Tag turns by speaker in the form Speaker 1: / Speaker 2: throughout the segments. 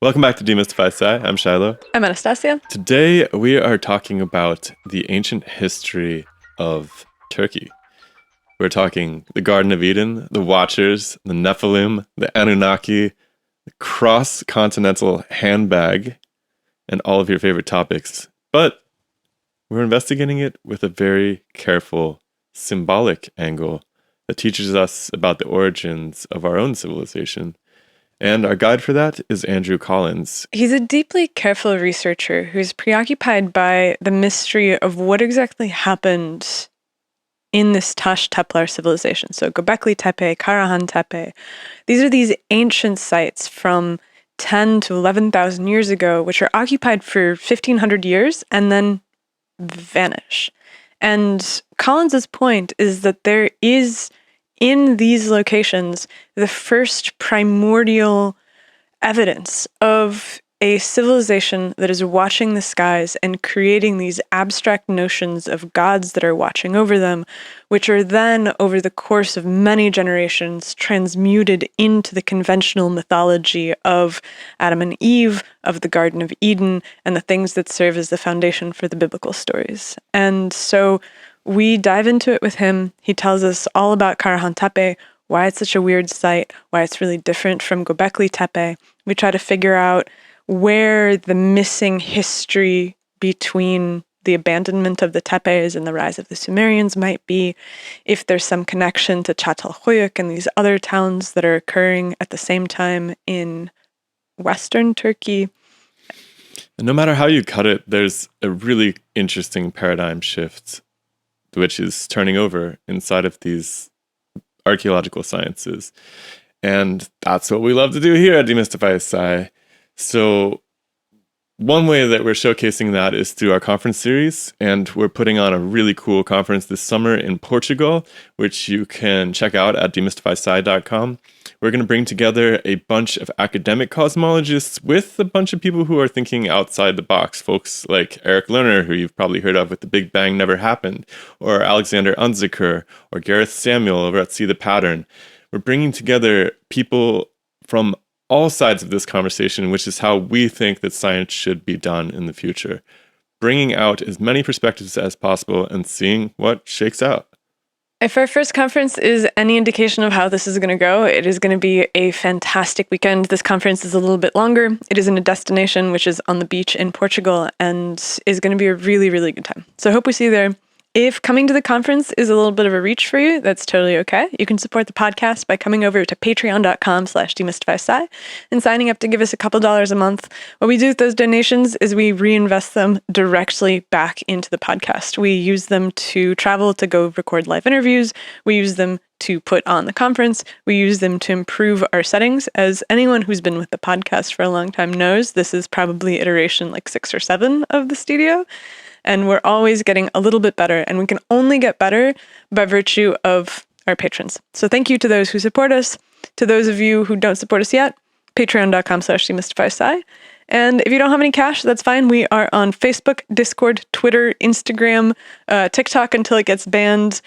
Speaker 1: Welcome back to Demystify Sci. I'm Shiloh.
Speaker 2: I'm Anastasia.
Speaker 1: Today we are talking about the ancient history of Turkey. We're talking the Garden of Eden, the Watchers, the Nephilim, the Anunnaki, the cross-continental handbag, and all of your favorite topics. But we're investigating it with a very careful, symbolic angle that teaches us about the origins of our own civilization. And our guide for that is Andrew Collins.
Speaker 2: He's a deeply careful researcher who's preoccupied by the mystery of what exactly happened in this Tepeler civilization. So Göbekli Tepe, Karahan Tepe, these are these ancient sites from 10 to 11,000 years ago, which are occupied for 1,500 years and then vanish. And Collins's point is that there is in these locations the first primordial evidence of a civilization that is watching the skies and creating these abstract notions of gods that are watching over them, which are then, over the course of many generations, transmuted into the conventional mythology of Adam and Eve, of the Garden of Eden, and the things that serve as the foundation for the biblical stories. And so we dive into it with him. He tells us all about Karahan Tepe, why it's such a weird site, why it's really different from Göbekli Tepe. We try to figure out where the missing history between the abandonment of the Tepes and the rise of the Sumerians might be, if there's some connection to Çatalhöyük and these other towns that are occurring at the same time in Western Turkey.
Speaker 1: And no matter how you cut it, there's a really interesting paradigm shift, which is turning over inside of these archaeological sciences. And that's what we love to do here at Demystify Sci. So one way that we're showcasing that is through our conference series, and we're putting on a really cool conference this summer in Portugal, which you can check out at demystifysci.com. We're going to bring together a bunch of academic cosmologists with a bunch of people who are thinking outside the box, folks like Eric Lerner, who you've probably heard of with The Big Bang Never Happened, or Alexander Unziker, or Gareth Samuel over at See the Pattern. We're bringing together people from all sides of this conversation, which is how we think that science should be done in the future. Bringing out as many perspectives as possible and seeing what shakes out.
Speaker 2: If our first conference is any indication of how this is going to go, it is going to be a fantastic weekend. This conference is a little bit longer. It is in a destination which is on the beach in Portugal and is going to be a really, really good time. So I hope we see you there. If coming to the conference is a little bit of a reach for you, that's totally okay. You can support the podcast by coming over to patreon.com/demystifysci and signing up to give us a couple dollars a month. What we do with those donations is we reinvest them directly back into the podcast. We use them to travel to go record live interviews. We use them to put on the conference. We use them to improve our settings. As anyone who's been with the podcast for a long time knows, this is probably iteration like 6 or 7 of the studio. And we're always getting a little bit better, and we can only get better by virtue of our patrons. So thank you to those who support us. To those of you who don't support us yet, patreon.com/demystifysci. And if you don't have any cash, that's fine. We are on Facebook, Discord, Twitter, Instagram, TikTok until it gets banned.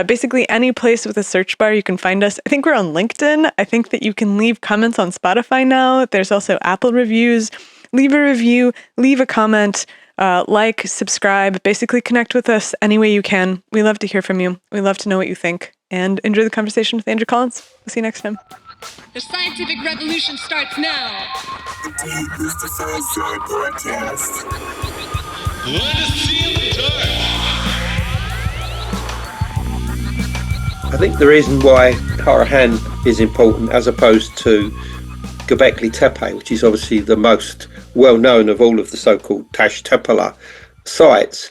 Speaker 2: Basically any place with a search bar, you can find us. I think we're on LinkedIn. I think that you can leave comments on Spotify now. There's also Apple reviews. Leave a review, leave a comment. Like, subscribe, basically connect with us any way you can. We love to hear from you. We love to know what you think. And enjoy the conversation with Andrew Collins. We'll see you next time.
Speaker 3: The scientific revolution starts now.
Speaker 4: The Demystify Sci podcast.
Speaker 5: Let us see in the dark.
Speaker 6: I think the reason why Karahan is important as opposed to Göbekli Tepe, which is obviously the most well-known of all of the so-called Tepeler sites,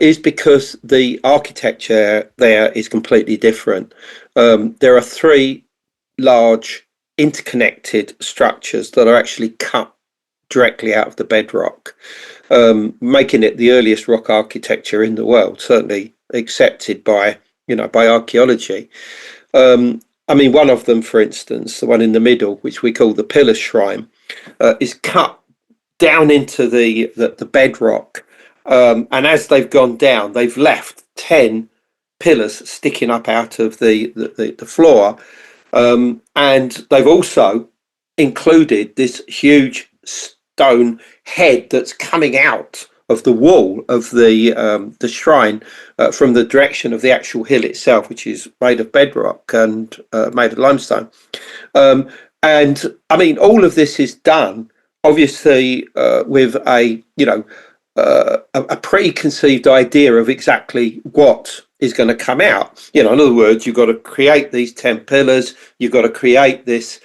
Speaker 6: is because the architecture there is completely different. There are 3 large interconnected structures that are actually cut directly out of the bedrock, making it the earliest rock architecture in the world, certainly accepted by archaeology. I mean, one of them, for instance, the one in the middle, which we call the pillar shrine, is cut down into the bedrock. And as they've gone down, they've left 10 pillars sticking up out of the floor. And they've also included this huge stone head that's coming out of the wall of the shrine from the direction of the actual hill itself, which is made of bedrock and made of limestone. And I mean, all of this is done obviously with a preconceived idea of exactly what is going to come out. In other words, you've got to create these 10 pillars. You've got to create this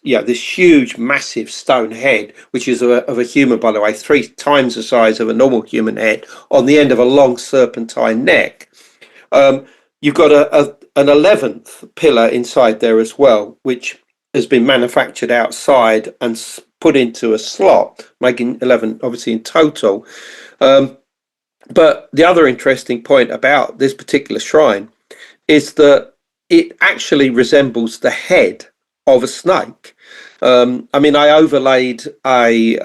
Speaker 6: huge, massive stone head, which is of a human, by the way, 3 times the size of a normal human head, on the end of a long serpentine neck. You've got an 11th pillar inside there as well, which has been manufactured outside and put into a slot, making 11 obviously in total. But the other interesting point about this particular shrine is that it actually resembles the head of a snake. I mean, I overlaid a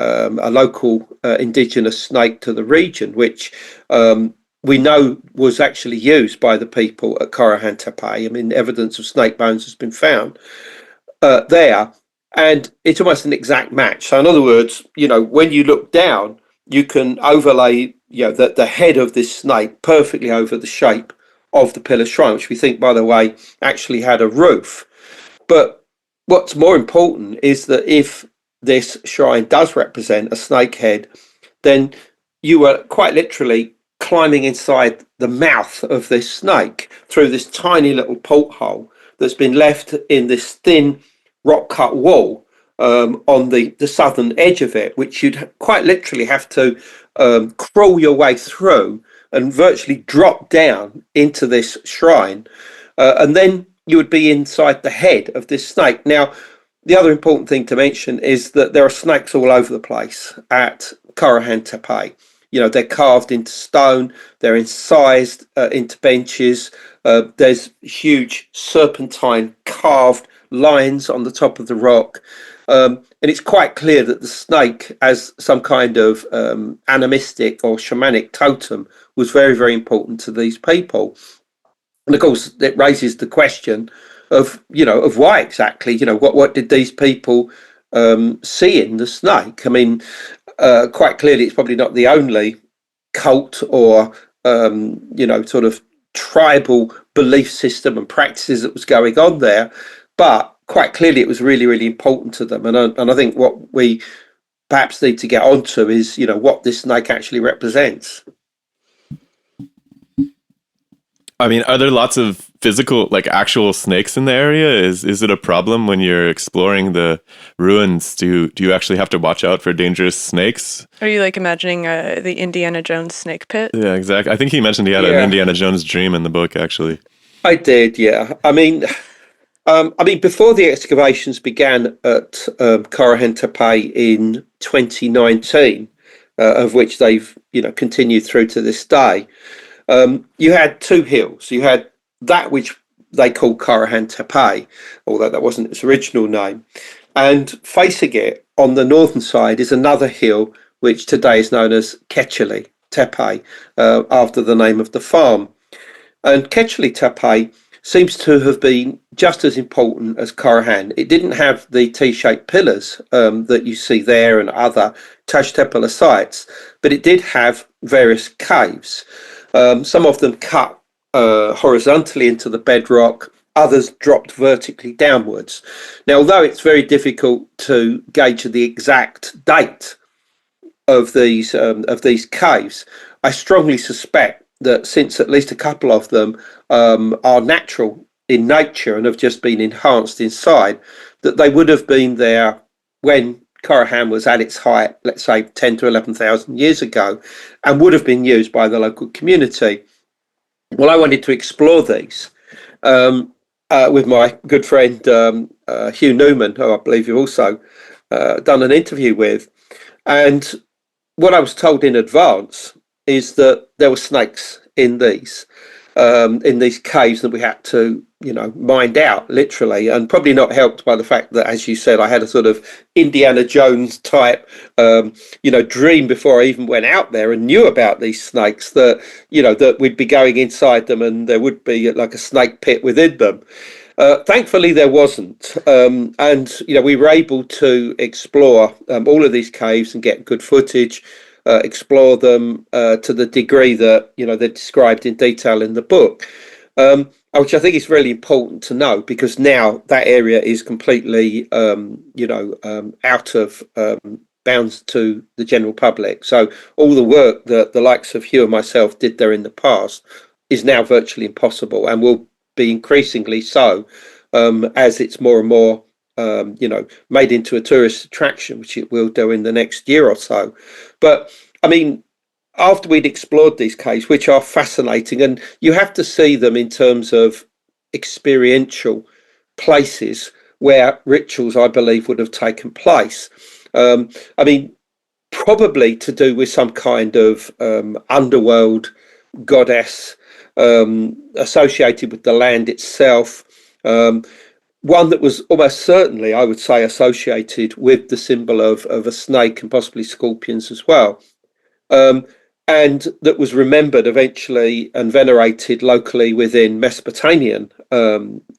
Speaker 6: local indigenous snake to the region, which we know was actually used by the people at Karahan Tepe. I mean, evidence of snake bones has been found there, and it's almost an exact match. So in other words, when you look down, you can overlay the head of this snake perfectly over the shape of the pillar shrine, which we think, by the way, actually had a roof. But what's more important is that if this shrine does represent a snake head, then you are quite literally climbing inside the mouth of this snake through this tiny little porthole that's been left in this thin rock cut wall on the southern edge of it, which you'd quite literally have to crawl your way through and virtually drop down into this shrine, and then you would be inside the head of this snake. Now, the other important thing to mention is that there are snakes all over the place at Karahan Tepe. They're carved into stone, they're incised into benches. There's huge serpentine carved lines on the top of the rock. And it's quite clear that the snake, as some kind of animistic or shamanic totem, was very, very important to these people. And of course, it raises the question of why exactly, what did these people see in the snake? I mean, quite clearly, it's probably not the only cult or, sort of tribal belief system and practices that was going on there. But quite clearly, it was really, really important to them. And I think what we perhaps need to get onto is, what this snake actually represents.
Speaker 1: I mean, are there lots of physical, like actual snakes in the area? Is it a problem when you're exploring the ruins? Do you actually have to watch out for dangerous snakes?
Speaker 2: Are you like imagining the Indiana Jones snake pit?
Speaker 1: Yeah, exactly. I think he mentioned he had an Indiana Jones dream in the book, actually.
Speaker 6: I did, yeah. I mean, before the excavations began at Karahan Tepe in 2019, of which they've continued through to this day. You had 2 hills. You had that which they called Karahan Tepe, although that wasn't its original name. And facing it on the northern side is another hill, which today is known as Göbekli Tepe, after the name of the farm. And Göbekli Tepe seems to have been just as important as Karahan. It didn't have the T-shaped pillars that you see there and other Tepeler sites, but it did have various caves. Some of them cut horizontally into the bedrock, others dropped vertically downwards. Now, although it's very difficult to gauge the exact date of these caves, I strongly suspect that since at least a couple of them are natural in nature and have just been enhanced inside, that they would have been there when Karahan was at its height, let's say 10 to 11,000 years ago, and would have been used by the local community. Well, I wanted to explore these with my good friend Hugh Newman, who I believe you've also done an interview with. And what I was told in advance is that there were snakes in these caves that we had to mined out literally, and probably not helped by the fact that, as you said, I had a sort of Indiana Jones type dream before I even went out there and knew about these snakes, that that we'd be going inside them and there would be like a snake pit within them. Thankfully, there wasn't, and we were able to explore all of these caves and get good footage, explore them to the degree that they're described in detail in the book, which I think is really important to know, because now that area is completely, out of bounds to the general public. So all the work that the likes of Hugh and myself did there in the past is now virtually impossible, and will be increasingly so as it's more and more made into a tourist attraction, which it will do in the next year or so. But I mean, after we'd explored these caves, which are fascinating, and you have to see them in terms of experiential places where rituals, I believe, would have taken place. I mean, probably to do with some kind of underworld goddess associated with the land itself, one that was almost certainly, I would say, associated with the symbol of a snake and possibly scorpions as well, and that was remembered eventually and venerated locally within Mesopotamian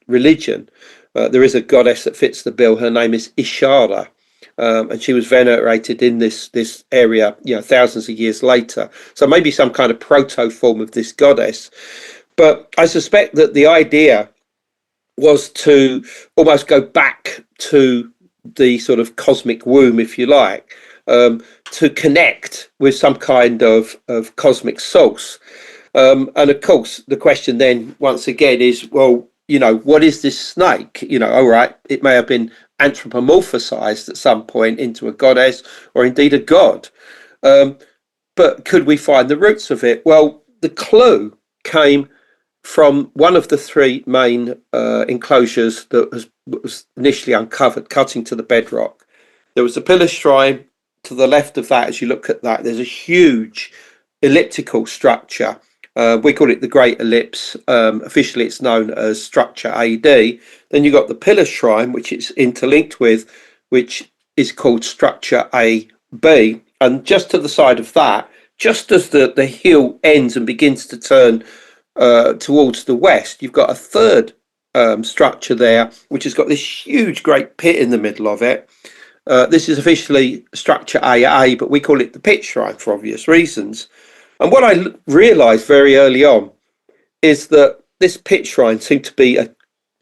Speaker 6: religion. There is a goddess that fits the bill. Her name is Ishara. And she was venerated in this area, thousands of years later. So maybe some kind of proto form of this goddess. But I suspect that the idea was to almost go back to the sort of cosmic womb, if you like, to connect with some kind of cosmic source. And of course, the question then, once again, is, well, what is this snake? All right, it may have been anthropomorphized at some point into a goddess or indeed a god. But could we find the roots of it? Well, the clue came from one of the three main enclosures that was initially uncovered, cutting to the bedrock. There was a pillar shrine. To the left of that, as you look at that, there's a huge elliptical structure. We call it the Great Ellipse. Officially, it's known as Structure AD. Then you've got the Pillar Shrine, which it's interlinked with, which is called Structure AB. And just to the side of that, just as the hill ends and begins to turn towards the west, you've got a third structure there, which has got this huge great pit in the middle of it. This is officially Structure AA, but we call it the Pit Shrine for obvious reasons. And what I realised very early on is that this pit shrine seemed to be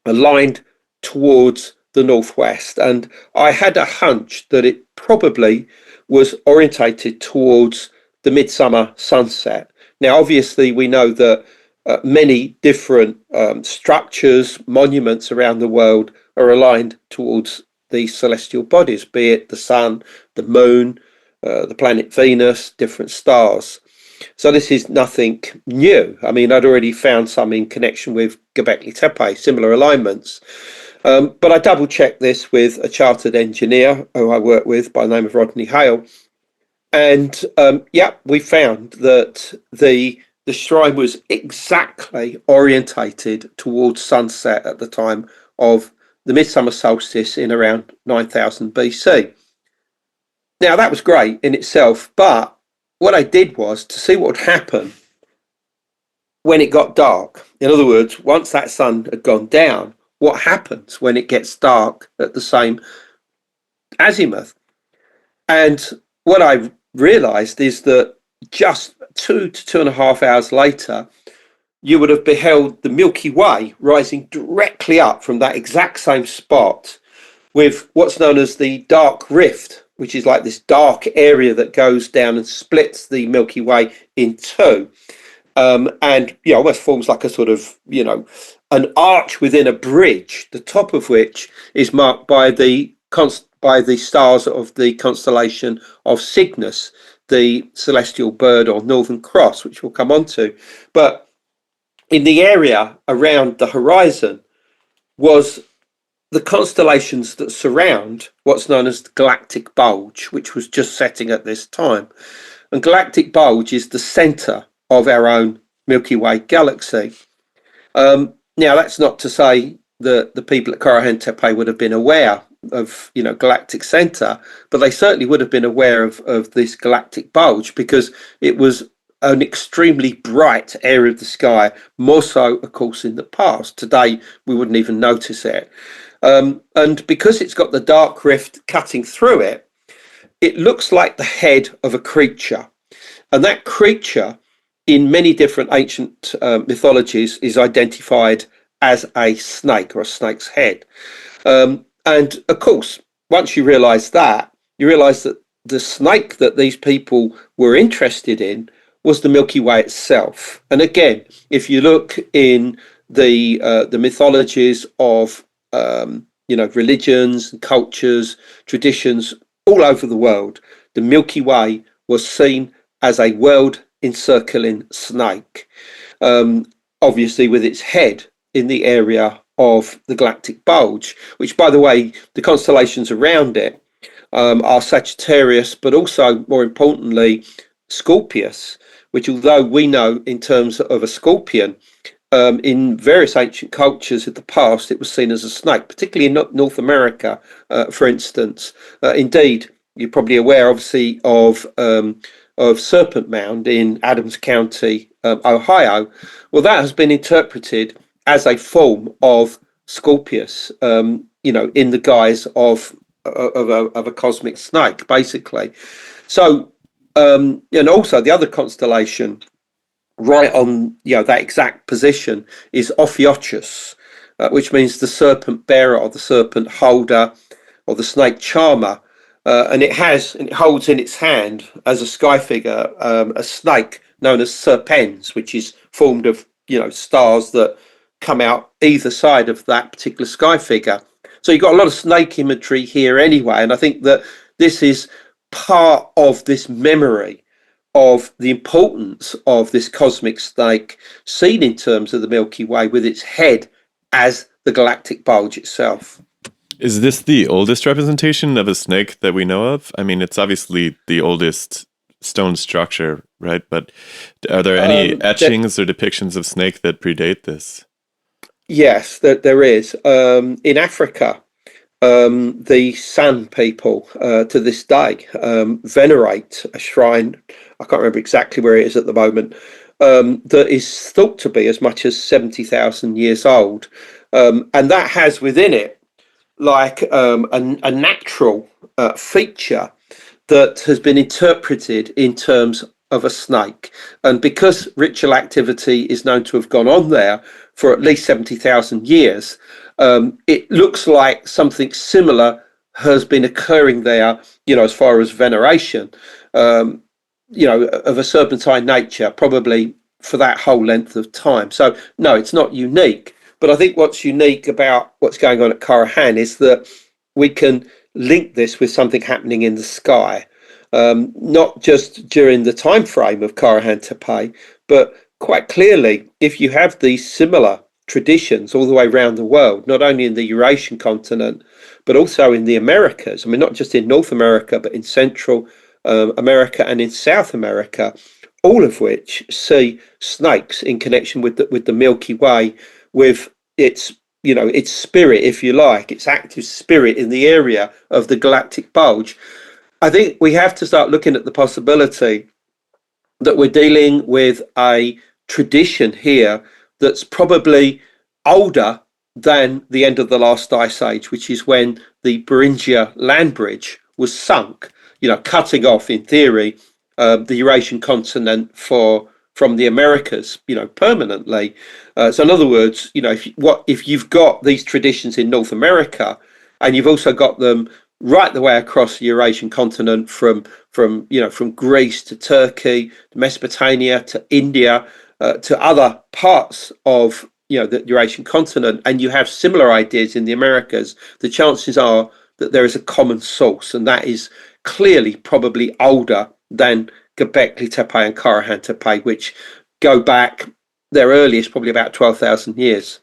Speaker 6: aligned towards the northwest, and I had a hunch that it probably was orientated towards the midsummer sunset. Now, obviously, we know that many different structures, monuments around the world are aligned towards these celestial bodies, be it the sun, the moon, the planet Venus, different stars. So this is nothing new. I mean, I'd already found some in connection with Göbekli Tepe, similar alignments. But I double checked this with a chartered engineer who I work with by the name of Rodney Hale. And we found that the shrine was exactly orientated towards sunset at the time of the midsummer solstice in around 9000 BC. Now, that was great in itself, but what I did was to see what would happen when it got dark. In other words, once that sun had gone down, what happens when it gets dark at the same azimuth? And what I realized is that just 2 to 2.5 hours later, you would have beheld the Milky Way rising directly up from that exact same spot, with what's known as the dark rift, which is like this dark area that goes down and splits the Milky Way in two, and almost forms like a sort of an arch within a bridge, the top of which is marked by the stars of the constellation of Cygnus, the celestial bird or Northern Cross, which we'll come on to. But in the area around the horizon was the constellations that surround what's known as the galactic bulge, which was just setting at this time. And galactic bulge is the center of our own Milky Way galaxy. Now, that's not to say that the people at Karahan Tepe would have been aware of, galactic center, but they certainly would have been aware of this galactic bulge, because it was an extremely bright area of the sky, more so, of course, in the past. Today, we wouldn't even notice it. And because it's got the dark rift cutting through it, it looks like the head of a creature. And that creature, in many different ancient mythologies, is identified as a snake or a snake's head. And of course, once you realise that, you realise that the snake that these people were interested in was the Milky Way itself. And again, if you look in the mythologies of religions and cultures, traditions all over the world, the Milky Way was seen as a world encircling snake, obviously with its head in the area of the galactic bulge, which, by the way, the constellations around it are Sagittarius, but also, more importantly, Scorpius, which, although we know in terms of a scorpion, in various ancient cultures of the past, it was seen as a snake, particularly in North America, for instance. Indeed, you're probably aware, obviously, of Serpent Mound in Adams County, Ohio. Well, that has been interpreted as a form of Scorpius, in the guise of a cosmic snake, basically. So, and also the other constellation right on that exact position is Ophiuchus, which means the serpent bearer or the serpent holder or the snake charmer. And it holds in its hand as a sky figure a snake known as Serpens, which is formed of stars that come out either side of that particular sky figure. So you've got a lot of snake imagery here anyway, and I think that this is part of this memory of the importance of this cosmic snake seen in terms of the Milky Way with its head as the galactic bulge itself.
Speaker 1: Is this the oldest representation of a snake that we know of? I mean, it's obviously the oldest stone structure, right? But are there any etchings or depictions of snake that predate this?
Speaker 6: Yes, there is. In Africa, the San people to this day venerate a shrine. I can't remember exactly where it is at the moment. That is thought to be as much as 70,000 years old, and that has within it like a natural feature that has been interpreted in terms of a snake. And because ritual activity is known to have gone on there for at least 70,000 years, it looks like something similar has been occurring there, as far as veneration, of a serpentine nature, probably for that whole length of time. So, no, it's not unique. But I think what's unique about what's going on at Karahan is that we can link this with something happening in the sky, not just during the time frame of Karahan Tepe, but quite clearly, if you have these similar traditions all the way around the world, not only in the Eurasian continent, but also in the Americas. I mean, not just in North America, but in Central America and in South America, all of which see snakes in connection with the Milky Way, with its spirit, if you like, its active spirit in the area of the galactic bulge. I think we have to start looking at the possibility that we're dealing with a tradition here that's probably older than the end of the last ice age, which is when the Beringia land bridge was sunk, cutting off, in theory, the Eurasian continent from the Americas, permanently. So in other words, if you've got these traditions in North America, and you've also got them right the way across the Eurasian continent from Greece to Turkey, to Mesopotamia to India, to other parts of the Eurasian continent, and you have similar ideas in the Americas, the chances are that there is a common source, and that is clearly probably older than Göbekli Tepe and Karahan Tepe, which go back, their earliest probably about 12,000 years.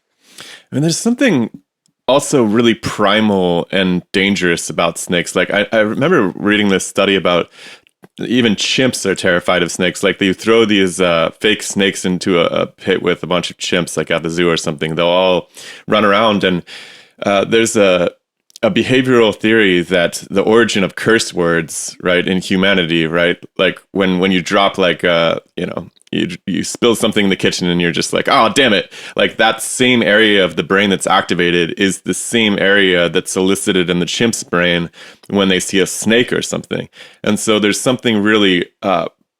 Speaker 1: And there's something also really primal and dangerous about snakes. Like I remember reading this study about even chimps are terrified of snakes. Like they throw these fake snakes into a pit with a bunch of chimps, like at the zoo or something. They'll all run around, and there's a a behavioral theory that the origin of curse words, right, in humanity, right, like when you drop like you spill something in the kitchen and you're just like, oh damn it, like that same area of the brain that's activated is the same area that's elicited in the chimp's brain when they see a snake or something. And so there's something really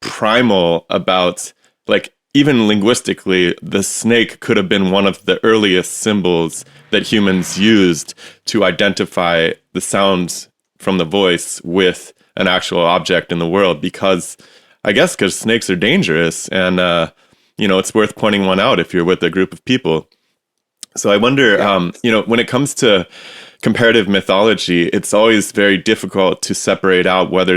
Speaker 1: primal about, like, even linguistically, the snake could have been one of the earliest symbols that humans used to identify the sounds from the voice with an actual object in the world, because snakes are dangerous, and it's worth pointing one out if you're with a group of people. So I wonder, when it comes to comparative mythology, it's always very difficult to separate out whether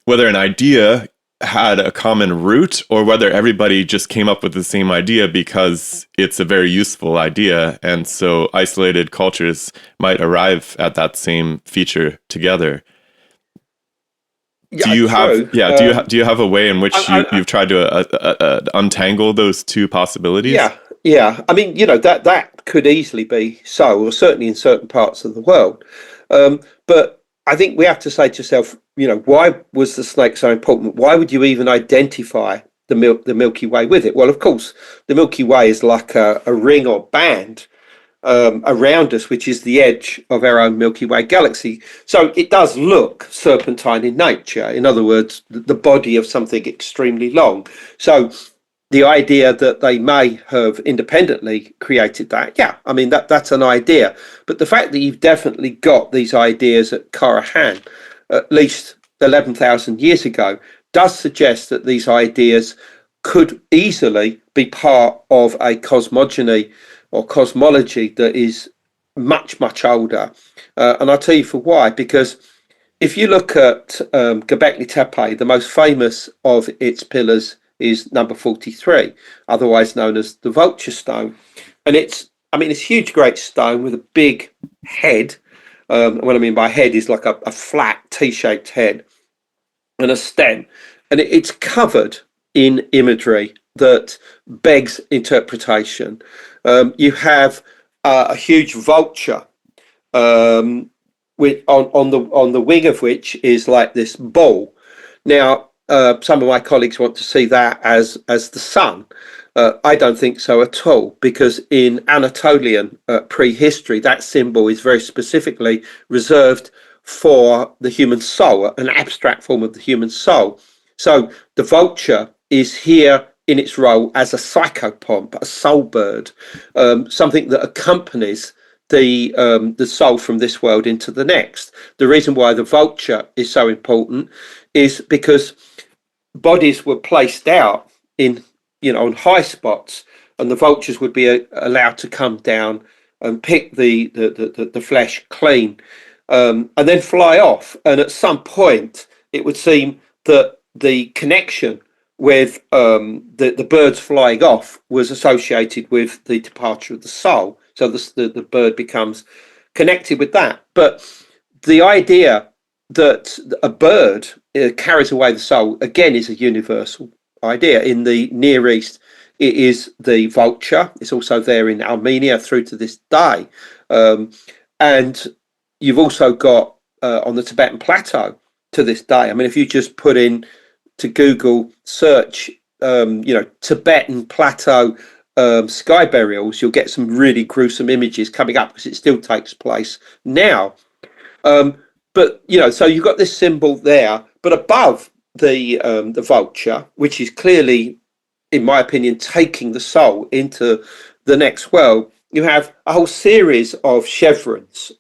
Speaker 1: an idea had a common root, or whether everybody just came up with the same idea because it's a very useful idea, and so isolated cultures might arrive at that same feature together. Do you have a way in which you've tried to untangle those two possibilities?
Speaker 6: Yeah. I mean, that could easily be so, or certainly in certain parts of the world. But I think we have to say to yourself, why was the snake so important? Why would you even identify the Milky Way with it? Well, of course, the Milky Way is like a ring or band around us, which is the edge of our own Milky Way galaxy. So it does look serpentine in nature. In other words, the body of something extremely long. So the idea that they may have independently created that, that's an idea. But the fact that you've definitely got these ideas at Karahan, at least 11,000 years ago, does suggest that these ideas could easily be part of a cosmogony or cosmology that is much, much older. And I'll tell you for why. Because if you look at Göbekli Tepe, the most famous of its pillars is number 43, otherwise known as the Vulture stone. And it's a huge, great stone with a big head. What I mean by head is like a flat T-shaped head and a stem. And it's covered in imagery that begs interpretation. You have a huge vulture, with on the wing of which is like this ball. Now, some of my colleagues want to see that as the sun. I don't think so at all, because in Anatolian prehistory, that symbol is very specifically reserved for the human soul, an abstract form of the human soul. So the vulture is here in its role as a psychopomp, a soul bird, something that accompanies the soul from this world into the next. The reason why the vulture is so important is because bodies were placed out in, on high spots, and the vultures would be allowed to come down and pick the flesh clean, and then fly off. And at some point, it would seem that the connection with the birds flying off was associated with the departure of the soul. So the bird becomes connected with that. But the idea that a bird carries away the soul, again, is a universal idea. In the Near East, it is the vulture. It's also there in Armenia through to this day. And you've also got on the Tibetan plateau to this day. I mean, if you just put in to Google search, Tibetan plateau sky burials, you'll get some really gruesome images coming up, because it still takes place now. But so you've got this symbol there, but above the vulture, which is clearly, in my opinion, taking the soul into the next world, you have a whole series of chevrons,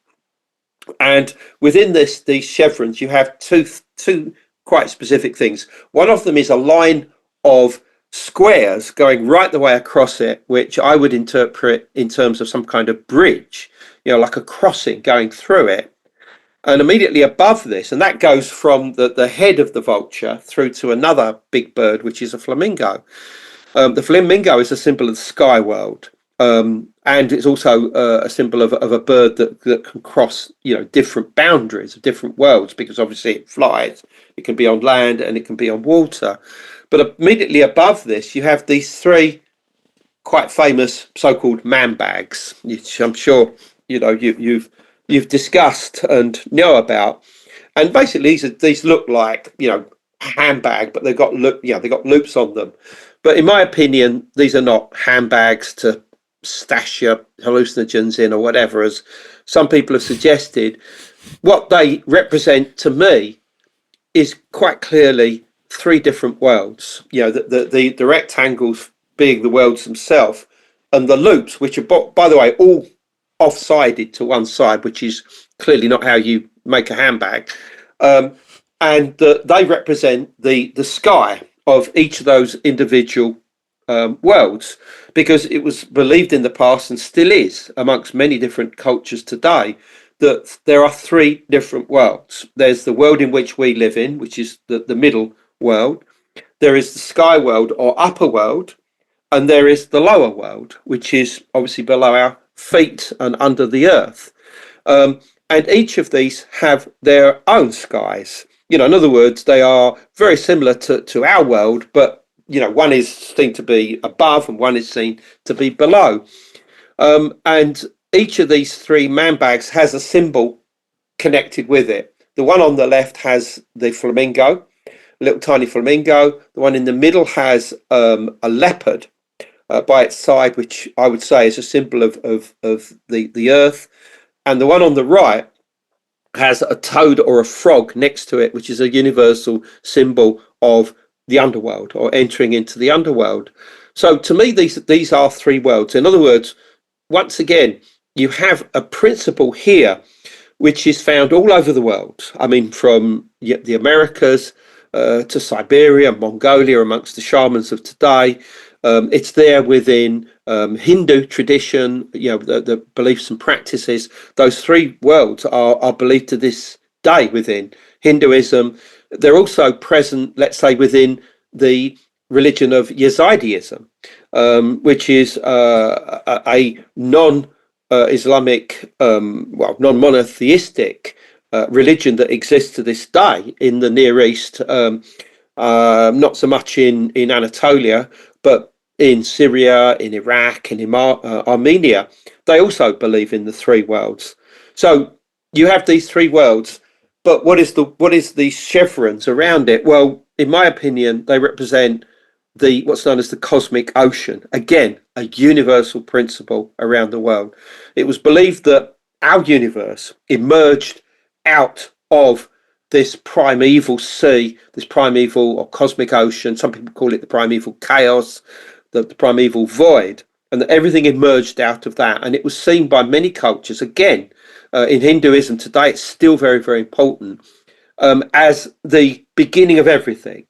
Speaker 6: and within these chevrons, you have two quite specific things. One of them is a line of squares going right the way across it, which I would interpret in terms of some kind of bridge, like a crossing going through it. And immediately above this, and that goes from the head of the vulture through to another big bird, which is a flamingo. The flamingo is a symbol of the sky world, and it's also a symbol of a bird that can cross, different boundaries of different worlds, because obviously it flies. It can be on land and it can be on water. But immediately above this, you have these three quite famous so-called manbags, which I'm sure you've you've discussed and know about. And basically, these look like, you know, a handbag, but they've got loops on them. But in my opinion, these are not handbags to stash your hallucinogens in or whatever, as some people have suggested. What they represent to me is quite clearly three different worlds. You know, the rectangles being the worlds themselves, and the loops, which are, by the way, all off-sided to one side, which is clearly not how you make a handbag. And they represent the sky of each of those individual worlds, because it was believed in the past, and still is amongst many different cultures today, that there are three different worlds. There's the world in which we live in, which is the middle world. There is the sky world or upper world, and there is the lower world, which is obviously below our feet and under the earth. And each of these have their own skies. You know, in other words, they are very similar to our world, but, you know, one is seen to be above and one is seen to be below. And each of these three man bags has a symbol connected with it. The one on the left has the flamingo, a little tiny flamingo. The one in the middle has a leopard by its side, which I would say is a symbol of the earth. And the one on the right has a toad or a frog next to it, which is a universal symbol of the underworld, or entering into the underworld. So to me, these are three worlds. In other words, once again, you have a principle here which is found all over the world. I mean, from the Americas to Siberia, Mongolia, amongst the shamans of today. It's there within Hindu tradition, you know, the beliefs and practices. Those three worlds are believed to this day within Hinduism. They're also present, let's say, within the religion of Yazidism, which is a non-Islamic, non-monotheistic religion that exists to this day in the Near East, not so much in Anatolia, but in Syria, in Iraq, and in Armenia. They also believe in the three worlds. So you have these three worlds, but what is the chevrons around it? Well, in my opinion, they represent what's known as the cosmic ocean. Again, a universal principle around the world. It was believed that our universe emerged out of this primeval sea, this primeval or cosmic ocean. Some people call it the primeval chaos, the primeval void, and that everything emerged out of that. And it was seen by many cultures, again, in Hinduism today, it's still very, very important, as the beginning of everything.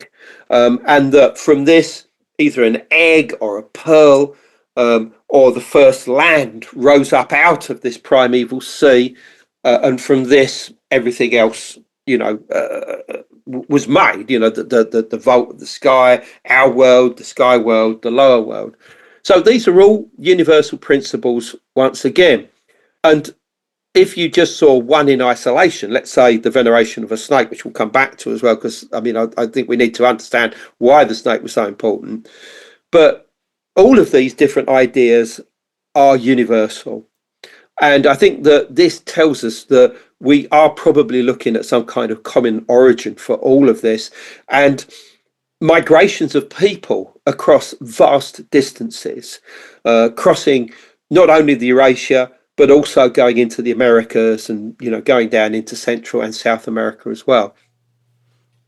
Speaker 6: And that from this, either an egg or a pearl or the first land rose up out of this primeval sea. And from this, everything else, you know, was made, you know, the vault of the sky, our world, the sky world, the lower world. So these are all universal principles once again. And if you just saw one in isolation, let's say the veneration of a snake, which we'll come back to as well, because I mean, I think we need to understand why the snake was so important. But all of these different ideas are universal. And I think that this tells us that we are probably looking at some kind of common origin for all of this, and migrations of people across vast distances, crossing not only the Eurasia, but also going into the Americas and, you know, going down into Central and South America as well.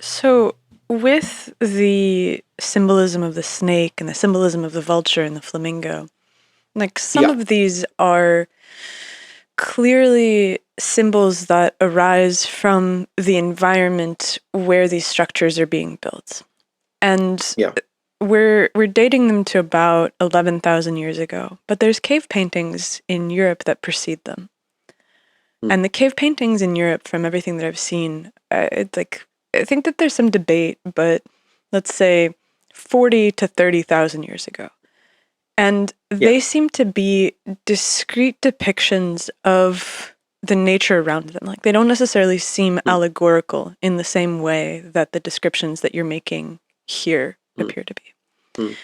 Speaker 2: So with the symbolism of the snake and the symbolism of the vulture and the flamingo, like some of these are clearly symbols that arise from the environment where these structures are being built. And we're dating them to about 11,000 years ago, but there's cave paintings in Europe that precede them. And the cave paintings in Europe, from everything that I've seen, I think that there's some debate, but let's say 40 to 30,000 years ago. And they seem to be discrete depictions of the nature around them. Like, they don't necessarily seem allegorical in the same way that the descriptions that you're making here appear to be.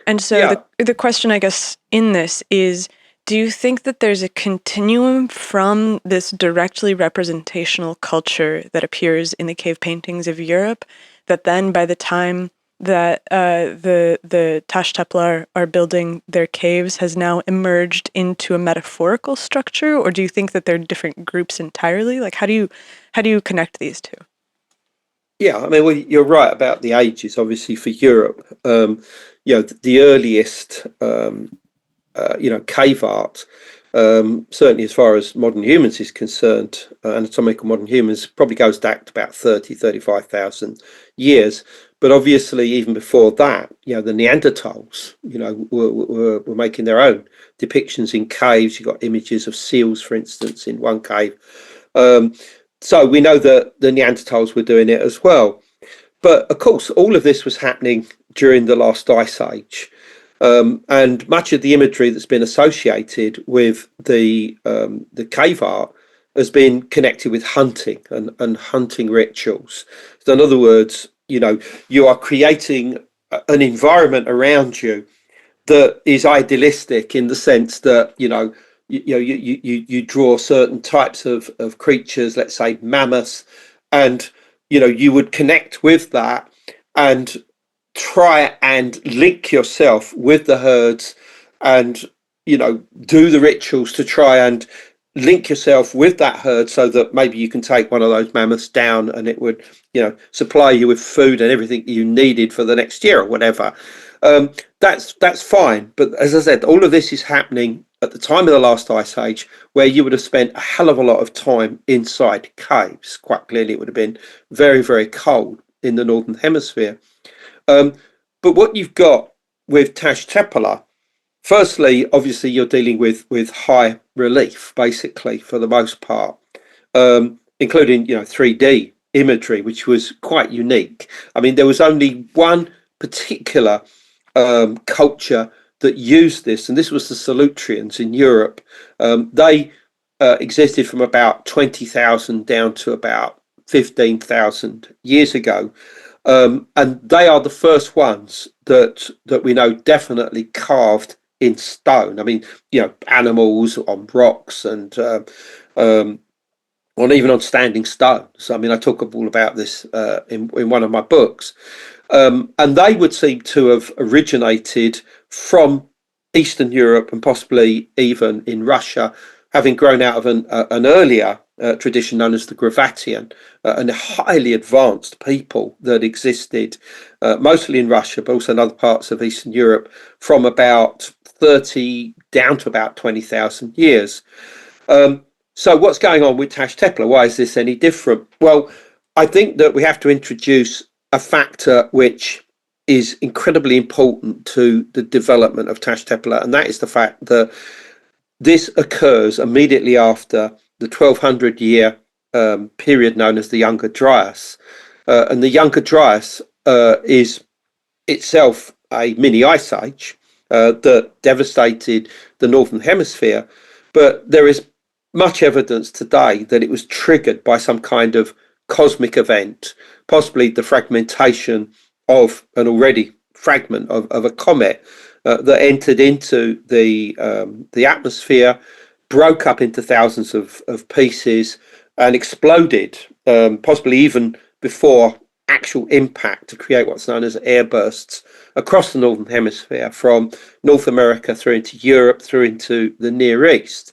Speaker 2: And so the question, I guess, in this is Do you think that there's a continuum from this directly representational culture that appears in the cave paintings of Europe, that then by the time that the Taş Tepeler are building their caves has now emerged into a metaphorical structure, or do you think that they're different groups entirely? Like, how do you connect these two?
Speaker 6: Yeah, I mean, well, you're right about the ages. Obviously, for Europe, the earliest, cave art, certainly as far as modern humans is concerned, anatomical modern humans, probably goes back to about 35,000 years. But obviously, even before that, the Neanderthals, were making their own depictions in caves. You've got images of seals, for instance, in one cave. So we know that the Neanderthals were doing it as well. But of course, all of this was happening during the last ice age. And much of the imagery that's been associated with the cave art has been connected with hunting and hunting rituals. So in other words, you are creating an environment around you that is idealistic in the sense that, you draw certain types of creatures, let's say mammoths, and you would connect with that and try and link yourself with the herds and do the rituals to try and link yourself with that herd so that maybe you can take one of those mammoths down and it would supply you with food and everything you needed for the next year or whatever. That's fine, but as I said, all of this is happening at the time of the last ice age, where you would have spent a hell of a lot of time inside caves. Quite clearly, it would have been very, very cold in the northern hemisphere. But what you've got with Taş Tepeler, firstly, obviously, you're dealing with high relief, basically, for the most part, including 3D imagery, which was quite unique. I mean, there was only one particular culture that used this, and this was the Solutreans in Europe. They existed from about 20,000 down to about 15,000 years ago, and they are the first ones that we know definitely carved in stone. I mean, animals on rocks and even on standing stones. I mean, I talk all about this in one of my books. And they would seem to have originated from Eastern Europe and possibly even in Russia, having grown out of an earlier tradition known as the Gravatian, and a highly advanced people that existed mostly in Russia, but also in other parts of Eastern Europe, from about 30 down to about 20,000 years. So what's going on with Taş Tepeler? Why is this any different? Well, I think that we have to introduce a factor which is incredibly important to the development of Taş Tepeler, and that is the fact that this occurs immediately after the 1200-year period known as the Younger Dryas. And the Younger Dryas is itself a mini ice age that devastated the Northern Hemisphere, but there is much evidence today that it was triggered by some kind of cosmic event, possibly the fragmentation of an already fragment of a comet that entered into the atmosphere, broke up into thousands of pieces and exploded, possibly even before actual impact, to create what's known as air bursts across the Northern Hemisphere, from North America through into Europe, through into the Near East,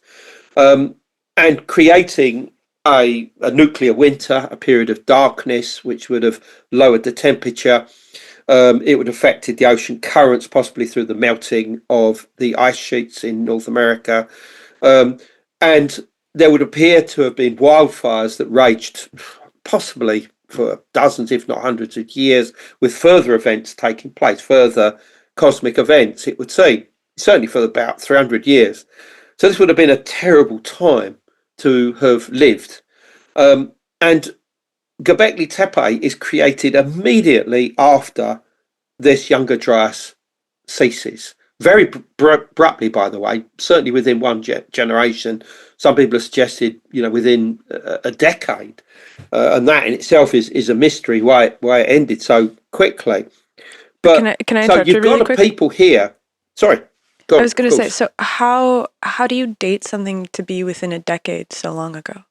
Speaker 6: and creating a nuclear winter, a period of darkness, which would have lowered the temperature. It would have affected the ocean currents, possibly through the melting of the ice sheets in North America. And there would appear to have been wildfires that raged possibly for dozens, if not hundreds of years, with further events taking place, further cosmic events, it would seem, certainly for about 300 years. So this would have been a terrible time to have lived. And Göbekli Tepe is created immediately after this Younger Dryas ceases. Very abruptly, by the way, certainly within one generation. Some people have suggested, within a decade. And that in itself is a mystery why it ended so quickly. But
Speaker 2: can I
Speaker 6: so
Speaker 2: interrupt
Speaker 6: you've
Speaker 2: you really
Speaker 6: got
Speaker 2: quick?
Speaker 6: people here. Sorry. Go
Speaker 2: I
Speaker 6: on,
Speaker 2: was going
Speaker 6: of
Speaker 2: to say,
Speaker 6: course.
Speaker 2: so how do you date something to be within a decade so long ago?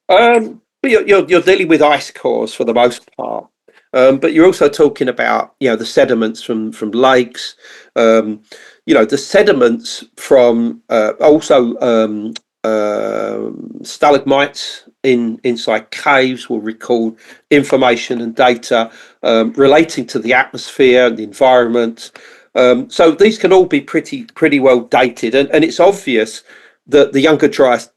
Speaker 6: But you're dealing with ice cores for the most part, but you're also talking about the sediments from lakes, the sediments from also stalagmites inside caves will record information and data relating to the atmosphere and the environment. So these can all be pretty well dated, and it's obvious that the Younger Dryas,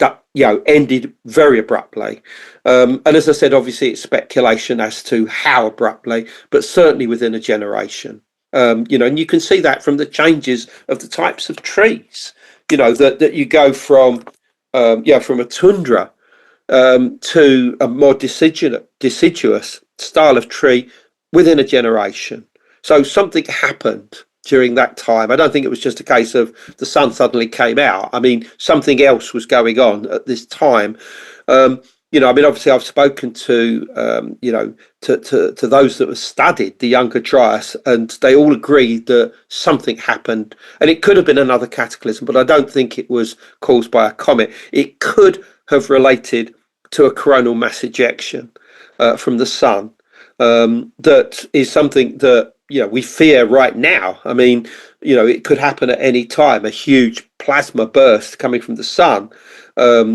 Speaker 6: ended very abruptly. And as I said, obviously it's speculation as to how abruptly, but certainly within a generation. And you can see that from the changes of the types of trees. That you go from from a tundra to a more deciduous style of tree within a generation. So something happened during that time. I don't think it was just a case of the sun suddenly came out. I mean, something else was going on at this time. Obviously, I've spoken to to those that have studied the Younger Dryas, and they all agreed that something happened, and it could have been another cataclysm, but I don't think it was caused by a comet. It could have related to a coronal mass ejection from the sun. That is something that we fear right now. I mean, it could happen at any time. A huge plasma burst coming from the sun,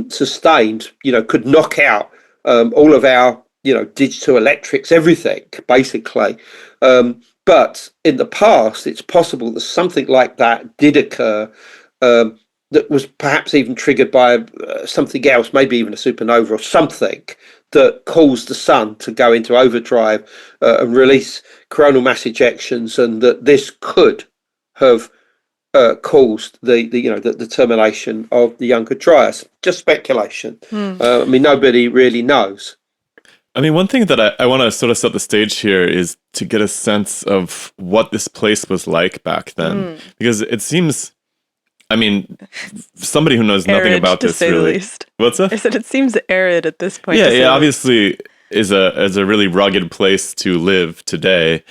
Speaker 6: sustained, could knock out all of our, digital electrics, everything, basically. But in the past, it's possible that something like that did occur. That was perhaps even triggered by something else, maybe even a supernova or something that caused the sun to go into overdrive and release coronal mass ejections, and that this could have caused the termination of the Younger Dryas. Just speculation. I mean, nobody really knows.
Speaker 1: I mean, one thing that I want to sort of set the stage here is to get a sense of what this place was like back then, because it seems, I mean, somebody who knows nothing
Speaker 2: Arid,
Speaker 1: about
Speaker 2: to
Speaker 1: this
Speaker 2: say the
Speaker 1: really.
Speaker 2: least.
Speaker 1: What's that?
Speaker 2: I said it seems arid at this point.
Speaker 1: Yeah,
Speaker 2: to say
Speaker 1: yeah.
Speaker 2: the least.
Speaker 1: Obviously, is a really rugged place to live today.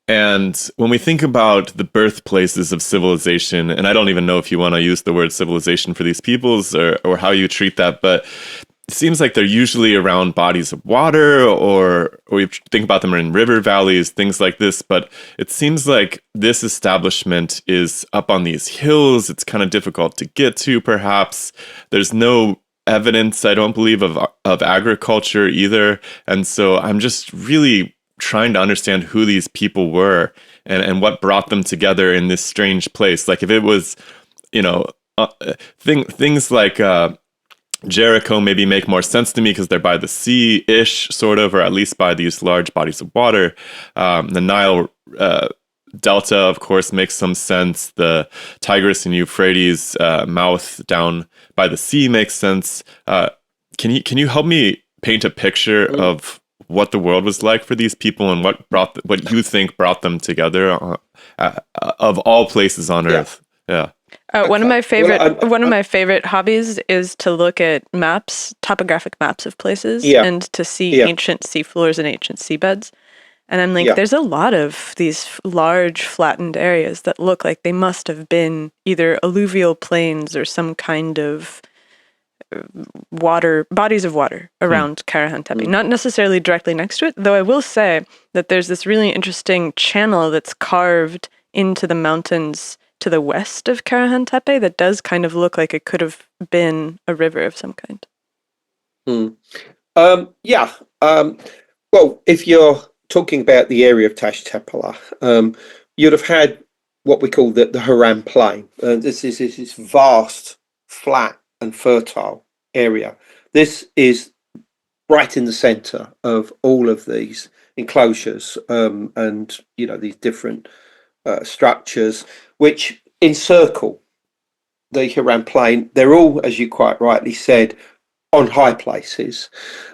Speaker 1: And when we think about the birthplaces of civilization, and I don't even know if you want to use the word civilization for these peoples or how you treat that, but it seems like they're usually around bodies of water, or we think about them in river valleys, things like this. But it seems like this establishment is up on these hills. It's kind of difficult to get to, perhaps. There's no evidence, I don't believe, of agriculture either. And so I'm just really trying to understand who these people were and what brought them together in this strange place. Like if it was, things like Jericho maybe make more sense to me because they're by the sea-ish, sort of, or at least by these large bodies of water. The Nile Delta, of course, makes some sense. The Tigris and Euphrates mouth down by the sea makes sense. Can you help me paint a picture of what the world was like for these people and what you think brought them together of all places on Earth? Yeah.
Speaker 2: One of my favorite
Speaker 6: Well,
Speaker 2: one of my favorite hobbies is to look at maps, topographic maps of places, and to see ancient seafloors and ancient seabeds. And I'm like, there's a lot of these large flattened areas that look like they must have been either alluvial plains or some kind of bodies of water around Karahan Tepe. Not necessarily directly next to it, though I will say that there's this really interesting channel that's carved into the mountains to the west of Karahan Tepe that does kind of look like it could have been a river of some kind.
Speaker 6: Well, if you're talking about the area of Tepeler, you'd have had what we call the Haram Plain. This is this vast, flat and fertile area. This is right in the center of all of these enclosures and these different structures which encircle the Haram Plain. They're all, as you quite rightly said, on high places,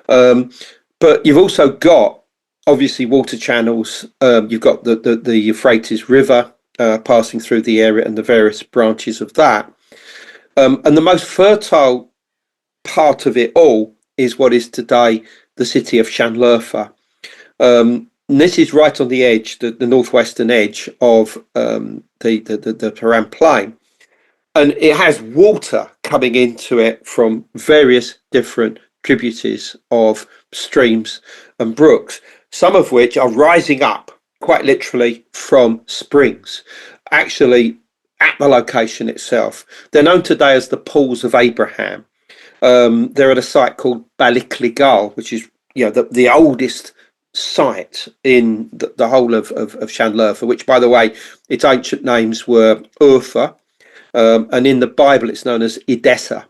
Speaker 6: but you've also got obviously water channels. You've got the Euphrates River passing through the area and the various branches of that, and the most fertile part of it all is what is today the city of Shanlurfa. And this is right on the edge, the northwestern edge of the Haran Plain. And it has water coming into it from various different tributaries of streams and brooks, some of which are rising up quite literally from springs, actually at the location itself. They're known today as the Pools of Abraham. They're at a site called Balikli Gal, which is the oldest site in the whole of Shanlurfa, which, by the way, its ancient names were Urfa, and in the Bible it's known as Edessa.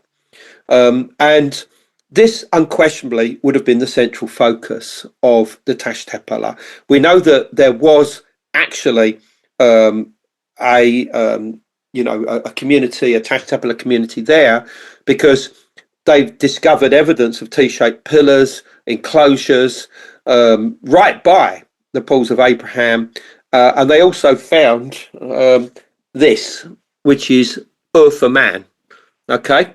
Speaker 6: And this unquestionably would have been the central focus of the Tash Tepeler. We know that there was actually a community, a Tash Tepeler community there, because they've discovered evidence of T-shaped pillars, enclosures, right by the Pools of Abraham, and they also found this, which is Urfa Man, okay,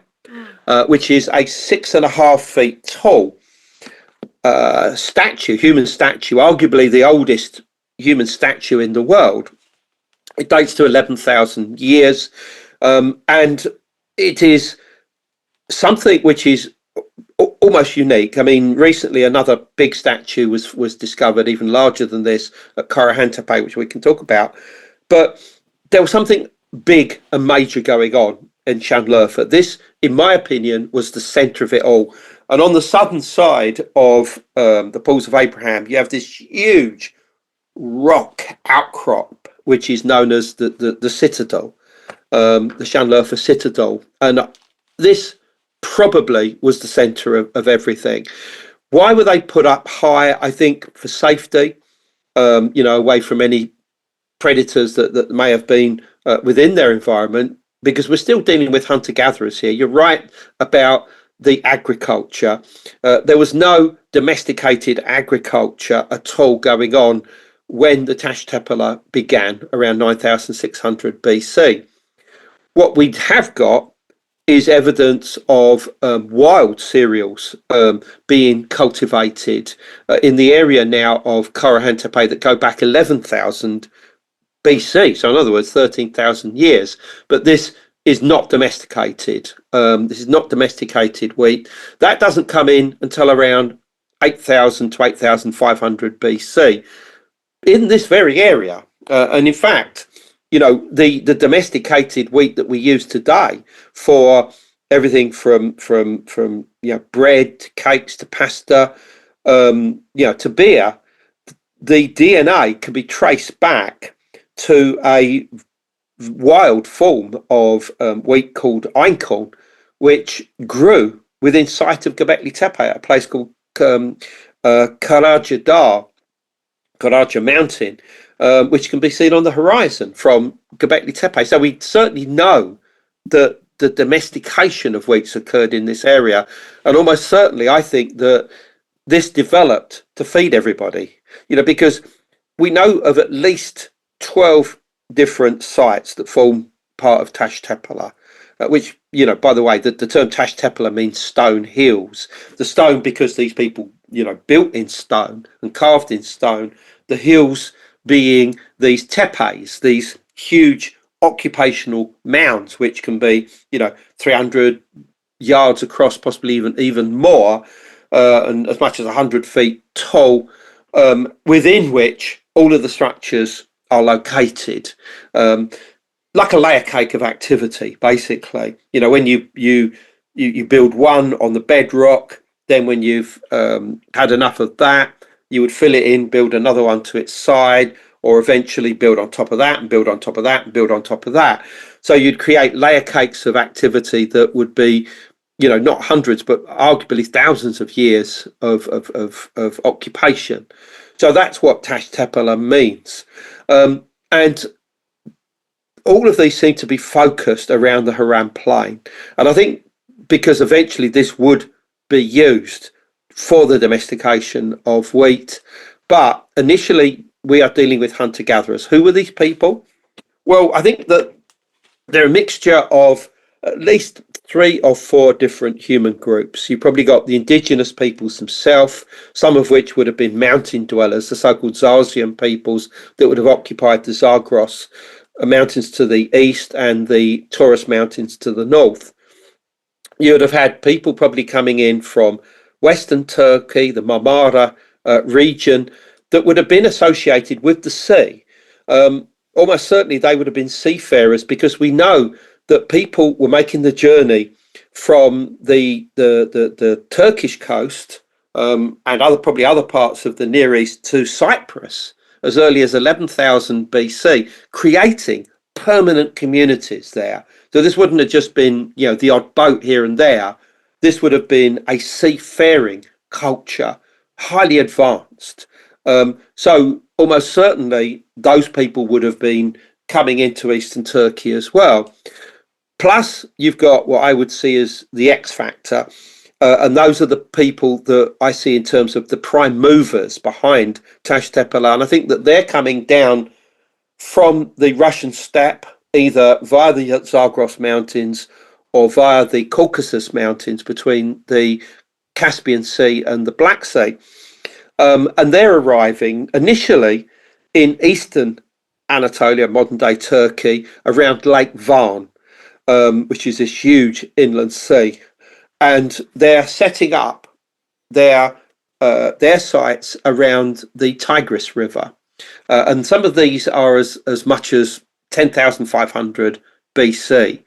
Speaker 6: which is a 6.5 feet tall human statue, arguably the oldest human statue in the world. It dates to 11,000 years, and it is something which is almost unique. I mean, recently another big statue was discovered, even larger than this, at Karahan Tepe, which we can talk about. But there was something big and major going on in Shanlurfa. This, in my opinion, was the centre of it all. And on the southern side of the Pools of Abraham, you have this huge rock outcrop, which is known as the citadel, the Shanlurfa citadel. And this probably was the centre of everything. Why were they put up high? I think for safety, away from any predators that may have been within their environment, because we're still dealing with hunter-gatherers here. You're right about the agriculture. There was no domesticated agriculture at all going on when the Tash Tepeler began around 9,600 BC. What we have got is evidence of wild cereals being cultivated in the area now of Karahan Tepe that go back 11,000 BC. So in other words, 13,000 years. But this is not domesticated. This is not domesticated wheat. That doesn't come in until around 8,000 to 8,500 BC in this very area. And in fact, the domesticated wheat that we use today for everything from bread to cakes to pasta, to beer, the DNA can be traced back to a wild form of wheat called einkorn, which grew within sight of Göbekli Tepe, a place called Karaja Mountain, which can be seen on the horizon from Göbekli Tepe. So we certainly know that the domestication of wheats occurred in this area, and almost certainly I think that this developed to feed everybody, because we know of at least 12 different sites that form part of Tash Tepeler, which, by the way, the term Tash Tepeler means stone hills. The stone because these people, built in stone and carved in stone, the hills being these tepes, these huge occupational mounds, which can be, 300 yards across, possibly even more, and as much as 100 feet tall, within which all of the structures are located, like a layer cake of activity, basically. When you build one on the bedrock, then when you've had enough of that, you would fill it in, build another one to its side, or eventually build on top of that and build on top of that and build on top of that. So you'd create layer cakes of activity that would be, not hundreds, but arguably thousands of years of occupation. So that's what Tash Tepeler means. And all of these seem to be focused around the Haran Plain. And I think because eventually this would be used for the domestication of wheat. But initially, we are dealing with hunter-gatherers. Who were these people? Well, I think that they're a mixture of at least 3 or 4 different human groups. You probably got the indigenous peoples themselves, some of which would have been mountain dwellers, the so-called Zazian peoples that would have occupied the Zagros mountains to the east and the Taurus mountains to the north. You would have had people probably coming in from Western Turkey, the Marmara region, that would have been associated with the sea. Almost certainly they would have been seafarers, because we know that people were making the journey from the Turkish coast and probably other parts of the Near East to Cyprus as early as 11,000 BC, creating permanent communities there. So this wouldn't have just been, the odd boat here and there. This would have been a seafaring culture, highly advanced. So almost certainly those people would have been coming into Eastern Turkey as well. Plus, you've got what I would see as the X factor, and those are the people that I see in terms of the prime movers behind Tash Tepeler. And I think that they're coming down from the Russian steppe, either via the Zagros Mountains or via the Caucasus Mountains between the Caspian Sea and the Black Sea. And they're arriving initially in eastern Anatolia, modern-day Turkey, around Lake Van, which is this huge inland sea. And they're setting up their sites around the Tigris River. And some of these are as much as 10,500 BC.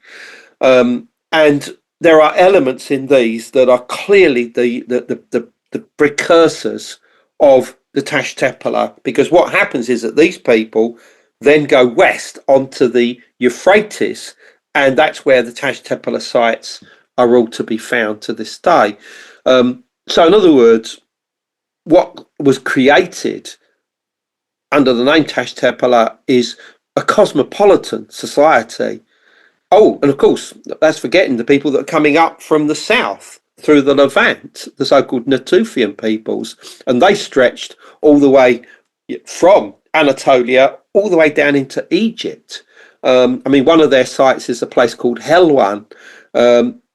Speaker 6: And there are elements in these that are clearly the precursors of the Tash Tepeler, because what happens is that these people then go west onto the Euphrates, and that's where the Tash Tepeler sites are all to be found to this day. So in other words, what was created under the name Tash Tepeler is a cosmopolitan society. Oh, and of course, that's forgetting the people that are coming up from the south through the Levant, the so-called Natufian peoples, and they stretched all the way from Anatolia all the way down into Egypt. One of their sites is a place called Helwan,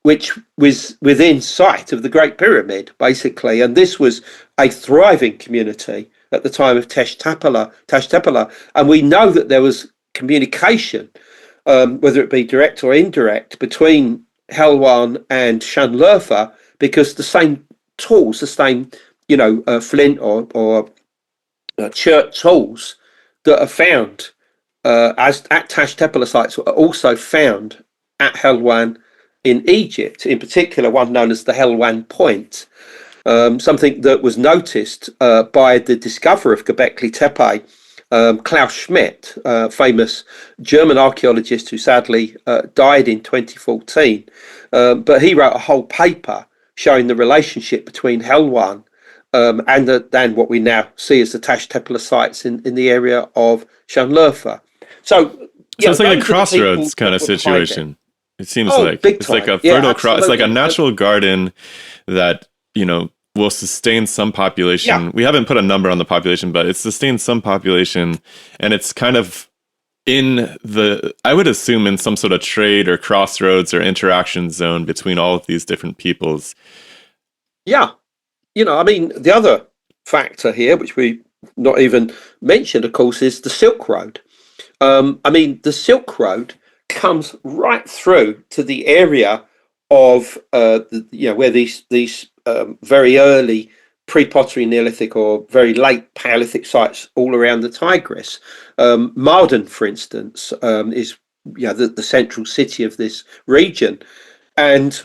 Speaker 6: which was within sight of the Great Pyramid, basically, and this was a thriving community at the time of Tash Tepeler, and we know that there was communication, whether it be direct or indirect, between Helwan and Şanlıurfa, because the same tools, the same, flint or chert tools that are found as at Tash Tepeler sites are also found at Helwan in Egypt, in particular one known as the Helwan Point, something that was noticed by the discoverer of Göbekli Tepe, Klaus Schmidt, famous German archaeologist who sadly died in 2014. But he wrote a whole paper showing the relationship between Helwan and what we now see as the Tash Tepeler sites in the area of Şanlıurfa. So
Speaker 1: it's like a crossroads kind of situation. It seems like it's like a fertile cross. It's like a natural garden that, will sustain some population. Yeah. We haven't put a number on the population, but it sustains some population, and it's kind of I would assume in some sort of trade or crossroads or interaction zone between all of these different peoples.
Speaker 6: Yeah. The other factor here, which we not even mentioned, of course, is the Silk Road. The Silk Road comes right through to the area of where these very early pre-pottery Neolithic or very late Paleolithic sites all around the Tigris. Mardin, for instance, is the central city of this region, and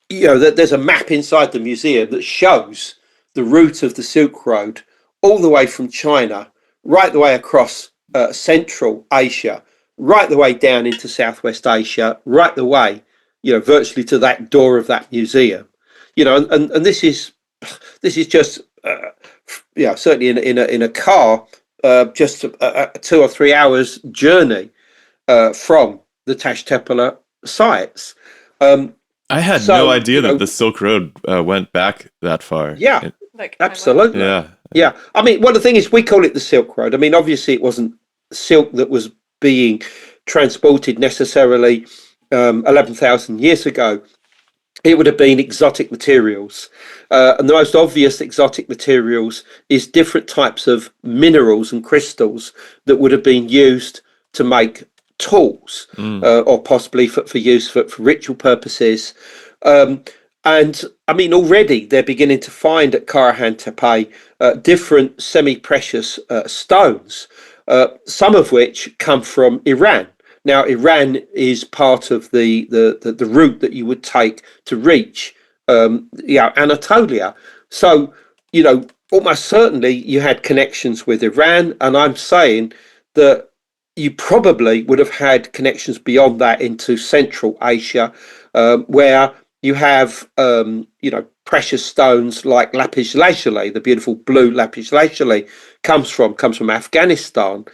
Speaker 6: there's a map inside the museum that shows the route of the Silk Road all the way from China, right the way across Central Asia, right the way down into Southwest Asia, right the way, virtually to that door of that museum. And this is just certainly in a car, just a 2 or 3 hours journey from the Tash Tepeler sites.
Speaker 1: I had no idea that the Silk Road went back that far.
Speaker 6: Yeah, absolutely. Yeah. The thing is, we call it the Silk Road. Obviously, it wasn't silk that was being transported necessarily 11,000 years ago, it would have been exotic materials. And the most obvious exotic materials is different types of minerals and crystals that would have been used to make tools, or possibly for use for ritual purposes. And I mean, already they're beginning to find at Karahan Tepe different semi-precious stones, some of which come from Iran. Now, Iran is part of the route that you would take to reach Anatolia. So, almost certainly you had connections with Iran, and I'm saying that you probably would have had connections beyond that into Central Asia, where you have, precious stones like lapis lazuli, the beautiful blue lapis lazuli, comes from Afghanistan.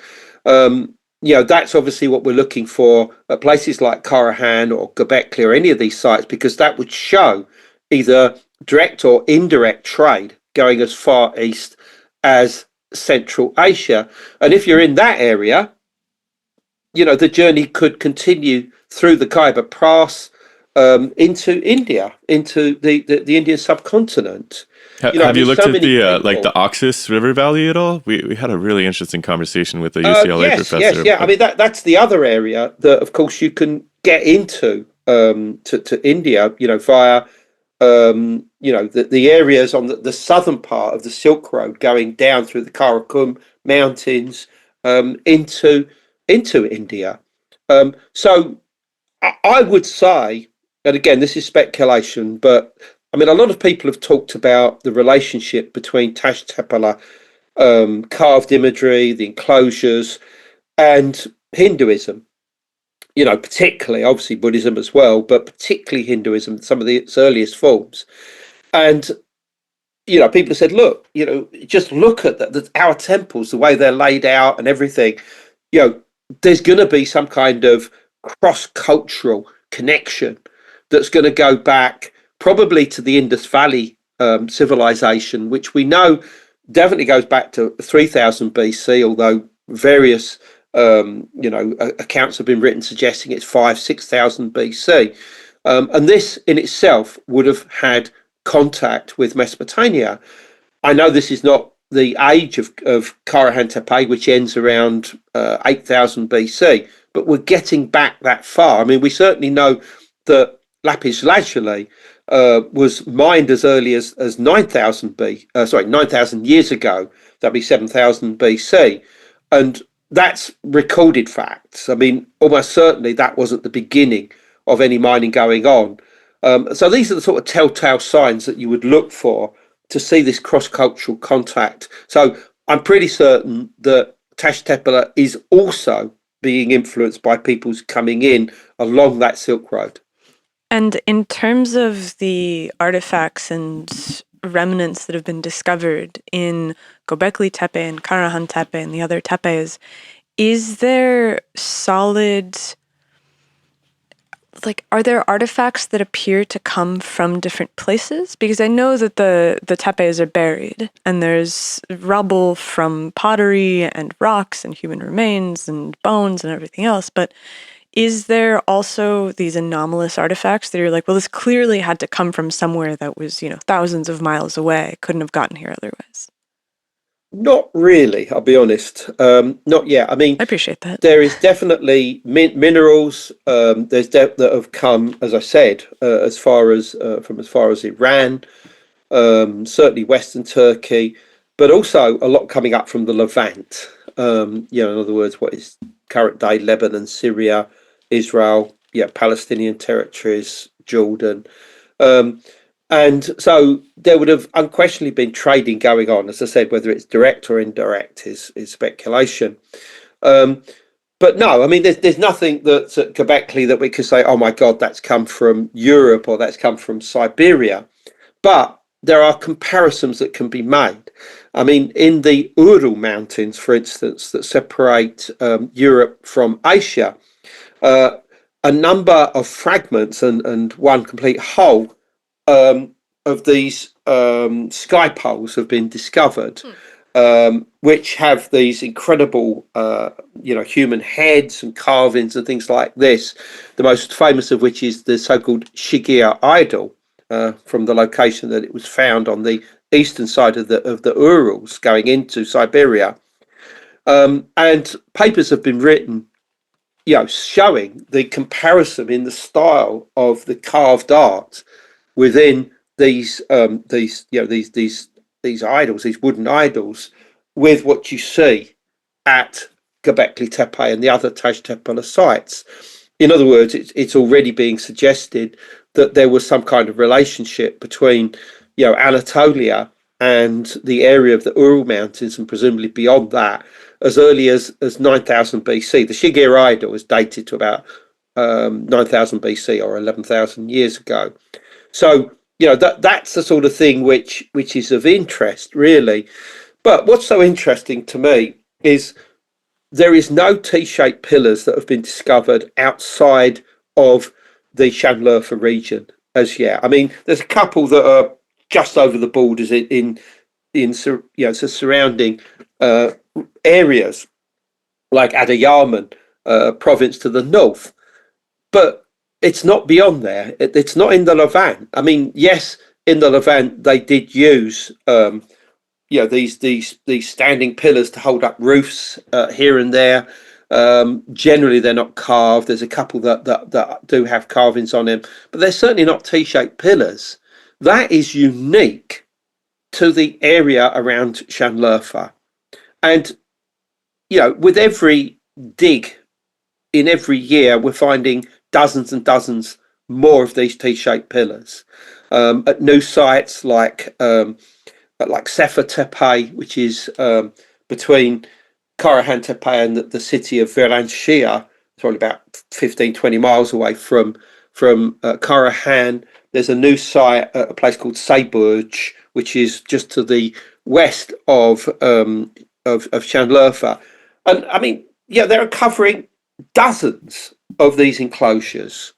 Speaker 6: That's obviously what we're looking for at places like Karahan or Göbekli or any of these sites, because that would show either direct or indirect trade going as far east as Central Asia. And if you're in that area, the journey could continue through the Khyber Pass into India, into the Indian subcontinent.
Speaker 1: Have you looked at the Oxus River Valley at all? We had a really interesting conversation with a UCLA professor.
Speaker 6: Yes. I mean, that's the other area that, of course, you can get into to India, via the areas on the southern part of the Silk Road, going down through the Karakum Mountains into India. So I would say, and again, this is speculation, but I mean, a lot of people have talked about the relationship between Tash Tepeler, carved imagery, the enclosures, and Hinduism. Particularly, obviously Buddhism as well, but particularly Hinduism, some of its earliest forms. And, people have said, look, just look at our temples, the way they're laid out and everything. There's going to be some kind of cross-cultural connection that's going to go back probably to the Indus Valley civilization, which we know definitely goes back to 3000 BC, although various accounts have been written suggesting it's 6,000 BC. And this in itself would have had contact with Mesopotamia. I know this is not the age of Karahan Tepe, which ends around 8,000 BC, but we're getting back that far. I mean, we certainly know that lapis lazuli was mined as early as 9,000 years ago. That'd be 7,000 BC, and that's recorded facts. I mean, almost certainly that wasn't the beginning of any mining going on. So these are the sort of telltale signs that you would look for to see this cross-cultural contact. So I'm pretty certain that Tash Tepeler is also being influenced by people's coming in along that Silk Road.
Speaker 2: And in terms of the artifacts and remnants that have been discovered in Gobekli Tepe and Karahan Tepe and the other tepes, is there solid, are there artifacts that appear to come from different places? Because I know that the tepes are buried and there's rubble from pottery and rocks and human remains and bones and everything else, but is there also these anomalous artifacts that you're like, well, this clearly had to come from somewhere that was, thousands of miles away, couldn't have gotten here otherwise?
Speaker 6: Not really, I'll be honest. Not yet. I mean,
Speaker 2: I appreciate that.
Speaker 6: There is definitely minerals. There's that have come, as I said, as far as Iran, certainly Western Turkey, but also a lot coming up from the Levant. In other words, what is current day Lebanon, Syria, Israel, Palestinian territories, Jordan. And so there would have unquestionably been trading going on. As I said, whether it's direct or indirect is speculation. But no, I mean, there's nothing that's at Göbekli that we could say, oh my God, that's come from Europe or that's come from Siberia. But there are comparisons that can be made. I mean, in the Ural Mountains, for instance, that separate Europe from Asia, a number of fragments and one complete whole of these sky poles have been discovered. which have these incredible, human heads and carvings and things like this. The most famous of which is the so-called Shigir idol, from the location that it was found on the eastern side of the Urals going into Siberia. And papers have been written, showing the comparison in the style of the carved art within these idols, these wooden idols, with what you see at Göbekli Tepe and the other Taş Tepeler sites. In other words, it's already being suggested that there was some kind of relationship between, Anatolia and the area of the Ural Mountains, and presumably beyond that, as early as 9000 BC. The Shigir idol is dated to about 9000 BC or 11,000 years ago. So, that's the sort of thing which is of interest, really. But what's so interesting to me is there is no T-shaped pillars that have been discovered outside of the Şanlıurfa region as yet. I mean, there's a couple that are just over the borders in surrounding areas like Adıyaman province to the north, but it's not beyond there. It's not in the Levant. I mean, yes, in the Levant they did use these standing pillars to hold up roofs here and there. Generally, they're not carved. There's a couple that do have carvings on them, but they're certainly not T-shaped pillars. That is unique to the area around Şanlıurfa. And, with every dig in every year, we're finding dozens and dozens more of these T-shaped pillars at new sites like Sefer Tepe, which is between Karahan Tepe and the city of Viranşehir. It's only about 15-20 miles away from Karahan. There's a new site at a place called Serpent, which is just to the west of Şanlıurfa. And I mean, they're covering dozens of these enclosures.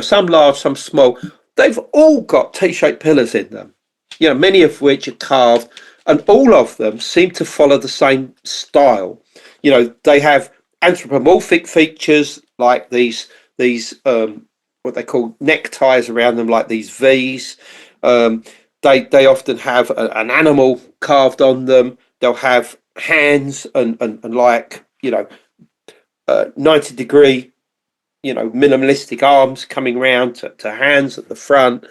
Speaker 6: Some large, some small. They've all got T-shaped pillars in them. Many of which are carved, and all of them seem to follow the same style. They have anthropomorphic features like these what they call neckties around them, like these V's. They often have an animal carved on them. They'll have hands and 90-degree, minimalistic arms coming around to hands at the front.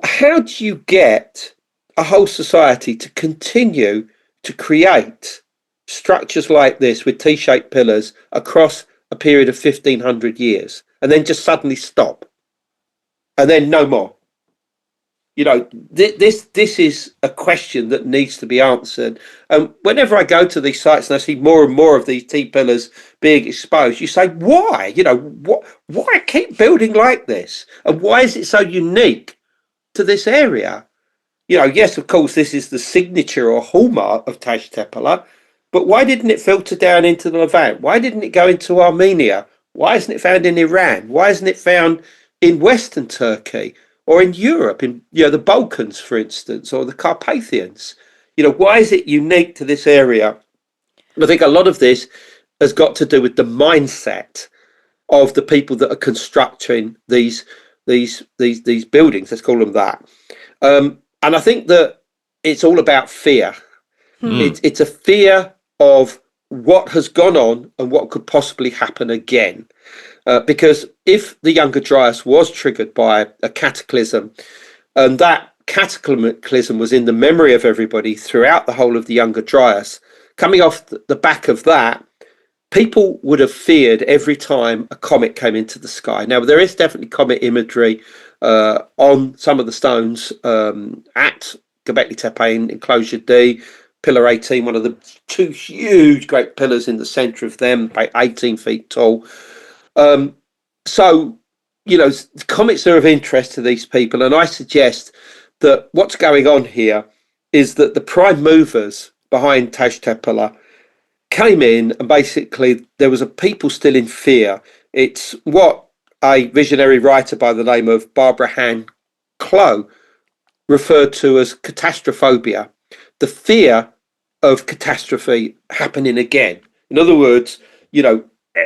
Speaker 6: How do you get a whole society to continue to create structures like this with T-shaped pillars across a period of 1500 years and then just suddenly stop and then no more? This is a question that needs to be answered. And whenever I go to these sites and I see more and more of these T-pillars being exposed, you say, why? Why keep building like this? And why is it so unique to this area? Yes, of course, this is the signature or hallmark of Taş Tepeler, but why didn't it filter down into the Levant? Why didn't it go into Armenia? Why isn't it found in Iran? Why isn't it found in Western Turkey or in Europe, in the Balkans, for instance, or the Carpathians? Why is it unique to this area? I think a lot of this has got to do with the mindset of the people that are constructing these buildings. Let's call them that. And I think that it's all about fear. It's a fear of what has gone on and what could possibly happen again. Because if the Younger Dryas was triggered by a cataclysm, and that cataclysm was in the memory of everybody throughout the whole of the Younger Dryas, coming off the back of that, people would have feared every time a comet came into the sky. Now, there is definitely comet imagery on some of the stones at Göbekli Tepe in Enclosure D, Pillar 18, one of the two huge great pillars in the centre of them, about 18 feet tall. So, comets are of interest to these people, and I suggest that what's going on here is that the prime movers behind Taş Tepeler came in, and basically there was a people still in fear. It's what a visionary writer by the name of Barbara Hand Clow referred to as catastrophobia, the fear of catastrophe happening again. In other words, you know,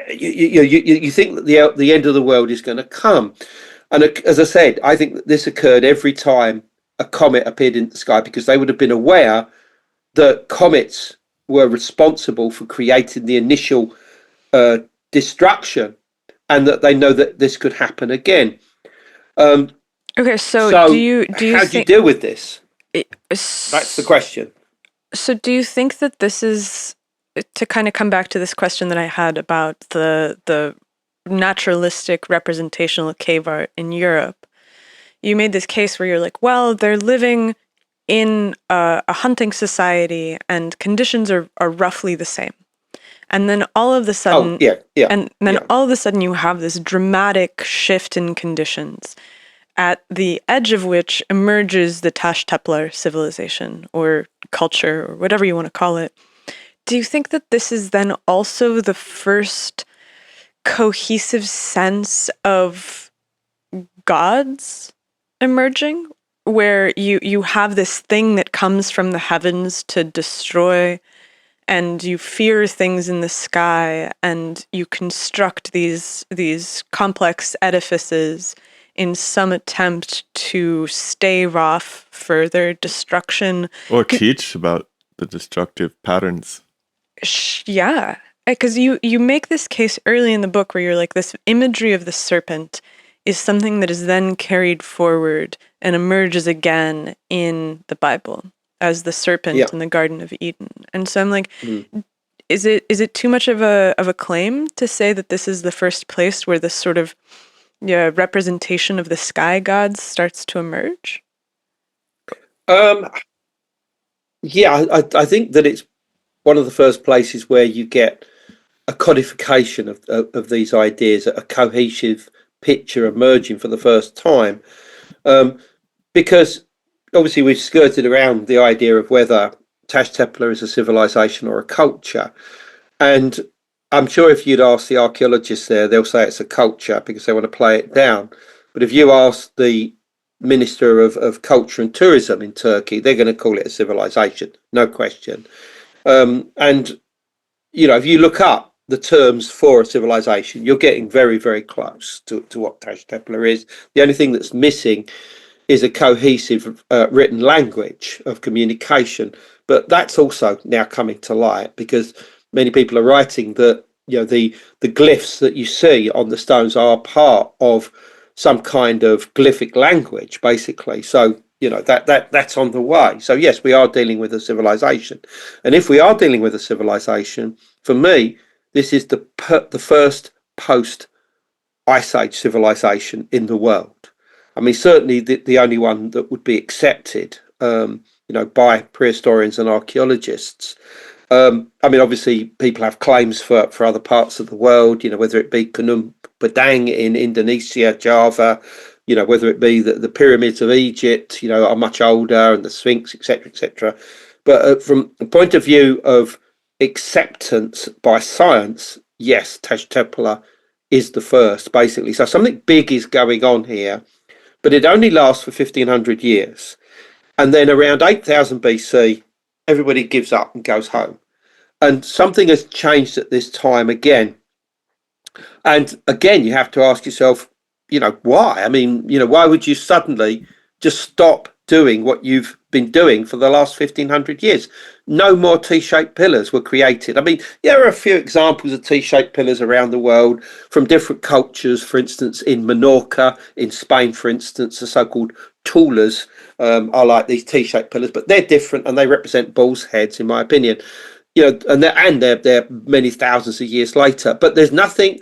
Speaker 6: you think that the end of the world is going to come. And as I said, I think that this occurred every time a comet appeared in the sky, because they would have been aware that comets were responsible for creating the initial destruction, and that they know that this could happen again.
Speaker 2: Okay, so do you
Speaker 6: how do you deal with this? That's the question.
Speaker 2: So do you think that this is, to kind of come back to this question that I had about the naturalistic representational cave art in Europe, you made this case where you're like, well, they're living in a hunting society and conditions are roughly the same. And then all of a sudden, all of a sudden you have this dramatic shift in conditions, at the edge of which emerges the Tepeler civilization or culture or whatever you want to call it. Do you think that this is then also the first cohesive sense of gods emerging, where you have this thing that comes from the heavens to destroy, and you fear things in the sky, and you construct these complex edifices in some attempt to stave off further destruction?
Speaker 1: Or teach about the destructive patterns.
Speaker 2: Yeah, because you make this case early in the book where you're like, this imagery of the serpent is something that is then carried forward and emerges again in the Bible as the serpent in the Garden of Eden. And so I'm like, is it too much of a claim to say that this is the first place where this sort of representation of the sky gods starts to emerge?
Speaker 6: I think that it's one of the first places where you get a codification of these ideas, a cohesive picture emerging for the first time, because obviously we've skirted around the idea of whether Tepeler is a civilization or a culture, and I'm sure if you'd ask the archaeologists there, they'll say it's a culture because they want to play it down. But if you ask the Minister of Culture and Tourism in Turkey, they're going to call it a civilization, no question. And, you know, if you look up the terms for a civilization, you're getting very, very close to what Tepeler is. The only thing that's missing is a cohesive written language of communication. But that's also now coming to light, because many people are writing that, you know, the glyphs that you see on the stones are part of some kind of glyphic language, basically. So, you know, that's on the way. So yes, we are dealing with a civilization, and if we are dealing with a civilization, for me, this is the first post Ice Age civilization in the world. I mean, certainly the only one that would be accepted, you know, by prehistorians and archaeologists. I mean, obviously, people have claims for other parts of the world, you know, whether it be Gunung Padang in Indonesia, Java, you know, whether it be the pyramids of Egypt, you know, are much older, and the Sphinx, etc., etc. But from the point of view of acceptance by science, yes, Tepeler is the first, basically. So something big is going on here, but it only lasts for 1,500 years. And then around 8,000 BC, everybody gives up and goes home. And something has changed at this time again. And again, you have to ask yourself, you know, why? I mean, you know, why would you suddenly just stop doing what you've been doing for the last 1,500 years? No more T-shaped pillars were created. I mean, there are a few examples of T-shaped pillars around the world from different cultures. For instance, in Menorca, in Spain, for instance, the so-called tulas are like these T-shaped pillars, but they're different and they represent bull's heads, in my opinion. You know, and they're many thousands of years later. But there's nothing,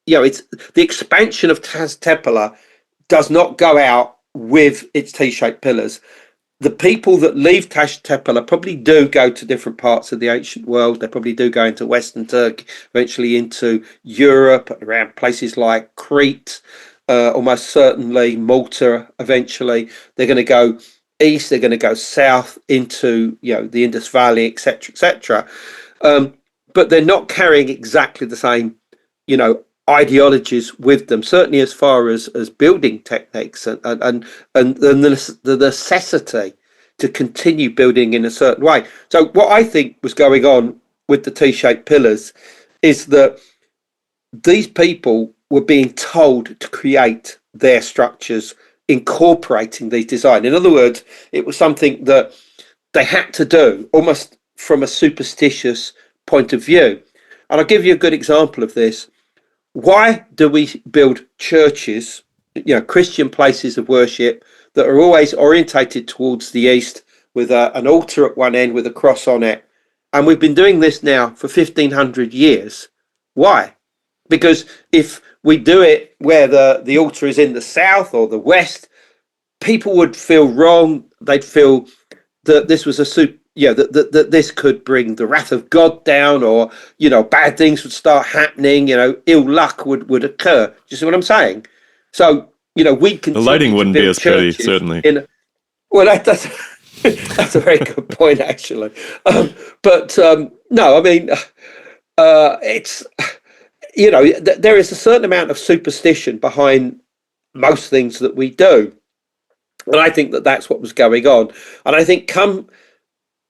Speaker 6: you know, it's the expansion of Tepeler does not go out with its T-shaped pillars. The people that leave Tepeler probably do go to different parts of the ancient world. They probably do go into Western Turkey, eventually into Europe, around places like Crete, almost certainly Malta. Eventually, they're going to go east. They're going to go south into, you know, the Indus Valley, etc., etc. But they're not carrying exactly the same, you know, ideologies with them, certainly as far as building techniques and the necessity to continue building in a certain way. So what I think was going on with the T-shaped pillars is that these people were being told to create their structures incorporating these design. In other words, it was something that they had to do almost from a superstitious point of view. And I'll give you a good example of this. Why do we build churches, Christian places of worship that are always orientated towards the east with an altar at one end with a cross on it? And we've been doing this now for 1500 years. Why? Because if we do it where the altar is in the south or the west, people would feel wrong. They'd feel that this was that this could bring the wrath of God down, or bad things would start happening. Ill luck would occur. Do you see what I'm saying? So we can.
Speaker 1: The lighting wouldn't be as pretty, certainly.
Speaker 6: That's that's a very good point, actually. No, I mean, it's. There is a certain amount of superstition behind most things that we do. And I think that that's what was going on. And I think come,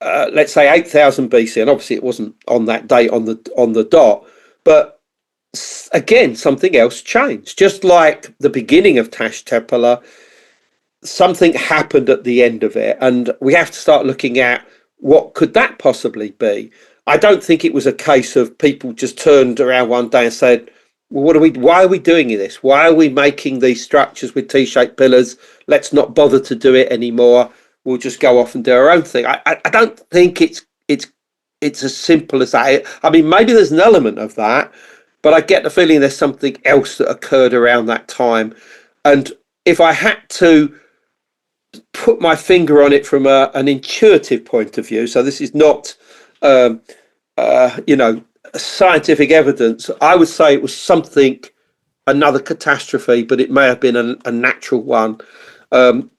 Speaker 6: let's say 8000 BC, and obviously it wasn't on that date on the dot, but again, something else changed. Just like the beginning of Tash Tepeler, something happened at the end of it. And we have to start looking at what could that possibly be. I don't think it was a case of people just turned around one day and said, well, why are we doing this? Why are we making these structures with T-shaped pillars? Let's not bother to do it anymore. We'll just go off and do our own thing. I don't think it's as simple as that. I mean, maybe there's an element of that, but I get the feeling there's something else that occurred around that time. And if I had to put my finger on it from an intuitive point of view, so this is not scientific evidence, I would say it was another catastrophe, but it may have been a natural one,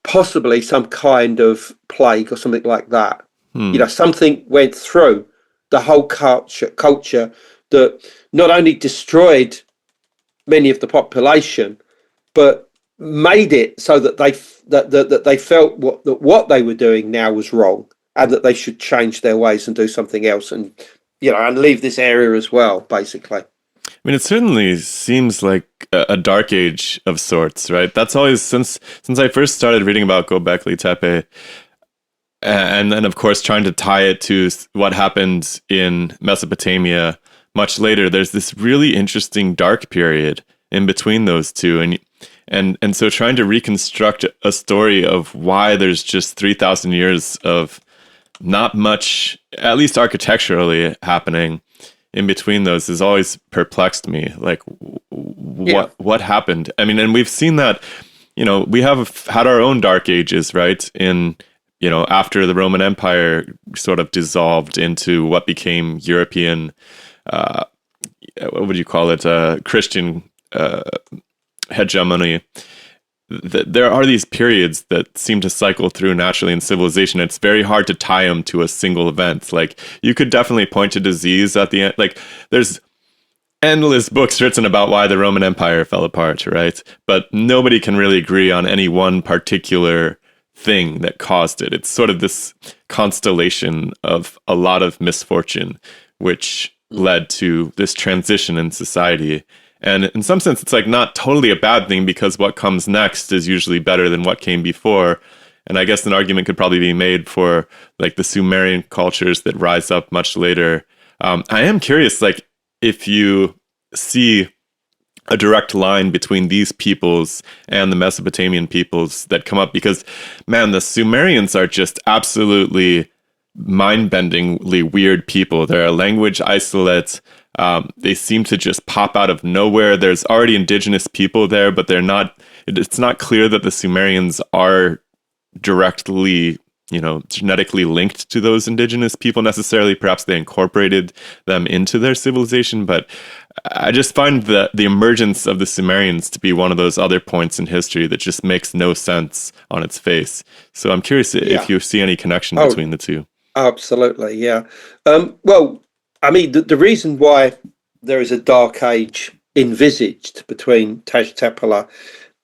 Speaker 6: possibly some kind of plague or something like that. Something went through the whole culture that not only destroyed many of the population, but made it so that they felt what they were doing now was wrong, and that they should change their ways and do something else, and leave this area as well, basically.
Speaker 1: I mean, it certainly seems like a dark age of sorts, right? That's always, since I first started reading about Göbekli Tepe, and then, of course, trying to tie it to what happened in Mesopotamia much later, there's this really interesting dark period in between those two. And so trying to reconstruct a story of why there's just 3,000 years of not much, at least architecturally, happening in between those has always perplexed me. Like, what happened? I mean, and we've seen that, we have had our own dark ages, right? After the Roman Empire sort of dissolved into what became European, what would you call it? Christian hegemony. There are these periods that seem to cycle through naturally in civilization. It's very hard to tie them to a single event. Like, you could definitely point to disease at the end. Like, there's endless books written about why the Roman Empire fell apart, right? But nobody can really agree on any one particular thing that caused it. It's sort of this constellation of a lot of misfortune, which led to this transition in society. And in some sense, it's like not totally a bad thing, because what comes next is usually better than what came before. And I guess an argument could probably be made for like the Sumerian cultures that rise up much later. I am curious, like, if you see a direct line between these peoples and the Mesopotamian peoples that come up, because, man, the Sumerians are just absolutely mind-bendingly weird people. They're a language isolate. They seem to just pop out of nowhere. There's already indigenous people there, but it's not clear that the Sumerians are directly, genetically linked to those indigenous people necessarily. Perhaps they incorporated them into their civilization, but I just find the emergence of the Sumerians to be one of those other points in history that just makes no sense on its face. So I'm curious if you see any connection between the two.
Speaker 6: Absolutely, yeah. Well, I mean, the reason why there is a dark age envisaged between Tash Tepeler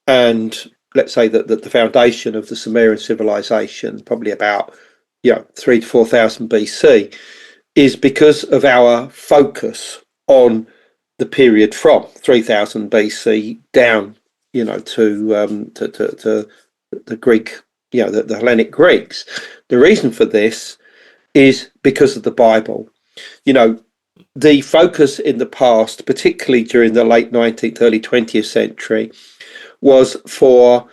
Speaker 6: and let's say that the foundation of the Sumerian civilization, probably about 3 to 4,000 BC, is because of our focus on the period from 3000 BC down, to the Greek, the Hellenic Greeks. The reason for this is because of the Bible. The focus in the past, particularly during the late 19th, early 20th century, was for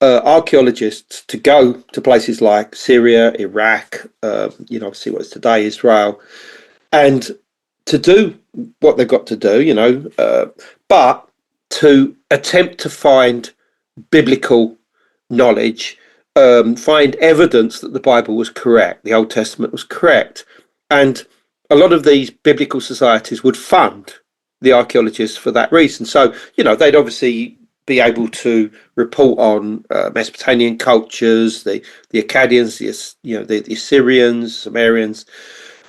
Speaker 6: archaeologists to go to places like Syria, Iraq, obviously what's today Israel, and to do what they've got to do, but to attempt to find biblical knowledge, find evidence that the Bible was correct, the Old Testament was correct. And a lot of these biblical societies would fund the archaeologists for that reason. So, they'd obviously be able to report on Mesopotamian cultures, the Akkadians, the Assyrians, Sumerians,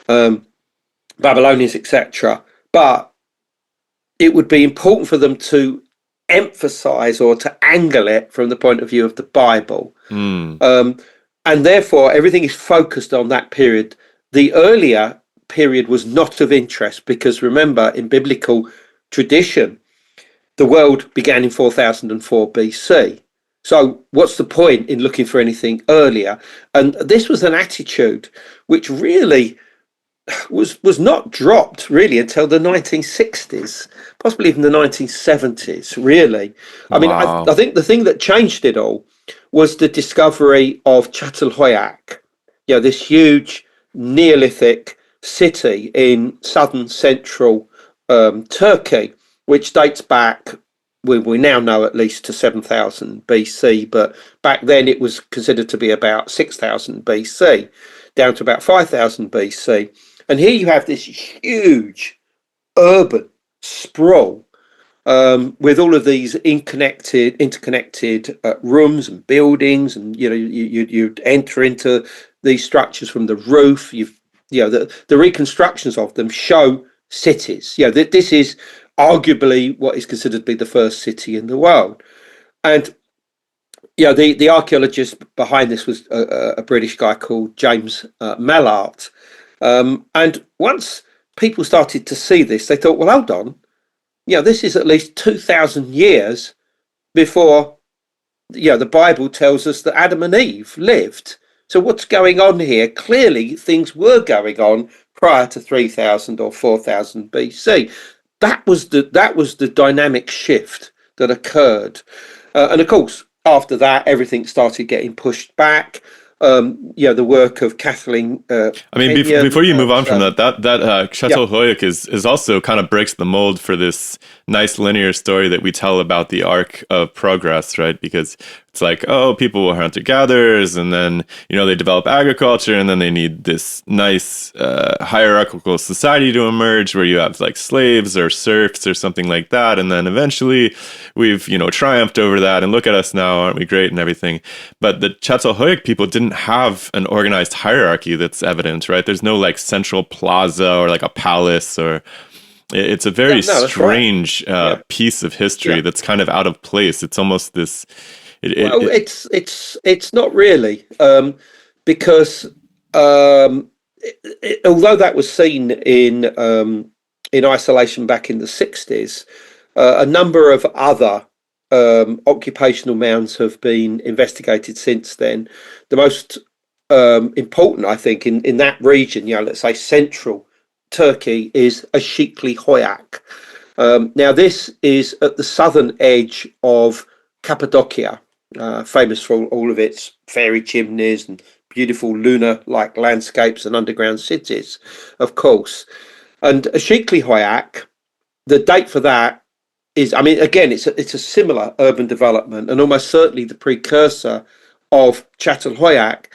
Speaker 6: Babylonians, etc. But it would be important for them to emphasize or to angle it from the point of view of the Bible. And therefore, everything is focused on that period. The earlier period was not of interest because, remember, in biblical tradition, the world began in 4004 BC. So what's the point in looking for anything earlier? And this was an attitude which really was not dropped really until the 1960s, possibly even the 1970s, really. I mean, I think the thing that changed it all was the discovery of Çatalhöyük, this huge Neolithic city in southern central Turkey, which dates back, we now know at least to 7000 BC, but back then it was considered to be about 6000 BC, down to about 5000 BC. And here you have this huge urban sprawl with all of these interconnected rooms and buildings, and you'd enter into these structures from the roof. The reconstructions of them show cities. This is arguably what is considered to be the first city in the world. And the archaeologist behind this was a British guy called James Mellart. And once people started to see this, they thought, well, hold on, this is at least 2,000 years before, the Bible tells us that Adam and Eve lived. So what's going on here? Clearly, things were going on prior to 3000 or 4000 BC. That was the dynamic shift that occurred. And of course, after that, everything started getting pushed back. The work of Kathleen.
Speaker 1: Before you move on from that Çatalhöyük is also kind of breaks the mold for this nice linear story that we tell about the arc of progress, right? Because it's like, people were hunter-gatherers, and then, they develop agriculture, and then they need this nice hierarchical society to emerge where you have like slaves or serfs or something like that. And then eventually we've, triumphed over that, and look at us now, aren't we great and everything. But the Çatalhöyük people didn't have an organized hierarchy that's evident, right? There's no like central plaza or like a palace, or it's a very strange piece of history that's kind of out of place. It's almost this.
Speaker 6: It's not really, because although that was seen in isolation back in the 60s, a number of other occupational mounds have been investigated since then. The most important, I think, in that region, let's say central Turkey, is Göbekli Hoyak. Now, this is at the southern edge of Cappadocia, famous for all of its fairy chimneys and beautiful lunar-like landscapes and underground cities, of course. And Göbekli Hoyak, the date for that is, again, it's a similar urban development, and almost certainly the precursor of Çatalhöyük.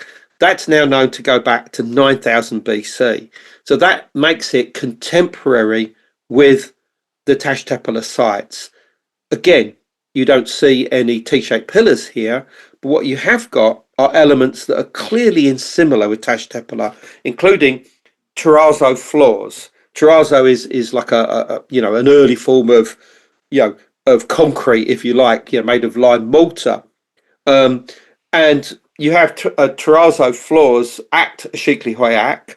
Speaker 6: That's now known to go back to 9000 BC. So that makes it contemporary with the Tepeler sites. Again, you don't see any T-shaped pillars here, but what you have got are elements that are clearly similar with Tepeler, including terrazzo floors. Terrazzo is like an early form of concrete, if you like, made of lime mortar. And you have terrazzo floors at Shikli Hoyak,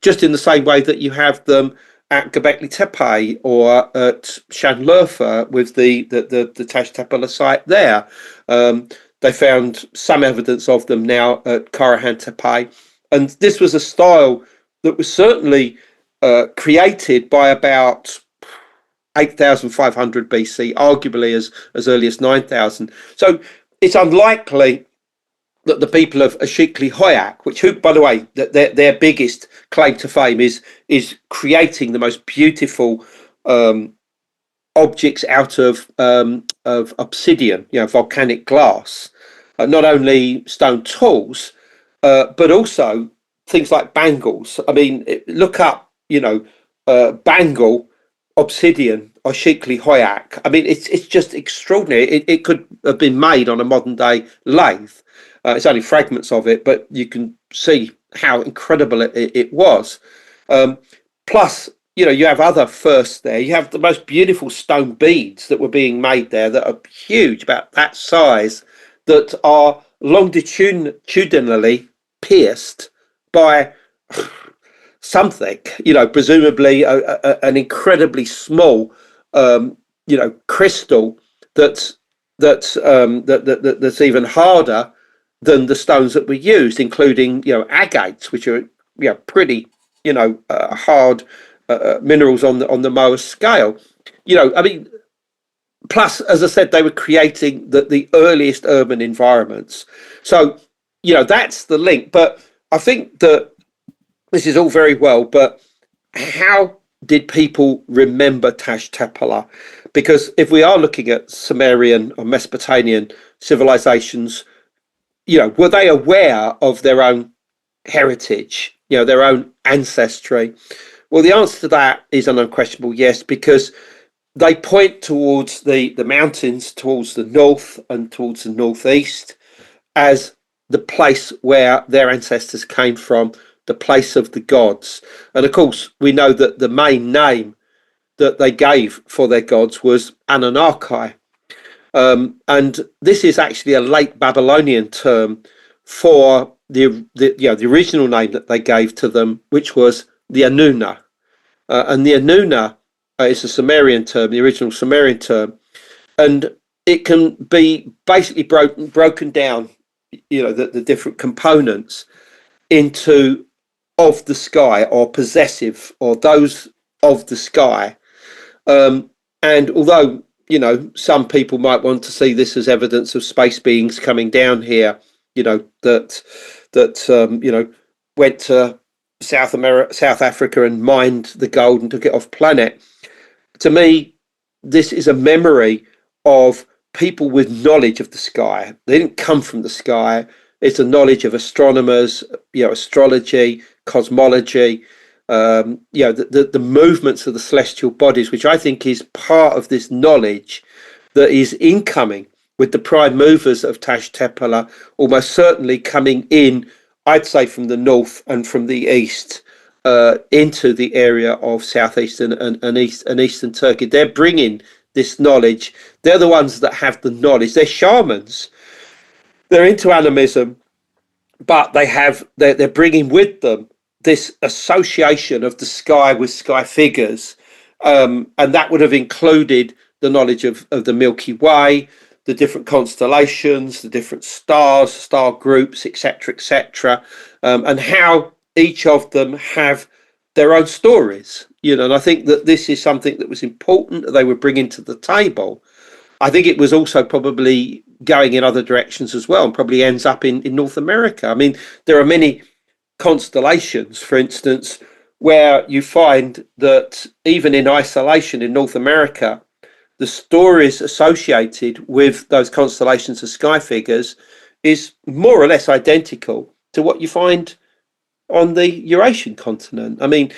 Speaker 6: just in the same way that you have them at Göbekli Tepe or at Şanlıurfa with the Taş Tepeler site there. They found some evidence of them now at Karahan Tepe. And this was a style that was certainly created by about 8,500 BC, arguably as early as 9,000. So it's unlikely that the people of Ashikli Hoyak, who, by the way, their biggest claim to fame is creating the most beautiful objects out of obsidian, volcanic glass, not only stone tools, but also things like bangles. I mean, look up, bangle, obsidian, or Shikli Hoyak. I mean, it's just extraordinary. It could have been made on a modern day lathe. It's only fragments of it, but you can see how incredible it was. Plus, you have other firsts there. You have the most beautiful stone beads that were being made there that are huge, about that size, that are longitudinally pierced by something, presumably an incredibly small, crystal that's even harder than the stones that were used, including agates, which are pretty hard minerals on the Moa scale. I mean, plus, as I said, they were creating the earliest urban environments. So that's the link. But I think that this is all very well, but how did people remember Taş Tepeler? Because if we are looking at Sumerian or Mesopotamian civilizations, were they aware of their own heritage, their own ancestry? Well, the answer to that is an unquestionable yes, because they point towards the mountains, towards the north and towards the northeast as the place where their ancestors came from, the place of the gods. And of course, we know that the main name that they gave for their gods was Annunaki. And this is actually a late Babylonian term for the original name that they gave to them, which was the Anuna. And the Anuna is a Sumerian term, the original Sumerian term, and it can be basically broken down, the different components into of the sky or possessive or those of the sky. And although some people might want to see this as evidence of space beings coming down here, that went to South Africa and mined the gold and took it off planet. To me, this is a memory of people with knowledge of the sky. They didn't come from the sky. It's a knowledge of astronomers, astrology, cosmology, the movements of the celestial bodies, which I think is part of this knowledge that is incoming with the prime movers of Taş Tepeler, almost certainly coming in, I'd say, from the north and from the east into the area of southeastern and eastern Turkey. They're bringing this knowledge. They're the ones that have the knowledge. They're shamans. They're into animism, but they're bringing with them this association of the sky with sky figures, and that would have included the knowledge of the Milky Way, the different constellations, the different stars, star groups, etc., and how each of them have their own stories. And I think that this is something that was important that they were bringing to the table. I think it was also probably going in other directions as well, and probably ends up in North America. I mean, there are many constellations, for instance, where you find that even in isolation in North America, the stories associated with those constellations of sky figures is more or less identical to what you find on the Eurasian continent. I mean,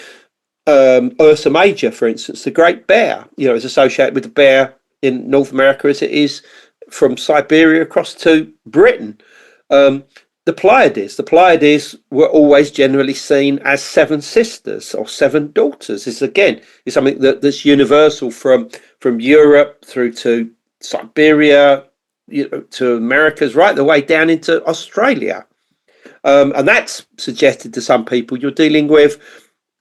Speaker 6: Ursa Major, for instance, the Great Bear, is associated with the bear in North America as it is from Siberia across to Britain. The Pleiades were always generally seen as seven sisters or seven daughters. This again is something that's universal from Europe through to Siberia, to Americas, right the way down into Australia. And that's suggested to some people you're dealing with,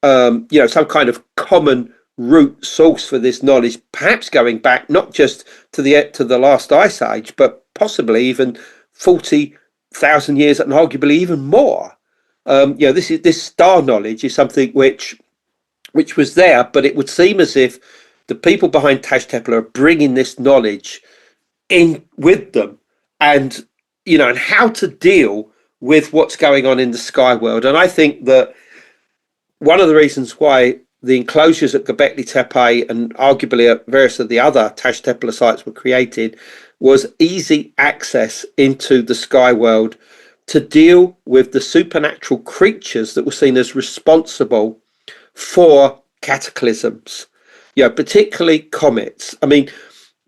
Speaker 6: some kind of common root source for this knowledge, perhaps going back not just to the last ice age, but possibly even 40,000 years and arguably even more. This star knowledge is something which was there, but it would seem as if the people behind Taj Tepeler are bringing this knowledge in with them, and how to deal with what's going on in the sky world. And I think that one of the reasons why the enclosures at Göbekli Tepe and arguably at various of the other Taj Tepeler sites were created was easy access into the sky world to deal with the supernatural creatures that were seen as responsible for cataclysms, particularly comets. I mean,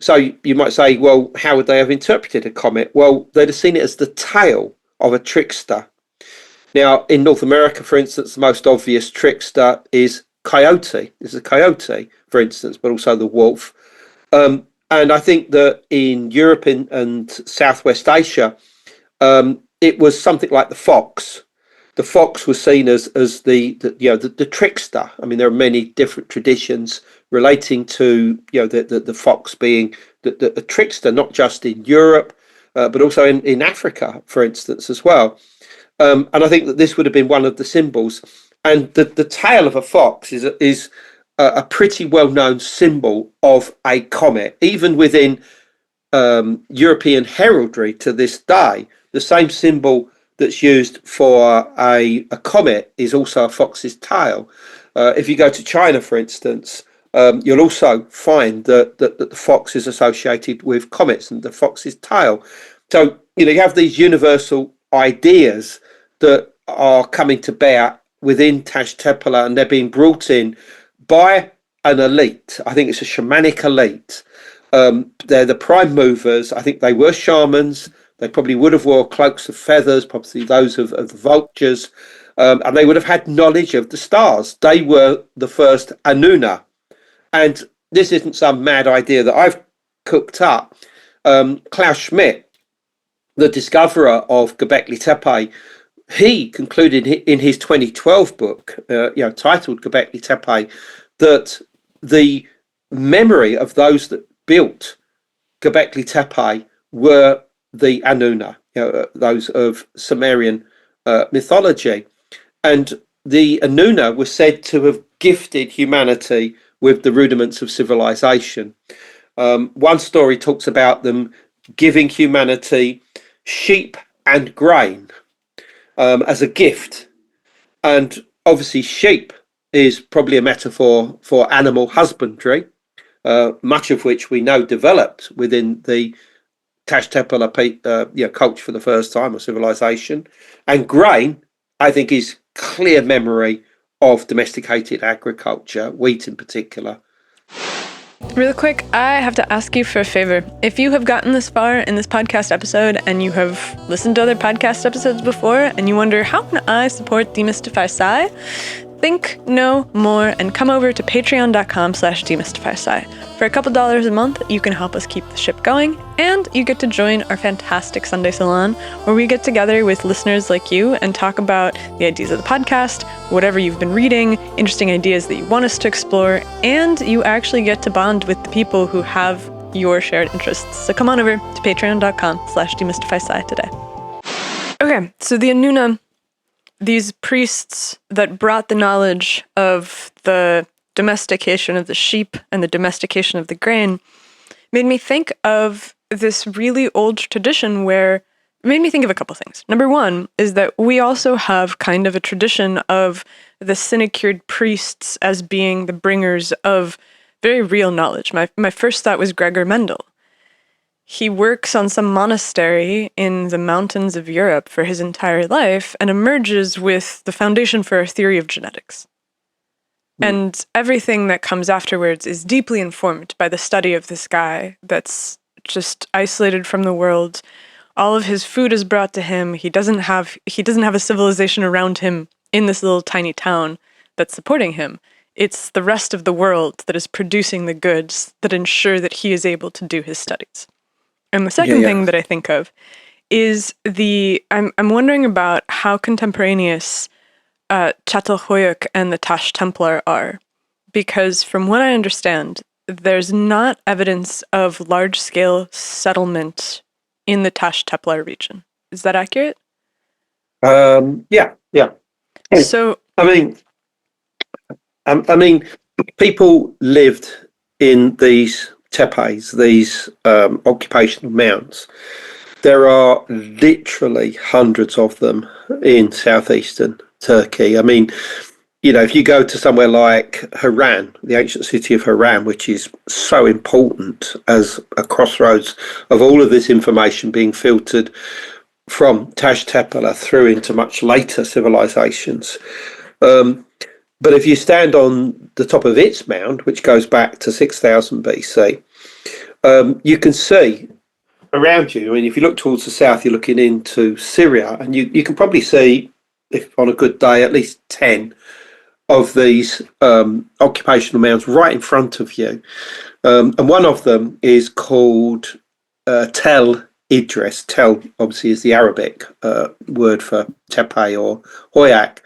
Speaker 6: so you might say, well, how would they have interpreted a comet? Well, they'd have seen it as the tail of a trickster. Now, in North America, for instance, the most obvious trickster is coyote. Is a coyote, for instance, but also the wolf. And I think that in Europe and Southwest Asia, it was something like the fox. The fox was seen as the trickster. I mean, there are many different traditions relating to the fox being the trickster, not just in Europe, but also in Africa, for instance, as well. And I think that this would have been one of the symbols. And the tail of a fox is a pretty well-known symbol of a comet, even within European heraldry to this day. The same symbol that's used for a comet is also a fox's tail. If you go to China, for instance, you'll also find that the fox is associated with comets and the fox's tail. So, you have these universal ideas that are coming to bear within Taj Tepeler, and they're being brought in by an elite. I think it's a shamanic elite. They're the prime movers. I think they were shamans. They probably would have wore cloaks of feathers, probably those of the vultures, and they would have had knowledge of the stars. They were the first Anuna. And this isn't some mad idea that I've cooked up. Klaus Schmidt, the discoverer of Göbekli Tepe, he concluded in his 2012 book, titled Göbekli Tepe, that the memory of those that built Göbekli Tepe were the Anuna, those of Sumerian mythology. And the Anuna were said to have gifted humanity with the rudiments of civilization. One story talks about them giving humanity sheep and grain as a gift. And obviously sheep is probably a metaphor for animal husbandry, much of which we know developed within the Taj Tepeler culture for the first time, or civilization. And grain, I think, is clear memory of domesticated agriculture, wheat in particular.
Speaker 2: Real quick, I have to ask you for a favor. If you have gotten this far in this podcast episode and you have listened to other podcast episodes before and you wonder, how can I support Demystify Sci? Think no more and come over to patreon.com/demystifysci. For a couple dollars a month, you can help us keep the ship going, and you get to join our fantastic Sunday Salon, where we get together with listeners like you and talk about the ideas of the podcast, whatever you've been reading, interesting ideas that you want us to explore, and you actually get to bond with the people who have your shared interests. So come on over to patreon.com/demystifysci today. Okay, so the Anuna, these priests that brought the knowledge of the domestication of the sheep and the domestication of the grain, made me think of this really old tradition where, it made me think of a couple things. Number one is that we also have kind of a tradition of the synacured priests as being the bringers of very real knowledge. My first thought was Gregor Mendel. He works on some monastery in the mountains of Europe for his entire life and emerges with the foundation for a theory of genetics. And everything that comes afterwards is deeply informed by the study of this guy that's just isolated from the world. All of his food is brought to him. He doesn't have a civilization around him in this little tiny town that's supporting him. It's the rest of the world that is producing the goods that ensure that he is able to do his studies. And the second
Speaker 6: Yeah.
Speaker 2: thing that I think of is I'm wondering about how contemporaneous Çatalhöyük and the Taş Templar are, because from what I understand, there's not evidence of large-scale settlement in the Taş Templar region. Is that accurate?
Speaker 6: Yeah.
Speaker 2: So,
Speaker 6: I mean, people lived in these tepes, these occupational mounds. There are literally hundreds of them in southeastern Turkey. I mean, if you go to somewhere like Haran, the ancient city of Haran, which is so important as a crossroads of all of this information being filtered from Taş Tepeler through into much later civilizations. But if you stand on the top of its mound, which goes back to 6000 BC, you can see around you. I mean, if you look towards the south, you're looking into Syria, and you can probably see, if on a good day, at least 10 of these occupational mounds right in front of you. And one of them is called Tel Idris. Tel, obviously, is the Arabic word for Tepe or Hoyak.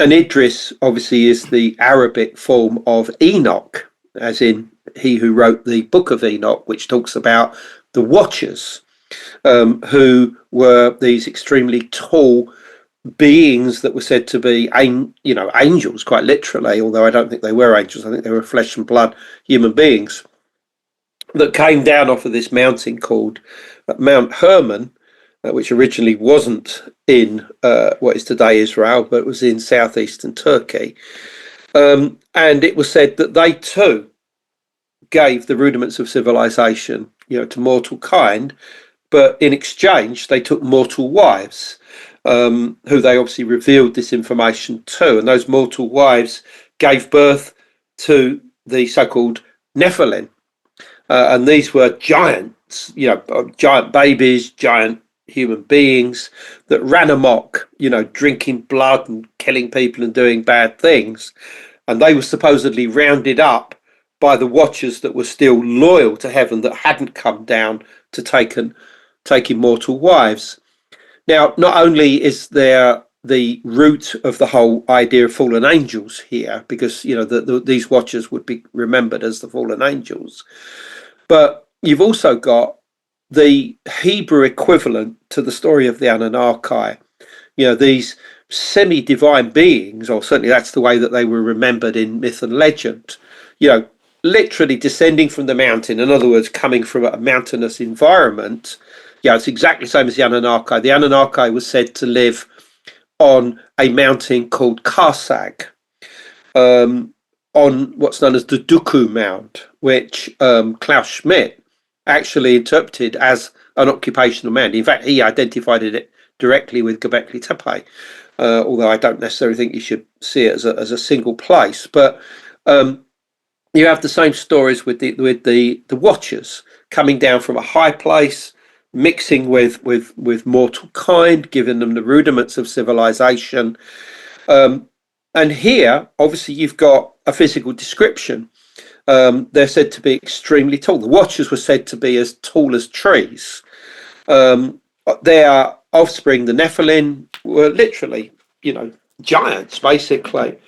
Speaker 6: And Idris, obviously, is the Arabic form of Enoch, as in he who wrote the Book of Enoch, which talks about the Watchers, who were these extremely tall beings that were said to be, angels, quite literally, although I don't think they were angels. I think they were flesh and blood human beings that came down off of this mountain called Mount Hermon, which originally wasn't in what is today Israel, but was in southeastern Turkey. And it was said that they too gave the rudiments of civilization, to mortal kind, but in exchange they took mortal wives, who they obviously revealed this information to, and those mortal wives gave birth to the so-called Nephilim, and these were giants, giant babies, giant human beings that ran amok, drinking blood and killing people and doing bad things, and they were supposedly rounded up by the Watchers that were still loyal to heaven, that hadn't come down to take immortal wives. Now, not only is there the root of the whole idea of fallen angels here, because these Watchers would be remembered as the fallen angels, but you've also got the Hebrew equivalent to the story of the Annunaki. These semi-divine beings, or certainly that's the way that they were remembered in myth and legend, literally descending from the mountain, in other words, coming from a mountainous environment. It's exactly the same as the Anunnaki. The Anunnaki was said to live on a mountain called Karsag, on what's known as the Duku Mound, which Klaus Schmidt actually interpreted as an occupational mound. In fact, he identified it directly with Göbekli Tepe, although I don't necessarily think you should see it as a single place. But you have the same stories with the Watchers coming down from a high place, mixing with mortal kind, giving them the rudiments of civilization. And here, obviously, you've got a physical description. They're said to be extremely tall. The Watchers were said to be as tall as trees. Their offspring, the Nephilim, were literally, giants, basically.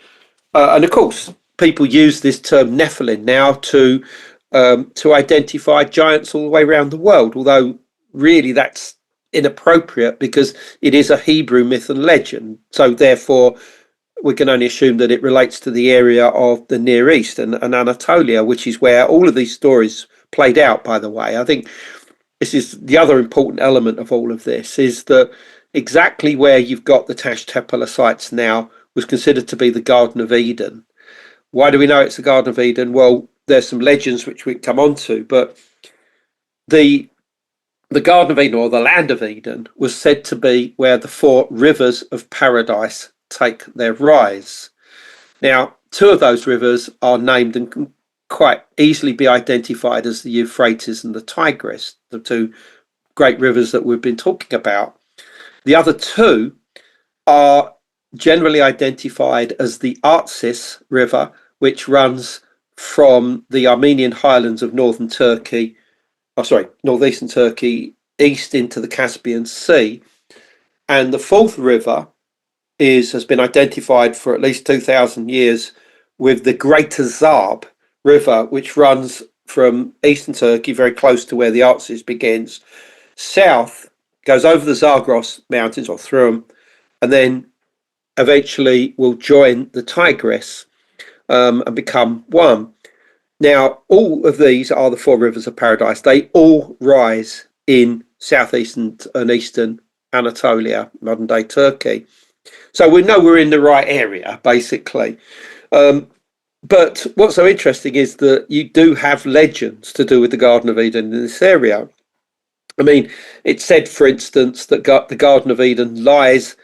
Speaker 6: And of course, people use this term Nephilim now to identify giants all the way around the world, although really that's inappropriate because it is a Hebrew myth and legend. So therefore, we can only assume that it relates to the area of the Near East and Anatolia, which is where all of these stories played out, by the way. I think this is the other important element of all of this, is that exactly where you've got the Taş Tepeler sites now was considered to be the Garden of Eden. Why do we know it's the Garden of Eden? Well, there's some legends which we can come on to, but the Garden of Eden, or the land of Eden, was said to be where the 4 rivers of paradise take their rise. Now, 2 of those rivers are named and can quite easily be identified as the Euphrates and the Tigris, the 2 great rivers that we've been talking about. The other 2 are generally identified as the Artsis River, which runs from the Armenian highlands of northern Turkey northeastern Turkey, east into the Caspian Sea. And the fourth river has been identified for at least 2,000 years with the Greater Zarb River, which runs from eastern Turkey, very close to where the Arxis begins, south, goes over the Zagros Mountains or through them, and then eventually will join the Tigris and become one. Now, all of these are the four rivers of paradise. They all rise in southeastern and eastern Anatolia, modern day Turkey. So we know we're in the right area, basically. But what's so interesting is that you do have legends to do with the Garden of Eden in this area. I mean, it's said, for instance, that the Garden of Eden lies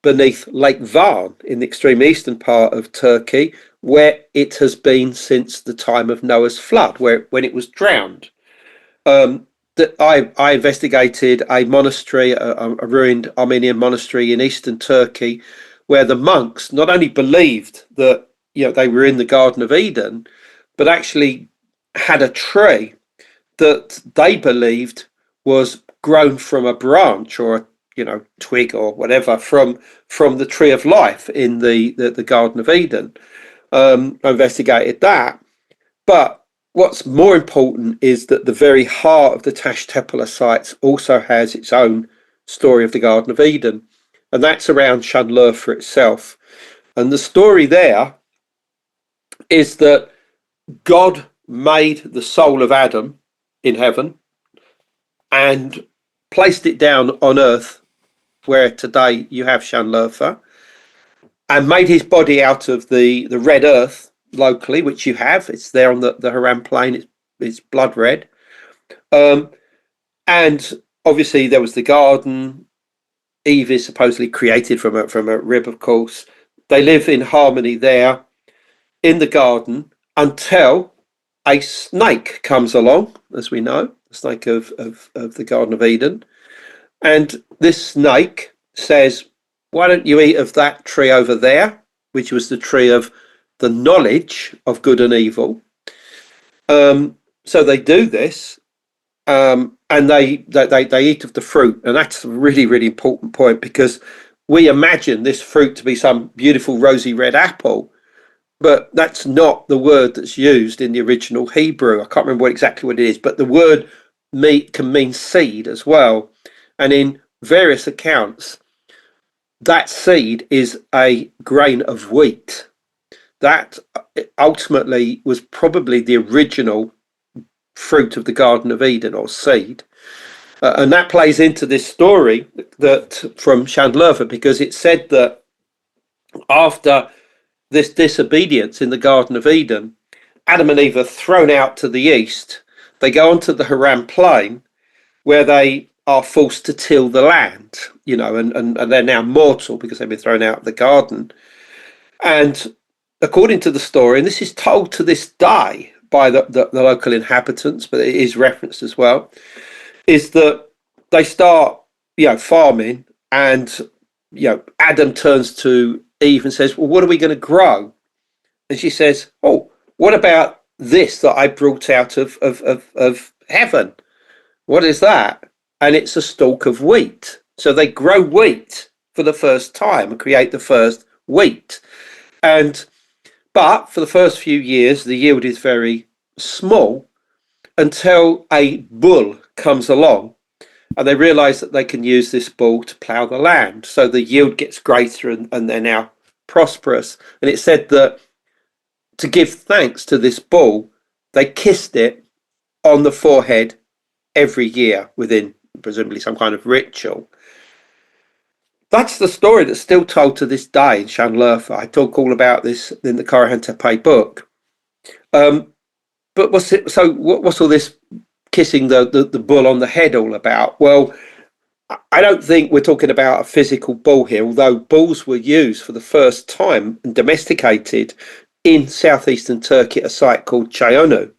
Speaker 6: beneath Lake Van in the extreme eastern part of Turkey, where it has been since the time of Noah's flood, when it was drowned. I investigated a monastery, a ruined Armenian monastery in eastern Turkey, where the monks not only believed that they were in the Garden of Eden, but actually had a tree that they believed was grown from a branch or a twig or whatever from the tree of life in the Garden of Eden. I investigated that, but what's more important is that the very heart of the Tepeler sites also has its own story of the Garden of Eden, and that's around Şanlıurfa itself. And the story there is that God made the soul of Adam in heaven and placed it down on earth, where today you have Şanlıurfa, and made his body out of the red earth locally, which you have. It's there on the Haran plain. It's blood red. And obviously there was the garden. Eve is supposedly created from a rib, of course. They live in harmony there in the garden until a snake comes along, as we know, the snake of the Garden of Eden. And this snake says, why don't you eat of that tree over there, which was the tree of the knowledge of good and evil. So they do this, and they eat of the fruit. And that's a really, really important point, because we imagine this fruit to be some beautiful rosy red apple, but that's not the word that's used in the original Hebrew. I can't remember exactly what it is, but the word meat can mean seed as well. And in various accounts, that seed is a grain of wheat. That ultimately was probably the original fruit of the Garden of Eden, or seed. And that plays into this story that from Şanlıurfa, because it said that after this disobedience in the Garden of Eden, Adam and Eve are thrown out to the east. They go onto the Haran plain, where they are forced to till the land, and they're now mortal because they've been thrown out of the garden. And according to the story, and this is told to this day by the local inhabitants, but it is referenced as well, is that they start, farming, and Adam turns to Eve and says, well, what are we going to grow? And she says, oh, what about this that I brought out of heaven? What is that? And it's a stalk of wheat. So they grow wheat for the first time and create the first wheat. But for the first few years, the yield is very small until a bull comes along, and they realize that they can use this bull to plough the land. So the yield gets greater, and they're now prosperous. And it said that to give thanks to this bull, they kissed it on the forehead every year within presumably some kind of ritual. That's the story that's still told to this day in Şanlıurfa. I talk all about this in the Karahan Tepe book. But what's all this kissing the bull on the head all about? Well, I don't think we're talking about a physical bull here, although bulls were used for the first time and domesticated in southeastern Turkey at a site called Çayonu.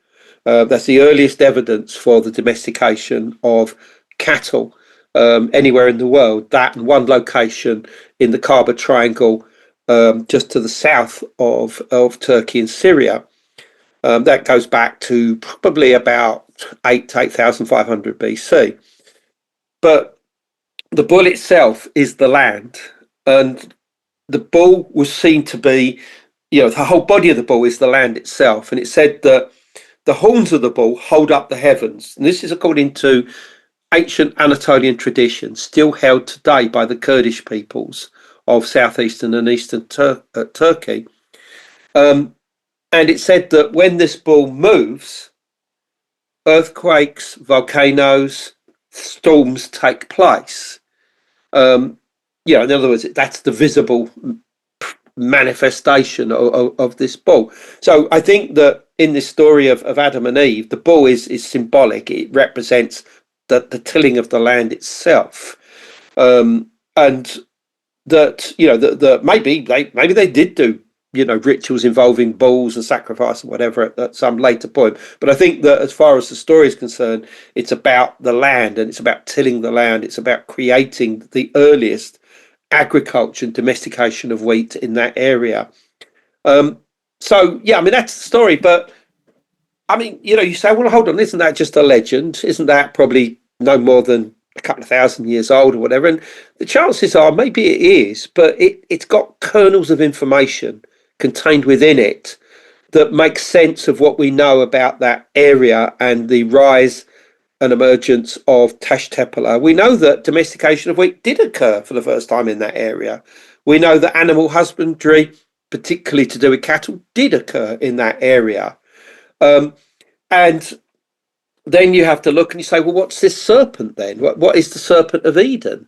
Speaker 6: That's the earliest evidence for the domestication of cattle anywhere in the world. That and one location in the Kaaba Triangle, just to the south of Turkey and Syria. That goes back to probably about 8,500 BC. But the bull itself is the land, and the bull was seen to be, the whole body of the bull is the land itself. And it said that the horns of the bull hold up the heavens. And this is according to ancient Anatolian tradition, still held today by the Kurdish peoples of southeastern and eastern Turkey. And it said that when this bull moves, earthquakes, volcanoes, storms take place. In other words, that's the visible manifestation of this bull. So I think that in this story of Adam and Eve, the bull is symbolic. It represents the tilling of the land itself, and that maybe they did do rituals involving bulls and sacrifice and whatever at some later point. But I think that as far as the story is concerned, it's about the land, and it's about tilling the land. It's about creating the earliest agriculture and domestication of wheat in that area. That's the story. But I mean, you say, well, hold on, isn't that just a legend? Isn't that probably no more than a couple of thousand years old or whatever? And the chances are maybe it is, but it's got kernels of information contained within it that makes sense of what we know about that area and the rise and emergence of Tepeler. We know that domestication of wheat did occur for the first time in that area. We know that animal husbandry, particularly to do with cattle, did occur in that area. And then you have to look and you say, well, what's this serpent then? What is the serpent of Eden?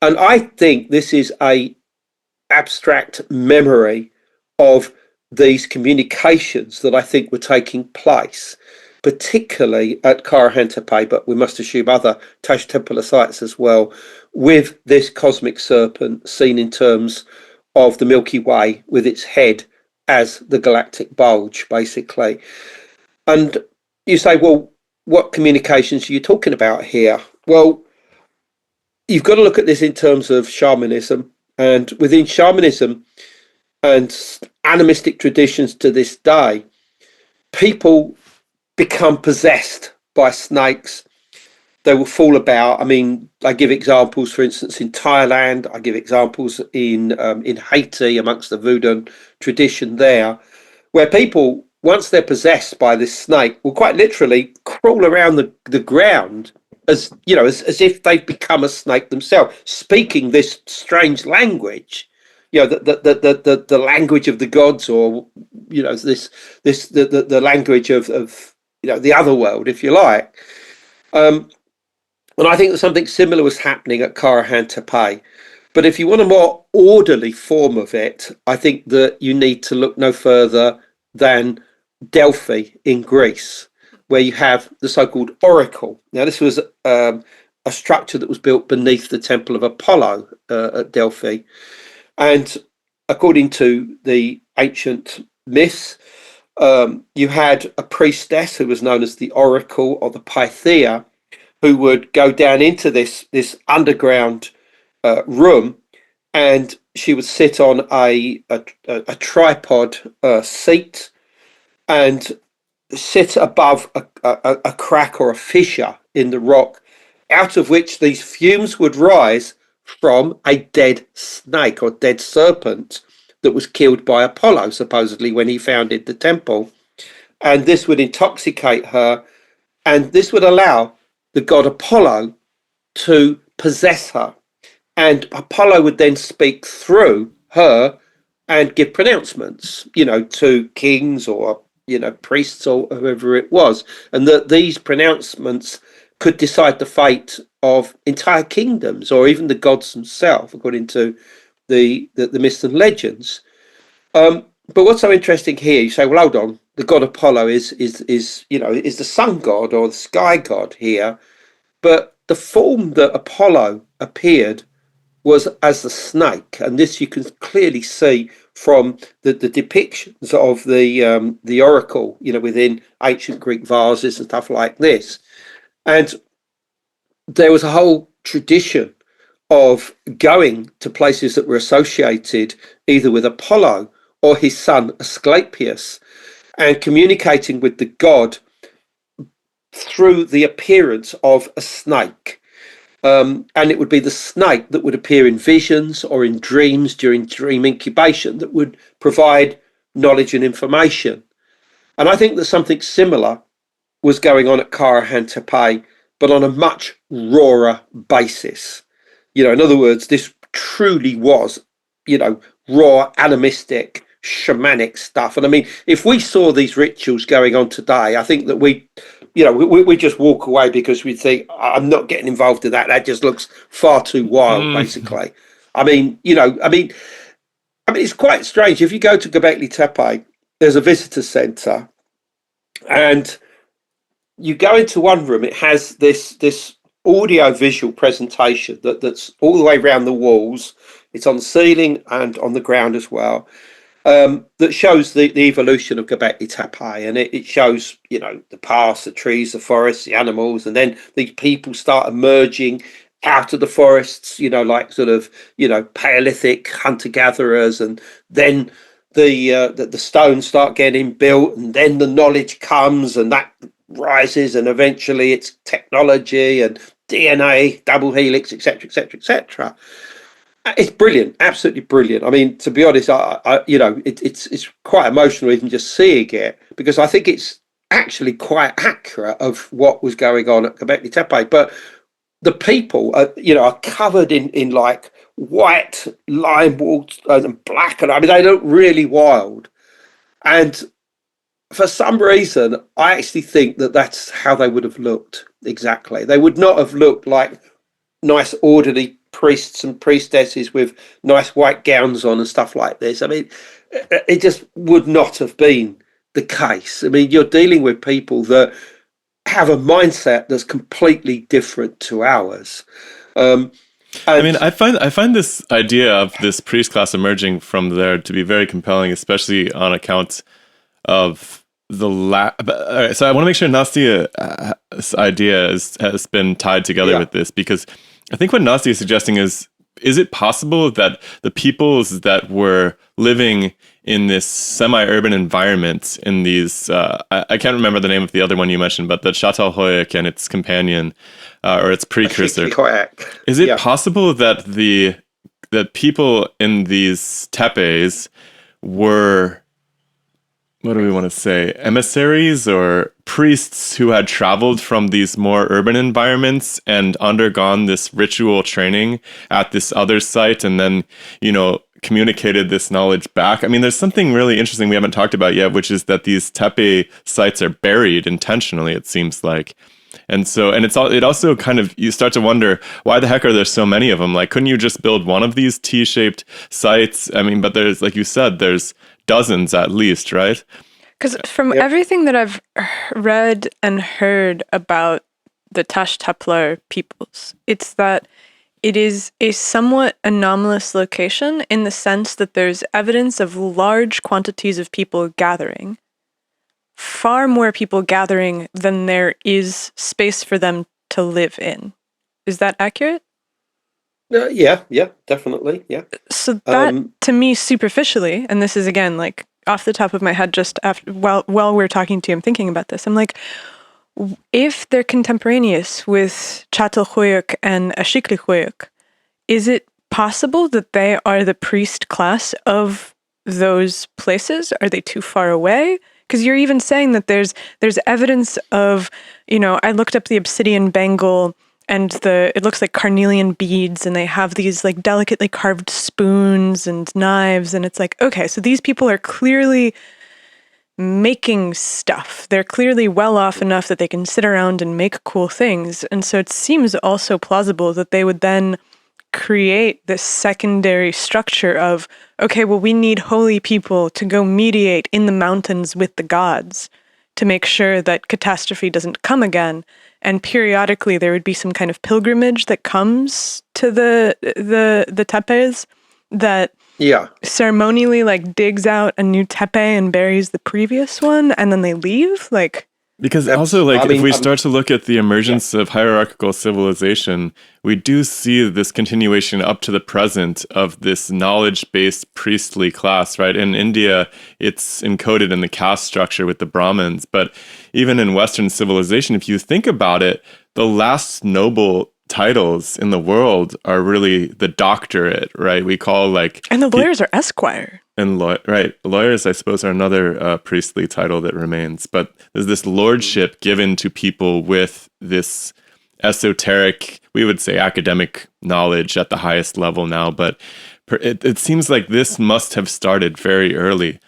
Speaker 6: And I think this is a abstract memory of these communications that I think were taking place, particularly at Karahan Tepe, but we must assume other Tepeler sites as well, with this cosmic serpent seen in terms of the Milky Way with its head as the galactic bulge, basically. And you say, well, what communications are you talking about here? Well, you've got to look at this in terms of shamanism, and within shamanism and animistic traditions to this day, people become possessed by snakes. They will fall about. I mean, I give examples, for instance, in Thailand. I give examples in Haiti amongst the voodoo tradition there, where people, once they're possessed by this snake, will quite literally crawl around the ground as if they've become a snake themselves, speaking this strange language, the language of the gods, or the language of the other world, if you like. And I think that something similar was happening at Karahan Tepe. But if you want a more orderly form of it, I think that you need to look no further than Delphi in Greece, where you have the so-called oracle. Now, this was a structure that was built beneath the temple of Apollo at Delphi. And according to the ancient myths, you had a priestess who was known as the oracle, or the Pythia, who would go down into this underground room, and she would sit on a tripod seat and sit above a crack or a fissure in the rock, out of which these fumes would rise from a dead snake or dead serpent that was killed by Apollo, supposedly, when he founded the temple. And this would intoxicate her, and this would allow the god Apollo to possess her. And Apollo would then speak through her and give pronouncements, to kings or priests or whoever it was, and that these pronouncements could decide the fate of entire kingdoms or even the gods themselves, according to the myths and legends. But what's so interesting here? You say, well, hold on, the god Apollo is the sun god or the sky god here, but the form that Apollo appeared was as the snake, and this you can clearly see from the depictions of the oracle, within ancient Greek vases and stuff like this. And there was a whole tradition of going to places that were associated either with Apollo or his son Asclepius, and communicating with the god through the appearance of a snake. And it would be the snake that would appear in visions or in dreams during dream incubation that would provide knowledge and information. And I think that something similar was going on at Karahan Tepe, but on a much rawer basis. In other words, this truly was, raw, animistic, shamanic stuff. And I mean, if we saw these rituals going on today, I think that we just walk away because we think, I'm not getting involved in that. That just looks far too wild, basically. I mean, it's quite strange. If you go to Göbekli Tepe, there's a visitor centre, and you go into one room. It has this audio visual presentation that's all the way around the walls. It's on the ceiling and on the ground as well. That shows the evolution of Göbekli Tepe, and it shows the past, the trees, the forests, the animals, and then these people start emerging out of the forests, like sort of Paleolithic hunter-gatherers, and then the stones start getting built, and then the knowledge comes, and that rises, and eventually it's technology and DNA, double helix, etc., etc., etc. It's brilliant, absolutely brilliant. I mean, to be honest, it's quite emotional even just seeing it, because I think it's actually quite accurate of what was going on at Göbekli Tepe. But the people, are covered in like white lime walls and black, and I mean, they look really wild. And for some reason, I actually think that that's how they would have looked exactly. They would not have looked like nice, orderly priests and priestesses with nice white gowns on and stuff like this. I mean, it just would not have been the case. I mean, you're dealing with people that have a mindset that's completely different to ours.
Speaker 1: I mean, I find this idea of this priest class emerging from there to be very compelling, especially on account of so I want to make sure Nastia's idea has been tied together with this, because I think what Nastia is suggesting is it possible that the peoples that were living in this semi-urban environment in these, I can't remember the name of the other one you mentioned, but the Çatalhöyük and its companion, or its precursor, is it possible that the people in these tepes were, what do we want to say, emissaries or priests who had traveled from these more urban environments and undergone this ritual training at this other site, and then, communicated this knowledge back? I mean, there's something really interesting we haven't talked about yet, which is that these tepe sites are buried intentionally, it seems like. And so, and it also kind of, you start to wonder, why the heck are there so many of them? Like, couldn't you just build one of these T-shaped sites? I mean, but there's, like you said, there's dozens at least, right?
Speaker 2: Because from everything that I've read and heard about the Tepeler peoples, it's that it is a somewhat anomalous location in the sense that there's evidence of large quantities of people gathering. Far more people gathering than there is space for them to live in. Is that accurate?
Speaker 6: Yeah, definitely, yeah.
Speaker 2: So that, to me, superficially, and this is again like off the top of my head, just after while we're talking to you, I'm thinking about this. I'm like, if they're contemporaneous with Çatalhöyük and Aşıklıhöyük, is it possible that they are the priest class of those places? Are they too far away? Because you're even saying that there's evidence of, I looked up the obsidian bangle, and it looks like carnelian beads, and they have these like delicately carved spoons and knives, and it's like, okay, so these people are clearly making stuff. They're clearly well off enough that they can sit around and make cool things. And so it seems also plausible that they would then create this secondary structure of, okay, well, we need holy people to go mediate in the mountains with the gods to make sure that catastrophe doesn't come again. And periodically there would be some kind of pilgrimage that comes to the tepes that ceremonially like digs out a new tepe and buries the previous one, and then they leave. Like,
Speaker 1: Because
Speaker 6: That's-
Speaker 1: also, like,
Speaker 6: I mean,
Speaker 1: if we start to look at the emergence of hierarchical civilization, we do see this continuation up to the present of this knowledge-based priestly class, right? In India, it's encoded in the caste structure with the Brahmins. But even in Western civilization, if you think about it, the last noble titles in the world are really the doctorate, right? We call like...
Speaker 2: And the lawyers are esquire.
Speaker 1: And lawyers, I suppose, are another priestly title that remains. But there's this lordship given to people with this esoteric, we would say, academic knowledge at the highest level now. But it seems like this must have started very early.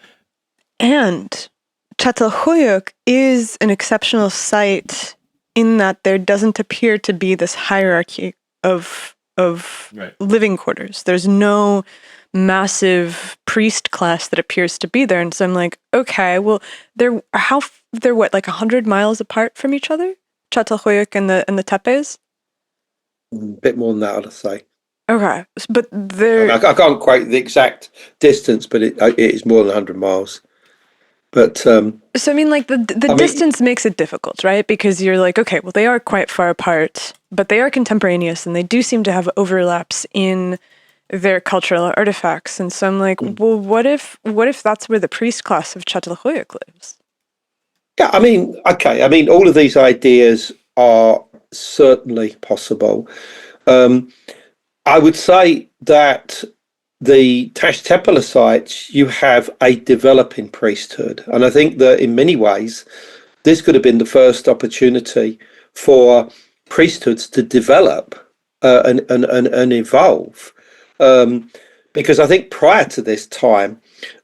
Speaker 2: And Çatalhöyük is an exceptional site in that there doesn't appear to be this hierarchy of living quarters. There's no massive priest class that appears to be there, and so I'm like, okay, well, they're what, like 100 miles apart from each other, Çatalhöyük and the Tepes?
Speaker 6: a bit more than that, I'd say.
Speaker 2: Okay, but they're...
Speaker 6: I can't quote the exact distance, but it is more than 100 miles. But
Speaker 2: so I mean, like the distance makes it difficult, right? Because you're like, okay, well, they are quite far apart, but they are contemporaneous, and they do seem to have overlaps in their cultural artifacts. And so I'm like, well, what if that's where the priest class of Çatalhöyük lives?
Speaker 6: yeah, I mean, okay, I mean, all of these ideas are certainly possible. I would say that the Tepeler sites, you have a developing priesthood. And I think that in many ways, this could have been the first opportunity for priesthoods to develop and evolve. Because I think prior to this time,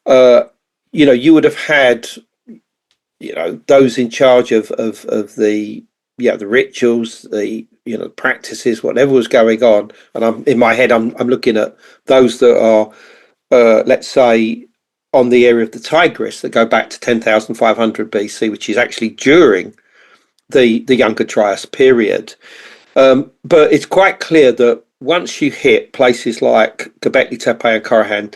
Speaker 6: you would have had, those in charge of the rituals, the practices, whatever was going on. And I'm looking at those that are, let's say, on the area of the Tigris that go back to 10,500 BC, which is actually during the Younger Dryas period. But it's quite clear that once you hit places like Göbekli Tepe and Karahan,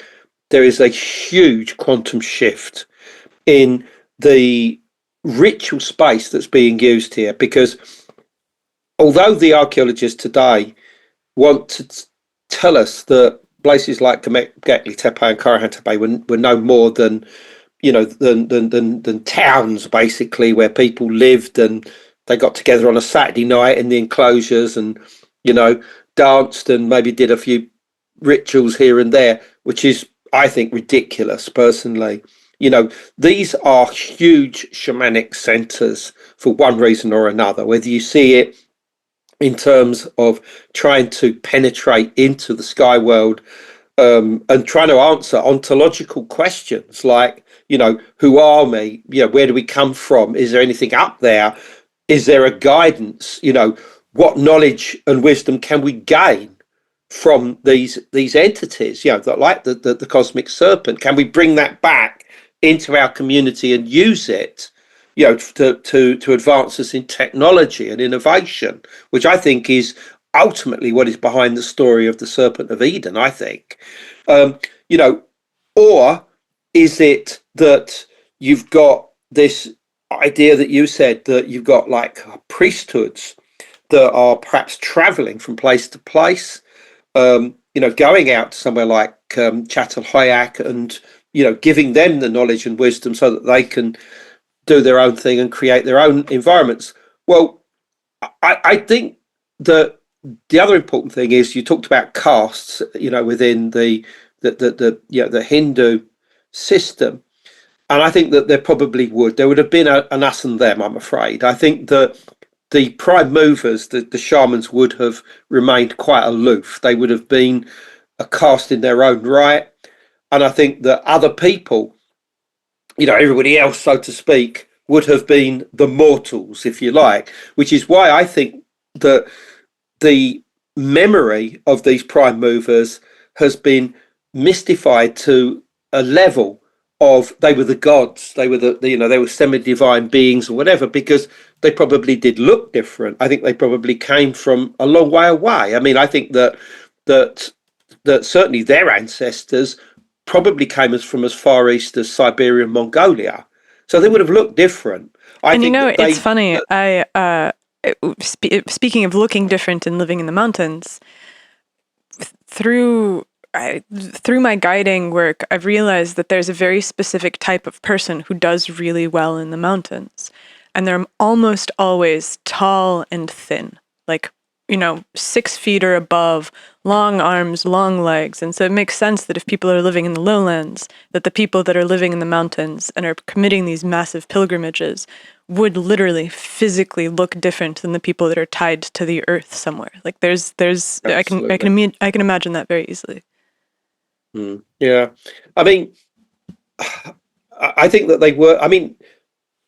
Speaker 6: there is a huge quantum shift in the ritual space that's being used here, because although the archaeologists today want to tell us that places like Göbekli Tepe and Karahan Tepe were no more than than towns, basically, where people lived and they got together on a Saturday night in the enclosures and danced and maybe did a few rituals here and there, which is, I think, ridiculous personally. These are huge shamanic centers for one reason or another, whether you see it in terms of trying to penetrate into the sky world and trying to answer ontological questions like, who are we? Where do we come from? Is there anything up there? Is there a guidance? What knowledge and wisdom can we gain from these entities? Like the cosmic serpent. Can we bring that back into our community and use it, to advance us in technology and innovation, which I think is ultimately what is behind the story of the Serpent of Eden, I think. Or is it that you've got this idea that you said that you've got like priesthoods that are perhaps traveling from place to place, going out to somewhere like Çatalhöyük and, giving them the knowledge and wisdom so that they can do their own thing and create their own environments. Well, I think that the other important thing is you talked about castes, within the Hindu system. And I think that there would have been an us and them, I'm afraid. I think that the prime movers, the shamans, would have remained quite aloof. They would have been a caste in their own right. And I think that other people, everybody else, so to speak, would have been the mortals, if you like, which is why I think that the memory of these prime movers has been mystified to a level of they were the gods, they were they were semi-divine beings or whatever, because they probably did look different. I think they probably came from a long way away. I mean, I think that certainly their ancestors probably came from as far east as Siberia and Mongolia. So they would have looked different.
Speaker 2: And it's funny. Speaking of looking different and living in the mountains, through my guiding work, I've realized that there's a very specific type of person who does really well in the mountains. And they're almost always tall and thin, like, 6 feet or above, long arms, long legs. And so it makes sense that if people are living in the lowlands, that the people that are living in the mountains and are committing these massive pilgrimages would literally physically look different than the people that are tied to the earth somewhere. Like I can imagine that very easily.
Speaker 6: Yeah. I mean, I think that they were,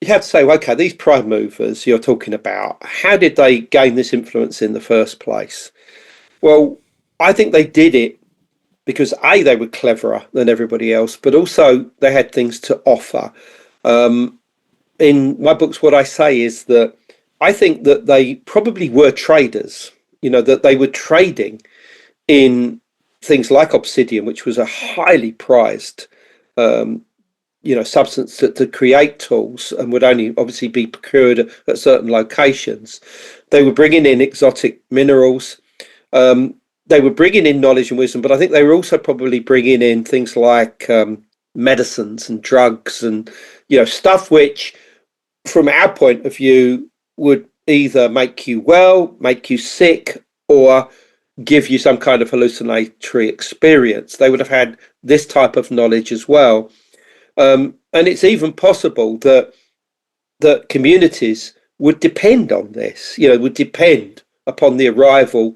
Speaker 6: you have to say, okay, these prime movers you're talking about, how did they gain this influence in the first place? Well, I think they did it because A, they were cleverer than everybody else, but also they had things to offer. In my books, what I say is that I think that they probably were traders, that they were trading in things like obsidian, which was a highly prized substance to create tools and would only obviously be procured at certain locations. They were bringing in exotic minerals. They were bringing in knowledge and wisdom, but I think they were also probably bringing in things like medicines and drugs and, stuff which, from our point of view, would either make you well, make you sick, or give you some kind of hallucinatory experience. They would have had this type of knowledge as well. And it's even possible that communities would depend on this, would depend upon the arrival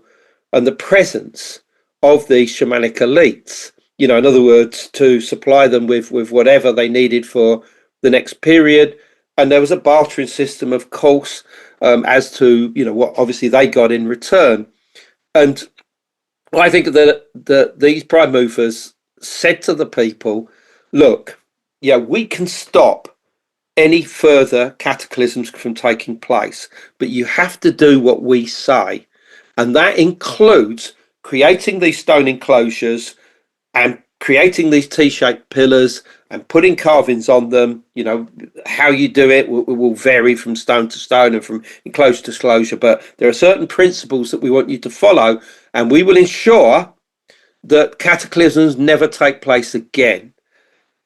Speaker 6: and the presence of these shamanic elites, in other words, to supply them with whatever they needed for the next period. And there was a bartering system, of course, as to, what obviously they got in return. And I think that these prime movers said to the people, look, we can stop any further cataclysms from taking place, but you have to do what we say. And that includes creating these stone enclosures and creating these T-shaped pillars and putting carvings on them. How you do it will vary from stone to stone and from enclosure to enclosure, but there are certain principles that we want you to follow, and we will ensure that cataclysms never take place again.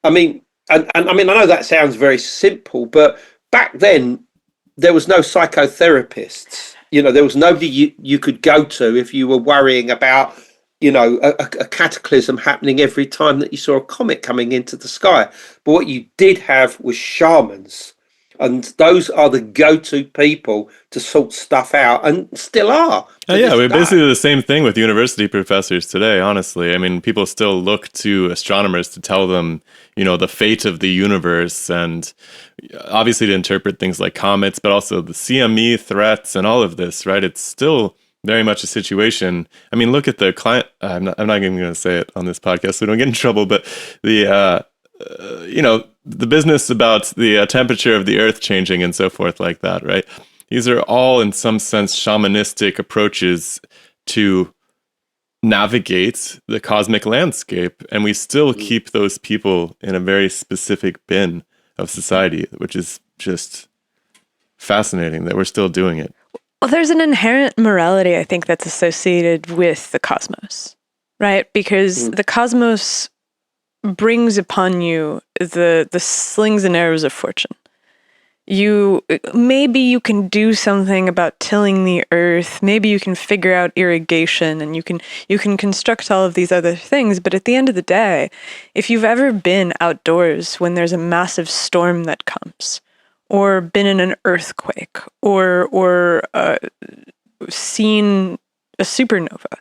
Speaker 6: I know that sounds very simple, but back then there was no psychotherapists. There was nobody you could go to if you were worrying about, a cataclysm happening every time that you saw a comet coming into the sky. But what you did have was shamans. And those are the go-to people to sort stuff out, and still are.
Speaker 1: We basically do the same thing with university professors today, honestly. People still look to astronomers to tell them, the fate of the universe, and obviously to interpret things like comets, but also the CME threats and all of this, right? It's still very much a situation. Look at the client. I'm not even going to say it on this podcast so we don't get in trouble, but the the business about the temperature of the earth changing and so forth like that, right? These are all, in some sense, shamanistic approaches to navigate the cosmic landscape. And we still keep those people in a very specific bin of society, which is just fascinating that we're still doing it.
Speaker 2: Well, there's an inherent morality, I think, that's associated with the cosmos, right? Because the cosmos brings upon you the slings and arrows of fortune. Maybe you can do something about tilling the earth. Maybe you can figure out irrigation, and you can construct all of these other things. But at the end of the day, if you've ever been outdoors when there's a massive storm that comes, or been in an earthquake, or seen a supernova,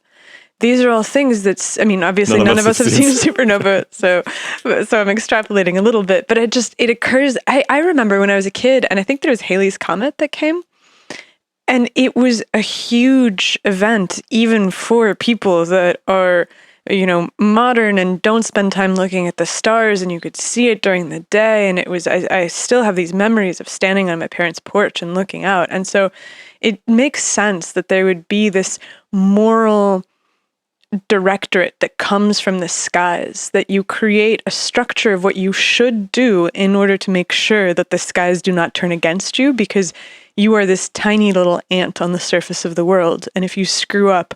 Speaker 2: these are all things obviously none of us have seen a supernova, so I'm extrapolating a little bit, but it occurs. I remember when I was a kid, and I think there was Halley's Comet that came, and it was a huge event, even for people that are, modern and don't spend time looking at the stars, and you could see it during the day, and it was, I still have these memories of standing on my parents' porch and looking out, and so it makes sense that there would be this moral directorate that comes from the skies, that you create a structure of what you should do in order to make sure that the skies do not turn against you, because you are this tiny little ant on the surface of the world. And if you screw up,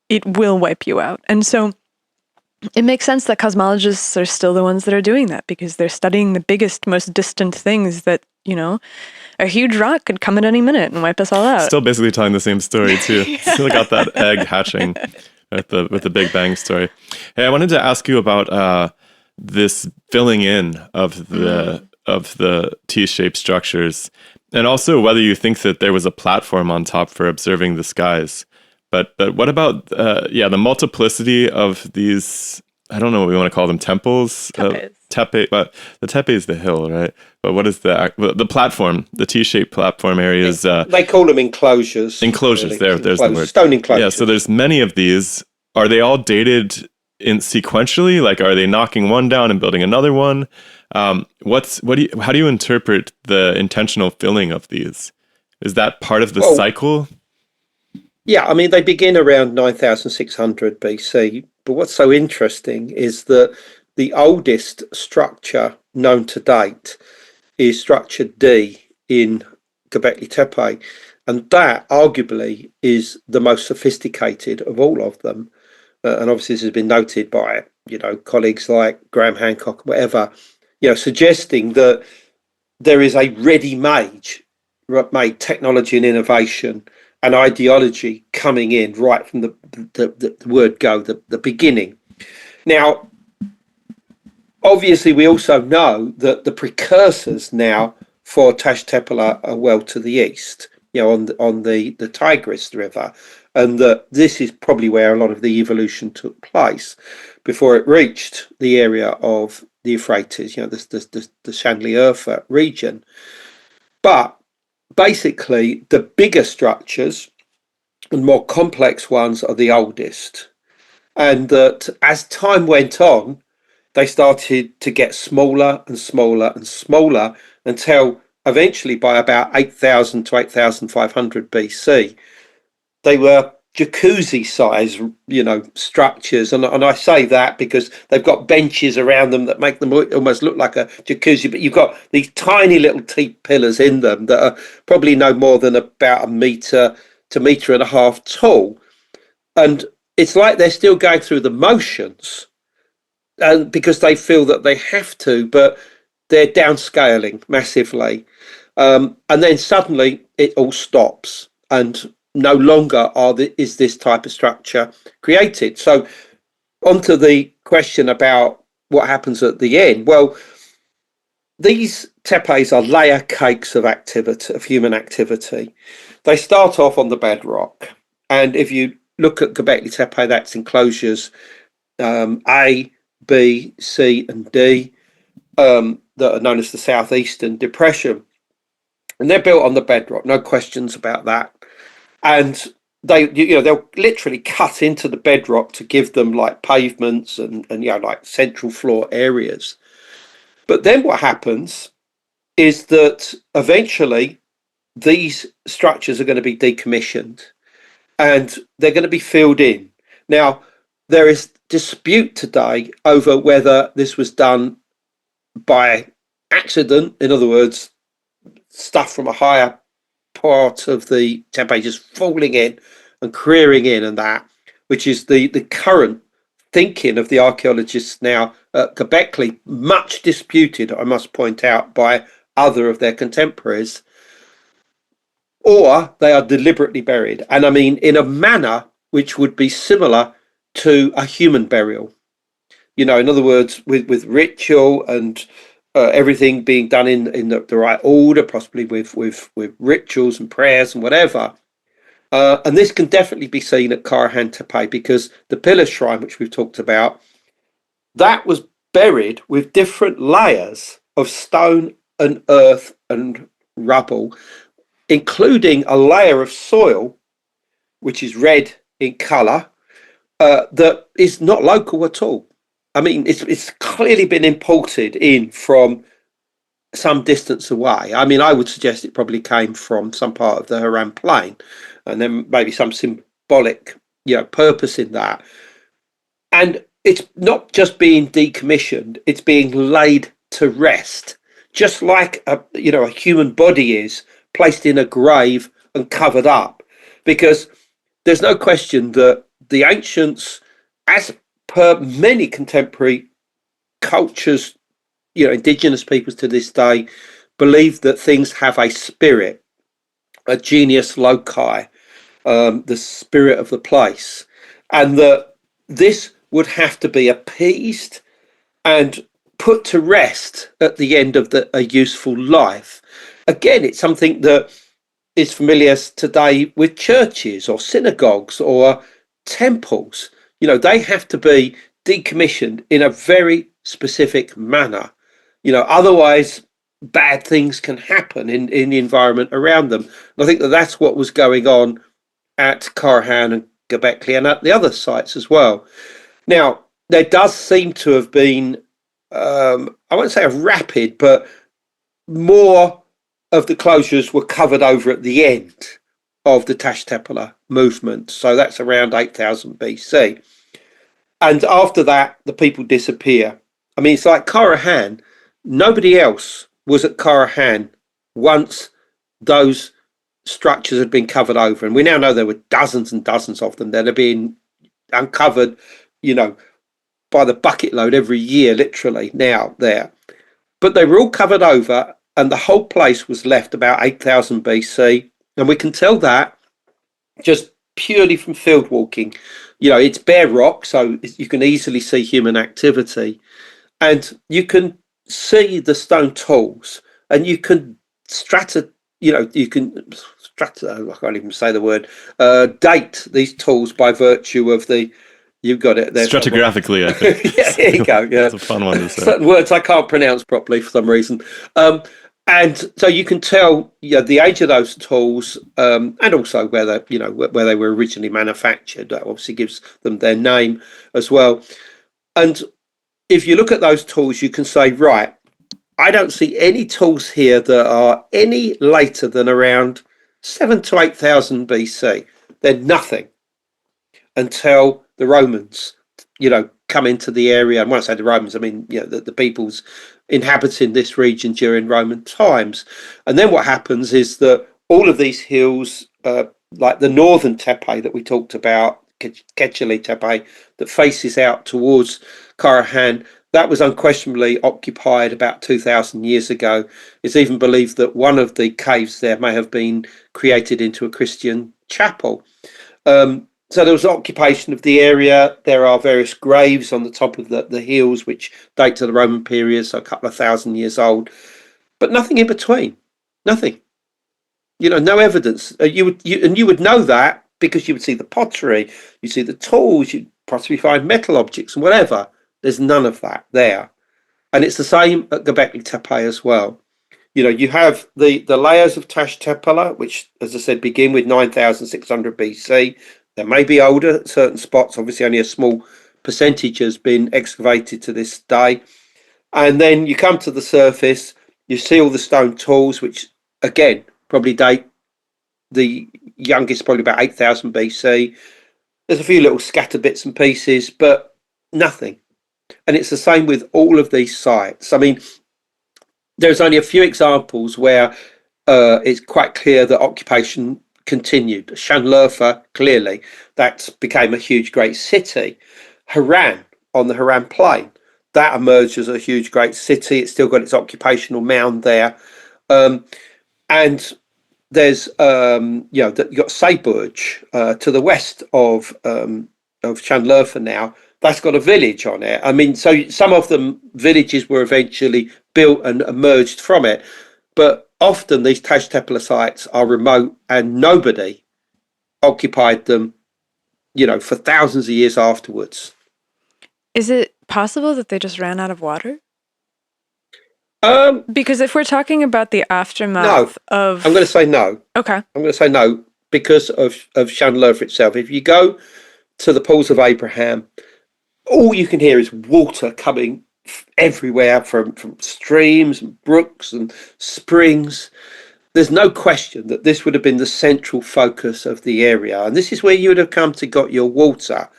Speaker 2: it will wipe you out. And so it makes sense that cosmologists are still the ones that are doing that, because they're studying the biggest, most distant things that, a huge rock could come at any minute and wipe us all out.
Speaker 1: Still basically telling the same story too. Still got that egg hatching with the Big Bang story. Hey, I wanted to ask you about this filling in of the T-shaped structures, and also whether you think that there was a platform on top for observing the skies. But what about the multiplicity of these? I don't know what we want to call them, temples. Tepe, but the Tepe is the hill, right? But what is the platform? The T-shaped platform areas.
Speaker 6: They call them enclosures.
Speaker 1: Enclosures.
Speaker 6: Really.
Speaker 1: There's the word.
Speaker 6: Stone enclosures.
Speaker 1: Yeah. So there's many of these. Are they all dated in sequentially? Like, are they knocking one down and building another one? How do you interpret the intentional filling of these? Is that part of the cycle?
Speaker 6: Yeah, I mean, they begin around 9,600 BC. But what's so interesting is that the oldest structure known to date is structure D in Göbekli Tepe. And that arguably is the most sophisticated of all of them. And obviously this has been noted by, colleagues like Graham Hancock, whatever, suggesting that there is a ready-made technology and innovation and ideology coming in right from the word go, the beginning. Now, obviously, we also know that the precursors now for Tash Tepeler are well to the east, on the Tigris River, and that this is probably where a lot of the evolution took place before it reached the area of the Euphrates, the Shanli-Urfa region. But basically, the bigger structures and more complex ones are the oldest, and that as time went on, they started to get smaller and smaller and smaller until eventually by about 8,000 to 8,500 BC, they were jacuzzi size, structures. And I say that because they've got benches around them that make them almost look like a jacuzzi, but you've got these tiny little teak pillars in them that are probably no more than about 1 meter to 1.5 meters tall. And it's like they're still going through the motions, and because they feel that they have to, but they're downscaling massively. And then suddenly it all stops, and no longer is this type of structure created. So onto the question about what happens at the end. Well, these tepes are layer cakes of activity, of human activity. They start off on the bedrock. And if you look at Göbekli Tepe, that's enclosures A, B, C, and D, that are known as the Southeastern Depression. And they're built on the bedrock, no questions about that. And they'll literally cut into the bedrock to give them like pavements and like central floor areas. But then what happens is that eventually these structures are going to be decommissioned and they're going to be filled in. Now, there is dispute today over whether this was done by accident, in other words, stuff from a higher part of the Tepe just falling in and careering in, and that, which is the current thinking of the archaeologists now at Gobekli, much disputed, I must point out, by other of their contemporaries, or they are deliberately buried. And I mean, in a manner which would be similar to a human burial. In other words, with ritual and everything being done in the right order, possibly with rituals and prayers and whatever. And this can definitely be seen at Karahan Tepe, because the pillar shrine, which we've talked about, that was buried with different layers of stone and earth and rubble, including a layer of soil, which is red in colour, that is not local at all. I mean, it's clearly been imported in from some distance away. I mean, I would suggest it probably came from some part of the Haran Plain, and then maybe some symbolic, purpose in that. And it's not just being decommissioned, it's being laid to rest, just like a human body is placed in a grave and covered up. Because there's no question that the ancients, as per many contemporary cultures, indigenous peoples to this day, believe that things have a spirit, a genius loci, the spirit of the place, and that this would have to be appeased and put to rest at the end of a useful life. Again, it's something that is familiar today with churches or synagogues or temples. They have to be decommissioned in a very specific manner. Otherwise bad things can happen in the environment around them. And I think that's what was going on at Karahan and Göbekli and at the other sites as well. Now, there does seem to have been, I won't say a rapid, but more of the closures were covered over at the end of the Tepeler movement. So that's around 8000 BC. And after that, the people disappear. I mean, it's like Karahan. Nobody else was at Karahan once those structures had been covered over. And we now know there were dozens and dozens of them that are being uncovered, by the bucket load every year, literally now there. But they were all covered over, and the whole place was left about 8000 BC. And we can tell that just purely from field walking. It's bare rock, so you can easily see human activity. And you can see the stone tools, and you can I can't even say the word, date these tools by virtue of you've got it there.
Speaker 1: Stratigraphically, I think.
Speaker 6: Yeah, there you go. Yeah.
Speaker 1: That's a fun one to say.
Speaker 6: Certain words I can't pronounce properly for some reason. And so you can tell the age of those tools, and also where they were originally manufactured. That obviously gives them their name as well. And if you look at those tools, you can say, right, I don't see any tools here that are any later than around 7 to 8000 BC. They're nothing until the Romans, come into the area. And when I say the Romans, I mean, the peoples inhabiting this region during Roman times. And then what happens is that all of these hills, like the northern Tepe that we talked about, Göbekli Tepe, that faces out towards Karahan, that was unquestionably occupied about 2000 years ago. It's even believed that one of the caves there may have been created into a Christian chapel. So there was occupation of the area. There are various graves on the top of the hills which date to the Roman period, so a couple of thousand years old, but nothing in between. Nothing. No evidence. You would know that because you would see the pottery, you see the tools, you'd possibly find metal objects and whatever. There's none of that there. And it's the same at Göbekli Tepe as well. You have the layers of Tepeler, which, as I said, begin with 9600 BC. There may be older at certain spots. Obviously, only a small percentage has been excavated to this day. And then you come to the surface, you see all the stone tools, which, again, probably date the youngest, probably about 8000 BC. There's a few little scattered bits and pieces, but nothing. And it's the same with all of these sites. I mean, there's only a few examples where it's quite clear that occupation continued. Şanlıurfa, clearly, that became a huge, great city. Harran, on the Harran Plain, that emerged as a huge, great city. It's still got its occupational mound there. And there's, you've got Sayburç to the west of Şanlıurfa now. That's got a village on it. I mean, so some of them villages were eventually built and emerged from it. But often these Tepeler sites are remote and nobody occupied them, for thousands of years afterwards.
Speaker 2: Is it possible that they just ran out of water? Because if we're talking about the aftermath of...
Speaker 6: I'm going to say no.
Speaker 2: Okay.
Speaker 6: I'm going to say no because of Şanlıurfa itself. If you go to the Pools of Abraham, all you can hear is water coming everywhere from streams and brooks and springs. There's no question that this would have been the central focus of the area. And this is where you would have come to got your water.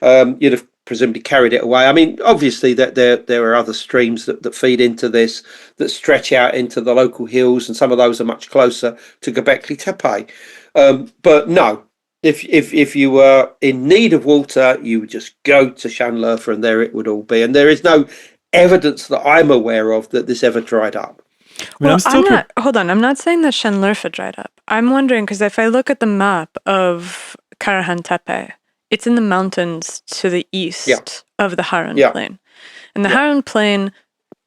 Speaker 6: You'd have presumably carried it away. I mean, obviously that there are other streams that feed into this, that stretch out into the local hills, and some of those are much closer to Göbekli Tepe. But no, if you were in need of water, you would just go to Şanlıurfa, and there it would all be. And there is no evidence that I'm aware of that this ever dried up.
Speaker 2: Well, hold on. I'm not saying that Şanlıurfa dried up. I'm wondering, because if I look at the map of Karahan Tepe, it's in the mountains to the east of the Harran Plain. And the Harran Plain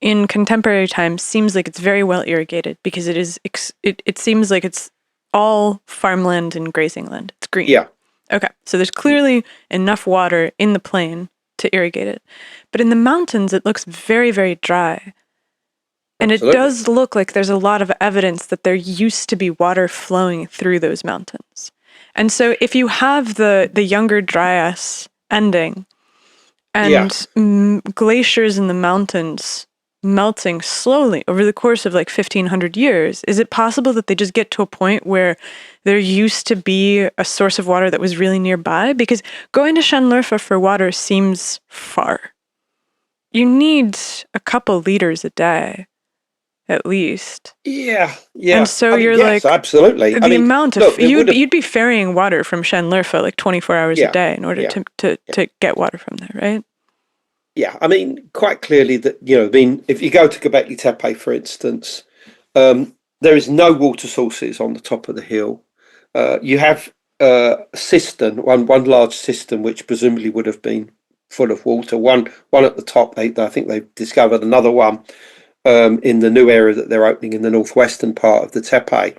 Speaker 2: in contemporary times seems like it's very well irrigated, because it seems like it's all farmland and grazing land. It's green. Yeah. Okay. So there's clearly enough water in the plain to irrigate it. But in the mountains, it looks very, very dry. And it does look like there's a lot of evidence that there used to be water flowing through those mountains. And so if you have the younger Dryas ending and glaciers in the mountains melting slowly over the course of like 1,500 years, is it possible that they just get to a point where there used to be a source of water that was really nearby? Because going to Şanlıurfa for water seems far. You need a couple liters a day. At least. Yeah. And so you're like,
Speaker 6: absolutely.
Speaker 2: The amount of, you'd be ferrying water from Şanlıurfa like 24 hours a day in order to get water from there, right?
Speaker 6: Yeah, I mean, quite clearly that, if you go to Göbekli Tepe, for instance, there is no water sources on the top of the hill. You have a cistern, one large cistern, which presumably would have been full of water. One at the top, I think they've discovered another one in the new area that they're opening in the northwestern part of the Tepe.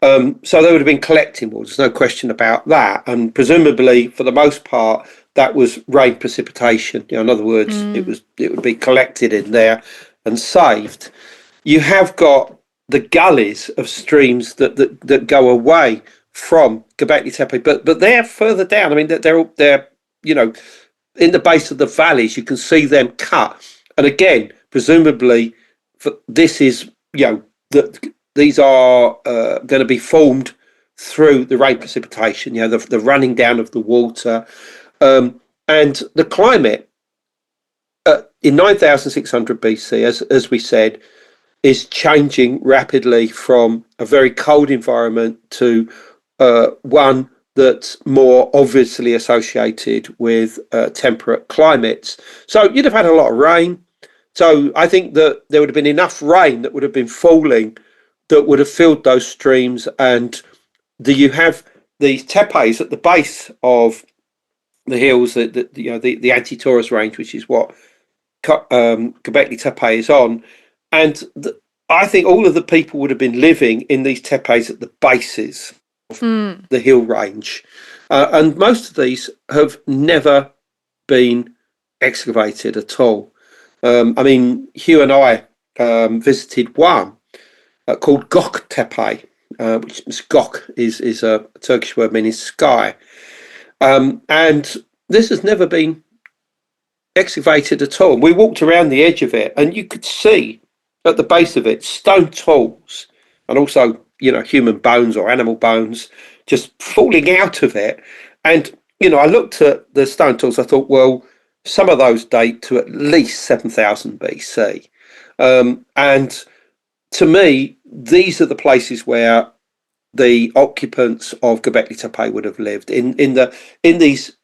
Speaker 6: So they would have been collecting water, there's no question about that. And presumably, for the most part, that was rain precipitation. In other words, it would be collected in there and saved. You have got the gullies of streams that go away from Göbekli Tepe, but they're further down. I mean, they're in the base of the valleys, you can see them cut. And again, presumably, this is these are going to be formed through the rain precipitation. The running down of the water, and the climate in 9,600 BC, as we said, is changing rapidly from a very cold environment to one that's more obviously associated with temperate climates. So you'd have had a lot of rain. So I think that there would have been enough rain that would have been falling that would have filled those streams. And you have these tepes at the base of the hills, the Anti-Taurus range, which is what Göbekli Tepe is on. And I think all of the people would have been living in these tepes at the bases of the hill range. And most of these have never been excavated at all. I mean, Hugh and I visited one called Gök Tepe, which is Gök is a Turkish word meaning sky. And this has never been excavated at all. We walked around the edge of it, and you could see at the base of it stone tools and also, human bones or animal bones just falling out of it. And, I looked at the stone tools, I thought, well, some of those date to at least 7,000 BC. And to me, these are the places where the occupants of Göbekli Tepe would have lived, in these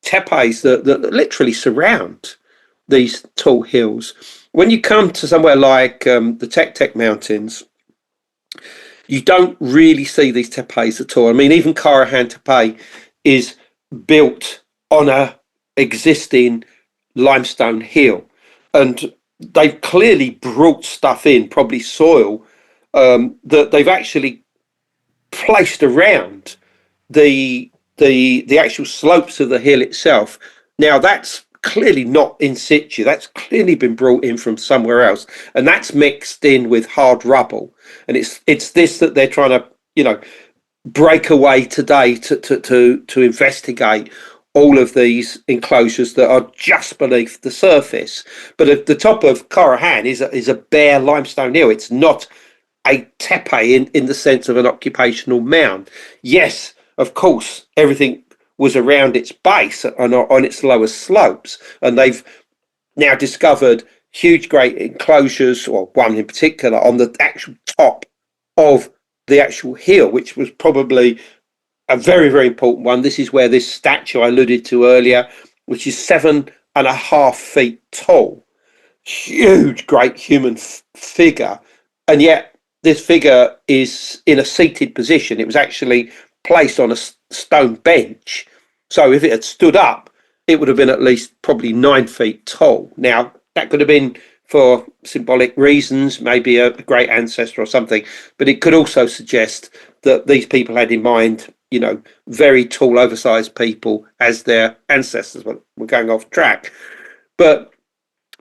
Speaker 6: tepes that literally surround these tall hills. When you come to somewhere like the Tek Mountains, you don't really see these tepes at all. I mean, even Karahan Tepe is built on a existing limestone hill, and they've clearly brought stuff in, probably soil, that they've actually placed around the actual slopes of the hill itself. Now that's clearly not in situ, that's clearly been brought in from somewhere else, and that's mixed in with hard rubble. And it's this that they're trying to break away today to investigate all of these enclosures that are just beneath the surface. But at the top of Karahan is a bare limestone hill. It's not a tepe in the sense of an occupational mound. Yes, of course, everything was around its base and on its lower slopes. And they've now discovered huge great enclosures, or one in particular, on the actual top of the actual hill, which was probably a very, very important one. This is where this statue I alluded to earlier, which is 7.5 feet tall. Huge, great human figure. And yet this figure is in a seated position. It was actually placed on a stone bench. So if it had stood up, it would have been at least probably 9 feet tall. Now, that could have been for symbolic reasons, maybe a great ancestor or something, but it could also suggest that these people had in mind, you know, very tall, oversized people as their ancestors. We're going off track. But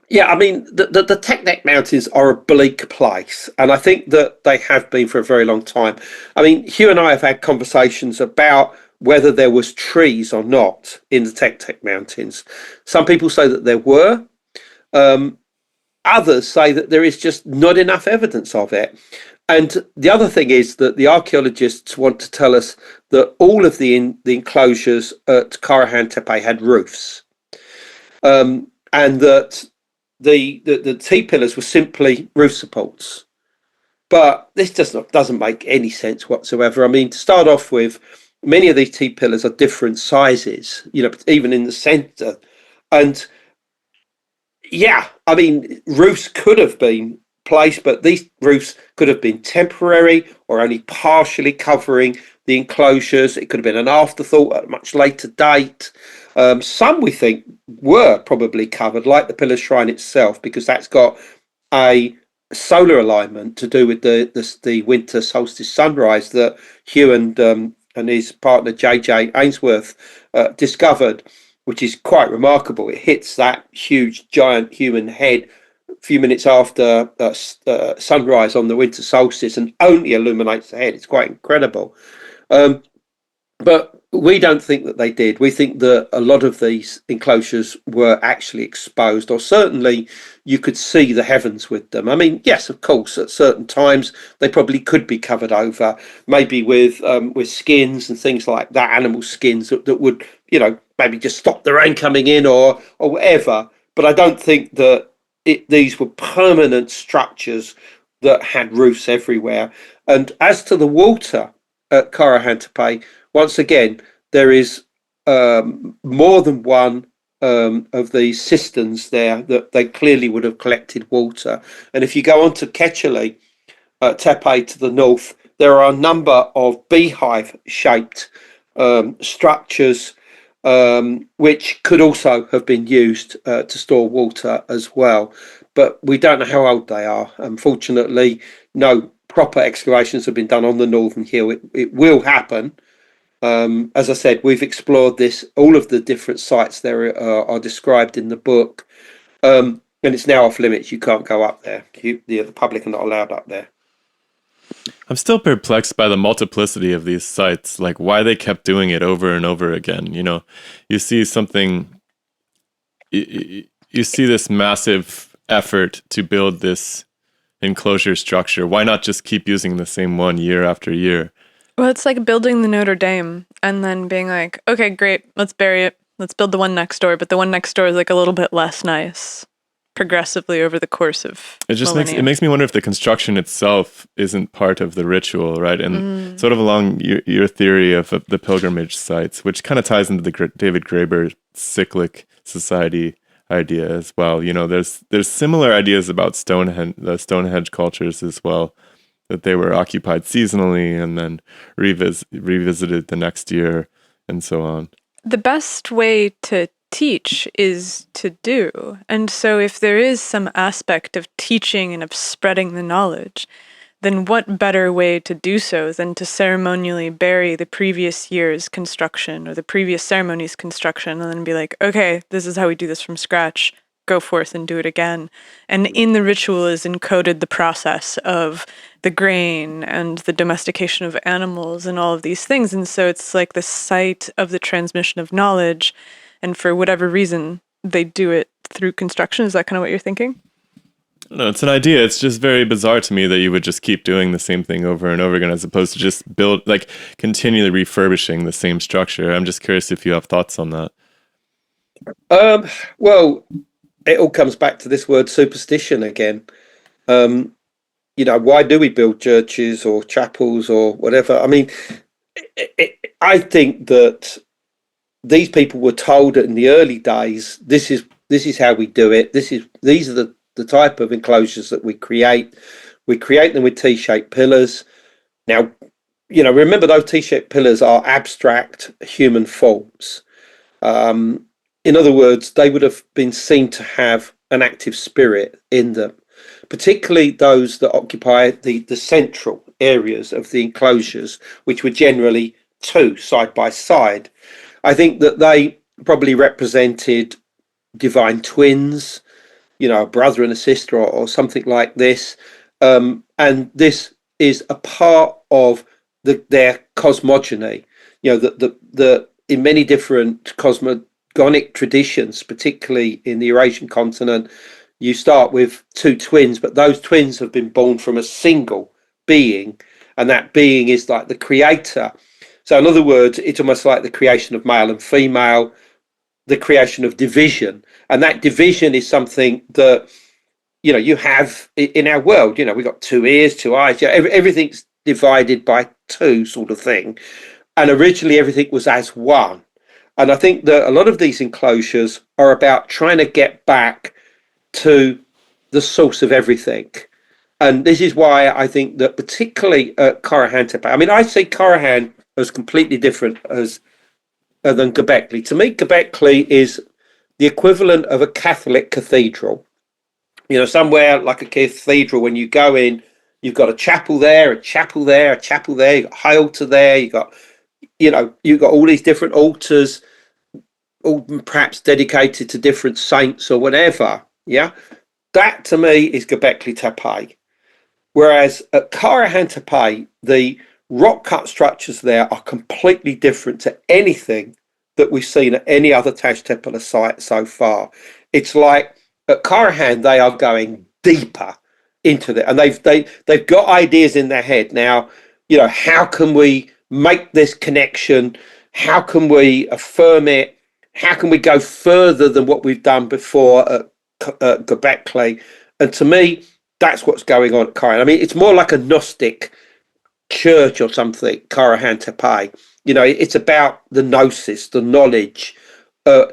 Speaker 6: yeah, I mean, the Teknek Mountains are a bleak place, and I think that they have been for a very long time. I mean, Hugh and I have had conversations about whether there was trees or not in the Teknek Mountains. Some people say that there were. Others say that there is just not enough evidence of it. And the other thing is that the archaeologists want to tell us that all of the enclosures at Karahan Tepe had roofs, and that the T-pillars were simply roof supports. But this doesn't make any sense whatsoever. I mean, to start off with, many of these T-pillars are different sizes, you know, even in the centre. And yeah, I mean, roofs could have been placed, but these roofs could have been temporary or only partially covering the enclosures. It could have been an afterthought at a much later date. Some we think were probably covered, like the Pillar Shrine itself, because that's got a solar alignment to do with the winter solstice sunrise that Hugh and his partner JJ Ainsworth discovered, which is quite remarkable. It hits that huge giant human head a few minutes after sunrise on the winter solstice and only illuminates the head. It's quite incredible. But we don't think that they did. We think that a lot of these enclosures were actually exposed, or certainly you could see the heavens with them. I mean, yes, of course, at certain times they probably could be covered over, maybe with skins and things like that, animal skins that would, you know, maybe just stop the rain coming in or whatever. But I don't think that these were permanent structures that had roofs everywhere. And as to the water at Karahan Tepe, once again, there is more than one of these cisterns there that they clearly would have collected water. And if you go on to Keçeli, Tepe to the north, there are a number of beehive-shaped structures which could also have been used to store water as well. But we don't know how old they are. Unfortunately, no proper excavations have been done on the northern hill. It will happen. As I said, we've explored this. All of the different sites there are described in the book, and it's now off limits. You can't go up there. The public are not allowed up there.
Speaker 1: I'm still perplexed by the multiplicity of these sites, like why they kept doing it over and over again. You know, you see something, you see this massive effort to build this enclosure structure. Why not just keep using the same one year after year?
Speaker 2: Well, it's like building the Notre Dame and then being like, okay, great, let's bury it. Let's build the one next door. But the one next door is like a little bit less nice progressively over the course of
Speaker 1: makes me wonder if the construction itself isn't part of the ritual, right? And sort of along your theory of the pilgrimage sites, which kind of ties into the David Graeber cyclic society idea as well. You know, there's similar ideas about the Stonehenge cultures as well, that they were occupied seasonally and then revisited the next year and so on.
Speaker 2: The best way to teach is to do. And so if there is some aspect of teaching and of spreading the knowledge, then what better way to do so than to ceremonially bury the previous year's construction or the previous ceremony's construction and then be like, okay, this is how we do this from scratch. Go forth and do it again. And in the ritual is encoded the process of the grain and the domestication of animals and all of these things. And so it's like the site of the transmission of knowledge. And for whatever reason, they do it through construction. Is that kind of what you're thinking?
Speaker 1: No, it's an idea. It's just very bizarre to me that you would just keep doing the same thing over and over again, as opposed to just continually refurbishing the same structure. I'm just curious if you have thoughts on that.
Speaker 6: Well, it all comes back to this word superstition again. Why do we build churches or chapels or whatever? I mean, I think that these people were told in the early days, this is how we do it. These are the type of enclosures that we create. We create them with T-shaped pillars. Now, remember those T-shaped pillars are abstract human forms. In other words, they would have been seen to have an active spirit in them, particularly those that occupy the central areas of the enclosures, which were generally two side by side. I think that they probably represented divine twins, a brother and a sister or something like this. And this is a part of their cosmogony, that in many different cosmogonic traditions, particularly in the Eurasian continent, you start with two twins, but those twins have been born from a single being, and that being is like the creator. So in other words, it's almost like the creation of male and female, the creation of division. And that division is something that, you have in our world. We've got 2 ears, 2 eyes, everything's divided by two sort of thing. And originally everything was as one. And I think that a lot of these enclosures are about trying to get back to the source of everything. And this is why I think that particularly at Karahan Tepe, I mean, I see Karahan as completely different than Göbekli. To me, Göbekli is the equivalent of a Catholic cathedral. Somewhere like a cathedral, when you go in, you've got a chapel there, a chapel there, a chapel there, you've got a high altar there, you've got all these different altars, all perhaps dedicated to different saints or whatever. Yeah. That to me is Göbekli Tepe. Whereas at Karahan Tepe, the rock cut structures there are completely different to anything that we've seen at any other Tash Tepeler site so far. It's like at Karahan, they are going deeper into it, and they've got ideas in their head now. How can we make this connection? How can we affirm it? How can we go further than what we've done before at Göbekli? And to me, that's what's going on at Karahan. I mean, it's more like a Gnostic church or something, Karahan Tepe. It's about the gnosis, the knowledge,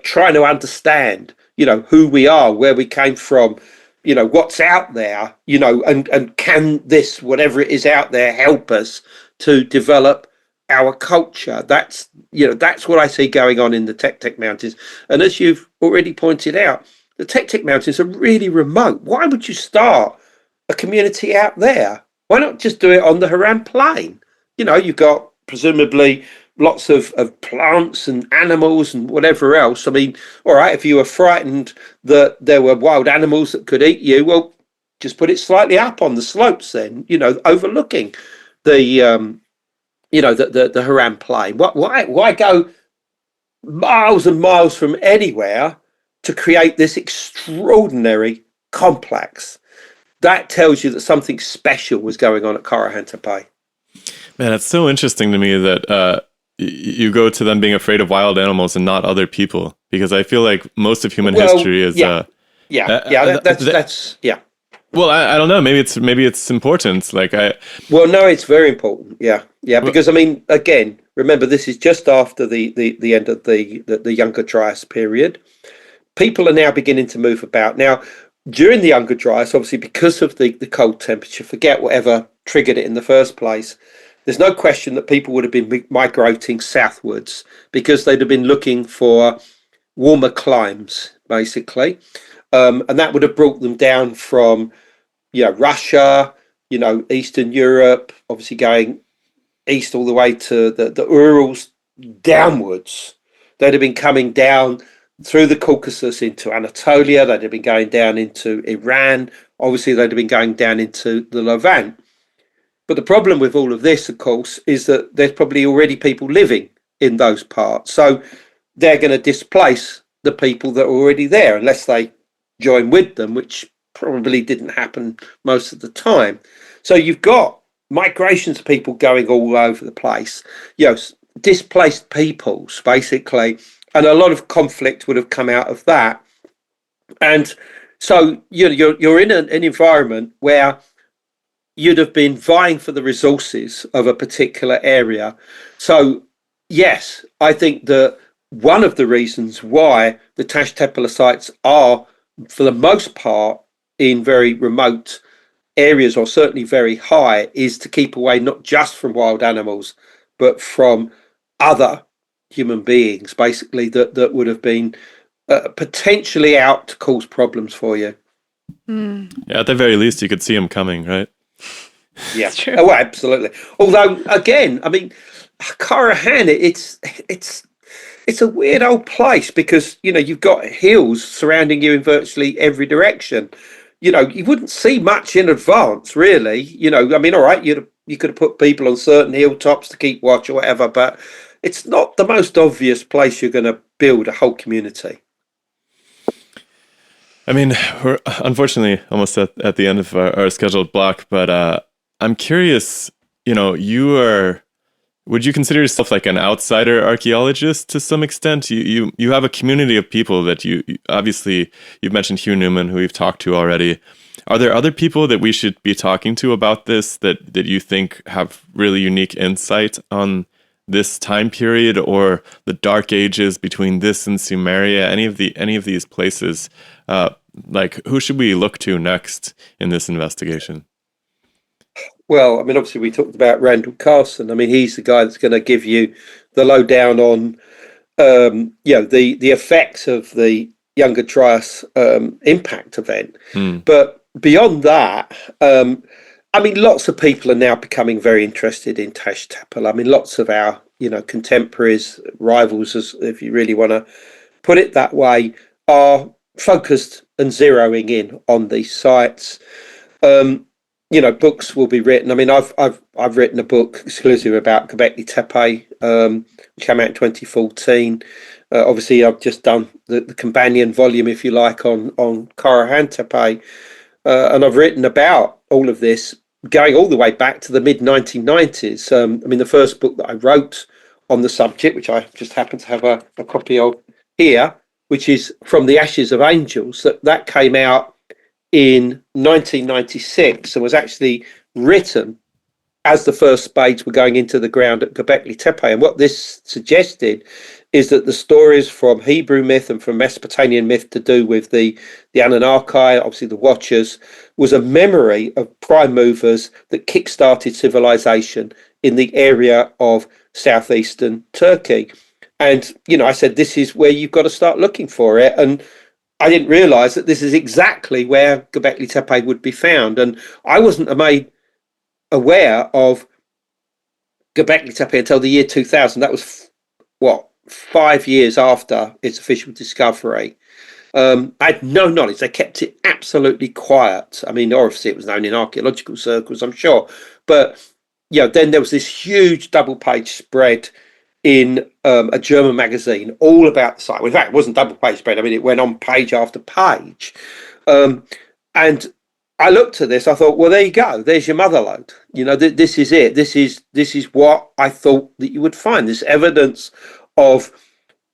Speaker 6: trying to understand, who we are, where we came from, what's out there, and can this, whatever it is out there, help us to develop our culture? That's what I see going on in the Tek Mountains. And as you've already pointed out, the Tek Mountains are really remote. Why would you start a community out there? Why not just do it on the Haran Plain? You've got presumably lots of plants and animals and whatever else. I mean, all right, if you were frightened that there were wild animals that could eat you, well, just put it slightly up on the slopes then, overlooking the the Haran Plain. Why go miles and miles from anywhere to create this extraordinary complex? That tells you that something special was going on at Karahan Tepe.
Speaker 1: Man, it's so interesting to me that you go to them being afraid of wild animals and not other people, because I feel like most of human history is
Speaker 6: that's
Speaker 1: Well, I don't know. Maybe it's important.
Speaker 6: No, it's very important. Yeah. Because I mean, again, remember this is just after the end of the Younger Dryas period. People are now beginning to move about. Now, during the Younger Dryas, obviously because of the cold temperature, forget whatever triggered it in the first place. There's no question that people would have been migrating southwards because they'd have been looking for warmer climes, basically, and that would have brought them down from Russia, Eastern Europe, obviously going east all the way to the Urals downwards. They'd have been coming down through the Caucasus into Anatolia. They'd have been going down into Iran. Obviously, they'd have been going down into the Levant. But the problem with all of this, of course, is that there's probably already people living in those parts. So they're going to displace the people that are already there unless they join with them, which probably didn't happen most of the time. So you've got migrations of people going all over the place, displaced peoples, basically, and a lot of conflict would have come out of that. And so you're in an environment where you'd have been vying for the resources of a particular area. So, yes, I think that one of the reasons why the Tash Tepeler sites are, for the most part, in very remote areas, or certainly very high, is to keep away not just from wild animals, but from other human beings, basically, that would have been potentially out to cause problems for you.
Speaker 1: Yeah, at the very least, you could see them coming, right?
Speaker 6: Yeah. Oh, absolutely. Although, again, I mean, Karahan, it's a weird old place because, you've got hills surrounding you in virtually every direction. You wouldn't see much in advance, really. I mean, all right, you could have put people on certain hilltops to keep watch or whatever, but it's not the most obvious place you're going to build a whole community.
Speaker 1: I mean, we're unfortunately almost at the end of our scheduled block, but I'm curious, would you consider yourself like an outsider archaeologist to some extent? You have a community of people that obviously, you've mentioned Hugh Newman, who we've talked to already. Are there other people that we should be talking to about this that you think have really unique insight on this time period or the dark ages between this and Sumeria, any of these places? Like, who should we look to next in this investigation?
Speaker 6: Well, I mean, obviously, we talked about Randall Carson. I mean, he's the guy that's going to give you the lowdown on, the effects of the Younger Dryas impact event. But beyond that, I mean, lots of people are now becoming very interested in Tash Tepeler. I mean, lots of our, contemporaries, rivals, if you really want to put it that way, are focused and zeroing in on these sites. Books will be written. I mean, I've written a book exclusive about Göbekli Tepe, which came out in 2014. Obviously, I've just done the companion volume, if you like, on Karahan Tepe, and I've written about all of this going all the way back to the mid 1990s. I mean, the first book that I wrote on the subject, which I just happen to have a copy of here, which is From the Ashes of Angels, that came out in 1996 and was actually written as the first spades were going into the ground at Göbekli Tepe. And what this suggested is that the stories from Hebrew myth and from Mesopotamian myth to do with the Annunaki, obviously the Watchers, was a memory of prime movers that kick-started civilization in the area of southeastern Turkey. And, I said, this is where you've got to start looking for it. And I didn't realise that this is exactly where Göbekli Tepe would be found. And I wasn't made aware of Göbekli Tepe until the year 2000. That was, 5 years after its official discovery. I had no knowledge. They kept it absolutely quiet. I mean, obviously it was known in archaeological circles, I'm sure. But, then there was this huge double-page spread in a German magazine all about the site. Well, in fact, it wasn't double-page spread. I mean, it went on page after page. And I looked at this. I thought, well, there you go. There's your motherlode. This is it. This is what I thought that you would find. This evidence of,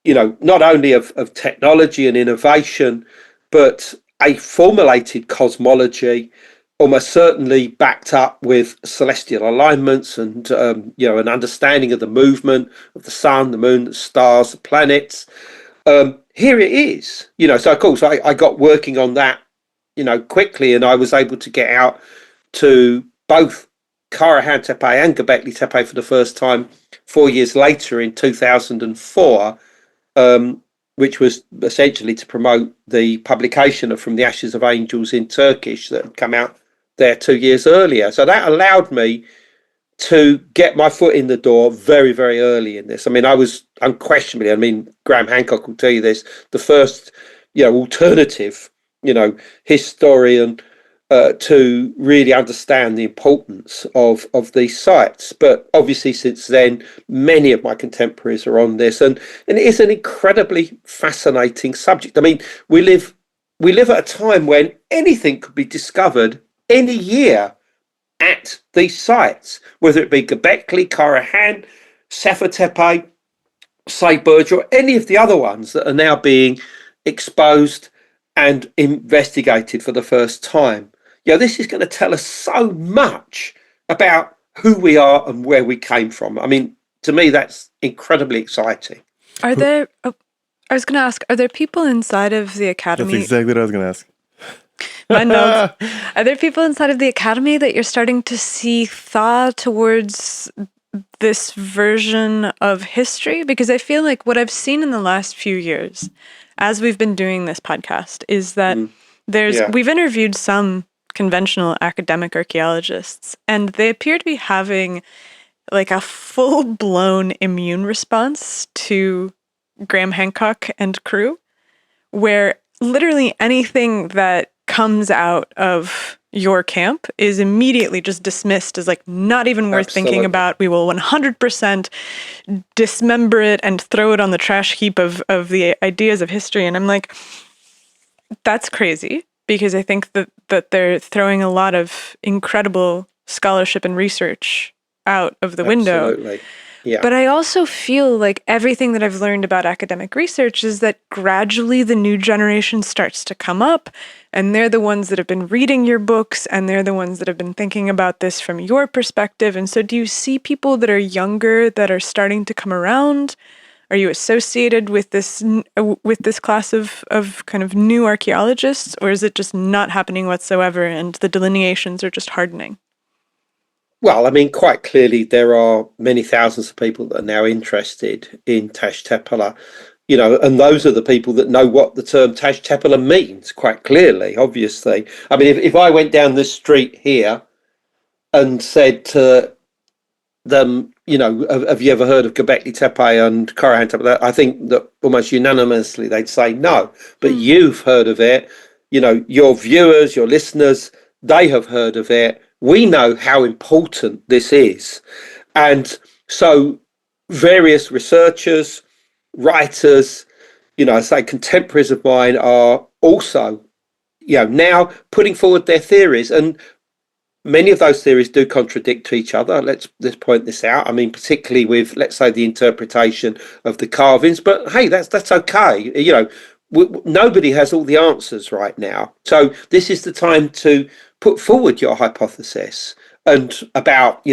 Speaker 6: not only of technology and innovation, but a formulated cosmology, almost certainly backed up with celestial alignments and, an understanding of the movement of the sun, the moon, the stars, the planets. Here it is. So of course I got working on that, quickly, and I was able to get out to both Karahan Tepe and Göbekli Tepe for the first time 4 years later in 2004, which was essentially to promote the publication of From the Ashes of Angels in Turkish that had come out there 2 years earlier. So that allowed me to get my foot in the door very, very early in this. I mean, I was unquestionably, Graham Hancock will tell you this, the first, alternative, historian to really understand the importance of these sites. But obviously since then, many of my contemporaries are on this, and it is an incredibly fascinating subject. I mean, we live at a time when anything could be discovered any year at these sites, whether it be Göbekli, Karahan, Tepe, Serpent, or any of the other ones that are now being exposed and investigated for the first time. This is going to tell us so much about who we are and where we came from. I mean, to me, that's incredibly exciting.
Speaker 2: Are there, I was going to ask, are there people inside of the academy?
Speaker 1: That's exactly what I was going to ask.
Speaker 2: My notes. Are there people inside of the academy that you're starting to see thaw towards this version of history? Because I feel like what I've seen in the last few years, as we've been doing this podcast, is that we've interviewed some conventional academic archaeologists, and they appear to be having like a full-blown immune response to Graham Hancock and crew, where literally anything that comes out of your camp is immediately just dismissed as like not even worth thinking about. We will 100% dismember it and throw it on the trash heap of the ideas of history. And I'm like, that's crazy, because I think that they're throwing a lot of incredible scholarship and research out of the window.
Speaker 6: Absolutely. Yeah.
Speaker 2: But I also feel like everything that I've learned about academic research is that gradually the new generation starts to come up, and they're the ones that have been reading your books, and they're the ones that have been thinking about this from your perspective. And so do you see people that are younger that are starting to come around? Are you associated with this class of kind of new archaeologists, or is it just not happening whatsoever and the delineations are just hardening?
Speaker 6: Well, I mean, quite clearly, there are many thousands of people that are now interested in Tepeler, and those are the people that know what the term Tepeler means quite clearly, obviously. I mean, if I went down this street here and said to them, have you ever heard of Göbekli Tepe and Karahan Tepe? I think that almost unanimously they'd say no, but you've heard of it. Your viewers, your listeners, they have heard of it. We know how important this is. And so various researchers, writers, I say contemporaries of mine are also, now putting forward their theories. And many of those theories do contradict each other. Let's point this out. I mean, particularly with, let's say, the interpretation of the carvings. But hey, that's okay. Nobody has all the answers right now. So this is the time to put forward your hypothesis and about,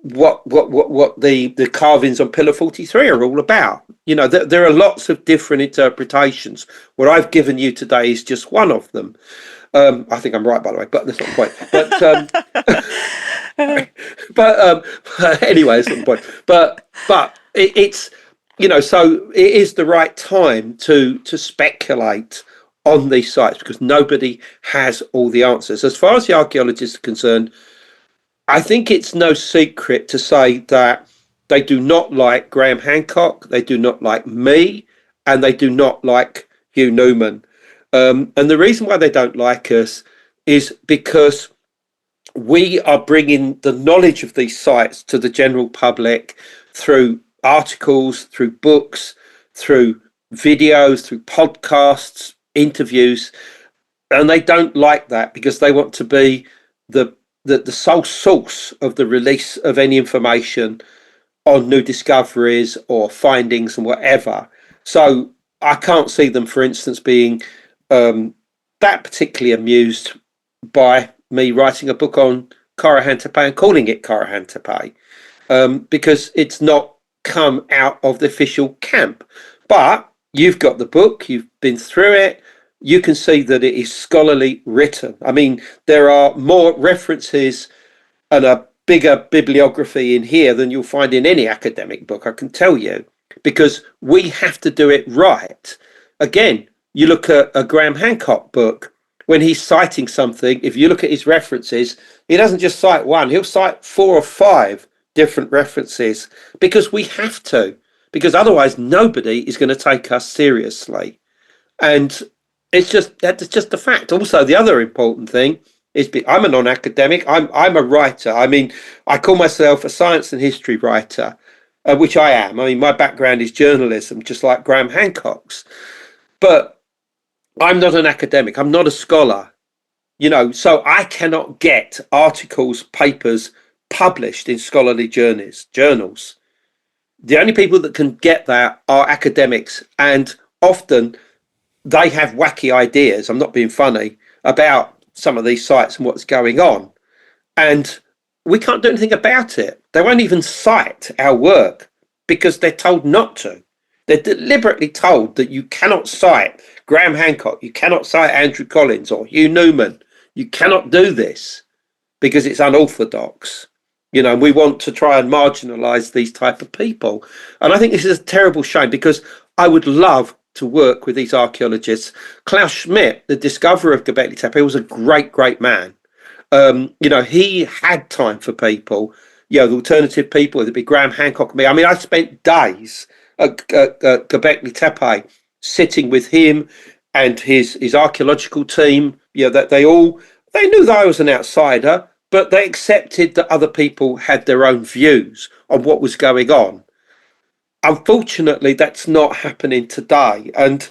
Speaker 6: what the carvings on Pillar 43 are all about. There are lots of different interpretations. What I've given you today is just one of them. I think I'm right, by the way, but that's not the point. But anyway, that's not the point. But it's so it is the right time to speculate on these sites, because nobody has all the answers. As far as the archaeologists are concerned, I think it's no secret to say that they do not like Graham Hancock, they do not like me, and they do not like Hugh Newman. And the reason why they don't like us is because we are bringing the knowledge of these sites to the general public through articles, through books, through videos, through podcasts, interviews, and they don't like that because they want to be the sole source of the release of any information on new discoveries or findings and whatever. So I can't see them, for instance, being that particularly amused by me writing a book on Karahan Tepe and calling it Karahan Tepe, because it's not come out of the official camp. But you've got the book, you've been through it, you can see that it is scholarly written. I mean, there are more references and a bigger bibliography in here than you'll find in any academic book, I can tell you, because we have to do it right. Again, you look at a Graham Hancock book, when he's citing something, if you look at his references, he doesn't just cite one, he'll cite 4 or 5 different references, because we have to, because otherwise nobody is going to take us seriously. And that's just a fact. Also, the other important thing is I'm a non-academic. I'm a writer. I mean, I call myself a science and history writer, which I am. I mean, my background is journalism, just like Graham Hancock's. But I'm not an academic. I'm not a scholar. So I cannot get articles, papers published in scholarly journals. The only people that can get that are academics, and often they have wacky ideas, I'm not being funny, about some of these sites and what's going on. And we can't do anything about it. They won't even cite our work because they're told not to. They're deliberately told that you cannot cite Graham Hancock, you cannot cite Andrew Collins or Hugh Newman. You cannot do this because it's unorthodox. We want to try and marginalize these type of people. And I think this is a terrible shame, because I would love to work with these archaeologists. Klaus Schmidt, the discoverer of Göbekli Tepe, was a great, great man. He had time for people, the alternative people, it'd be Graham Hancock and me. I mean, I spent days at Göbekli Tepe sitting with him and his archaeological team. That they knew that I was an outsider, but they accepted that other people had their own views on what was going on. Unfortunately, that's not happening today. And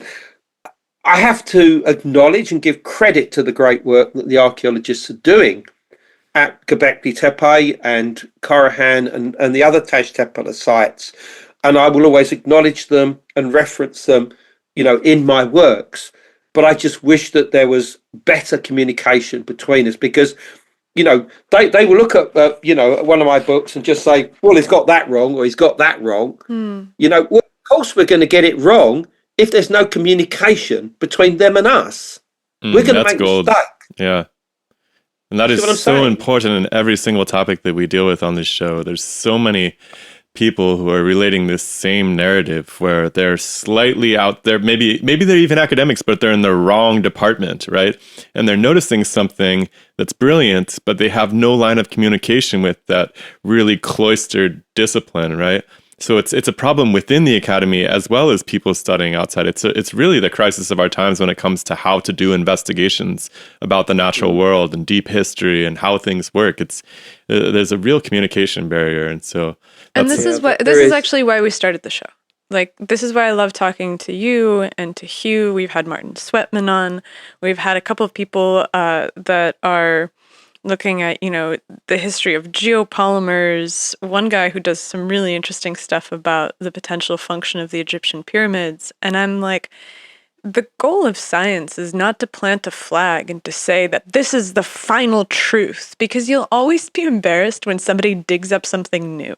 Speaker 6: I have to acknowledge and give credit to the great work that the archaeologists are doing at Göbekli Tepe and Karahan and the other Tepeler sites. And I will always acknowledge them and reference them, in my works. But I just wish that there was better communication between us, because, they will look at, one of my books and just say, well, he's got that wrong, or he's got that wrong. Well, of course we're going to get it wrong if there's no communication between them and us. We're going to make mistakes.
Speaker 1: Yeah. And that is so important in every single topic that we deal with on this show. There's so many people who are relating this same narrative where they're slightly out there. Maybe they're even academics, but they're in the wrong department, right? And they're noticing something that's brilliant, but they have no line of communication with that really cloistered discipline, right? So it's a problem within the academy as well as people studying outside. It's really the crisis of our times when it comes to how to do investigations about the natural world and deep history and how things work. There's a real communication barrier, and so.
Speaker 2: And this is actually why we started the show. Like, this is why I love talking to you and to Hugh. We've had Martin Sweatman on. We've had a couple of people that are looking at, the history of geopolymers. One guy who does some really interesting stuff about the potential function of the Egyptian pyramids. And I'm like, the goal of science is not to plant a flag and to say that this is the final truth, because you'll always be embarrassed when somebody digs up something new.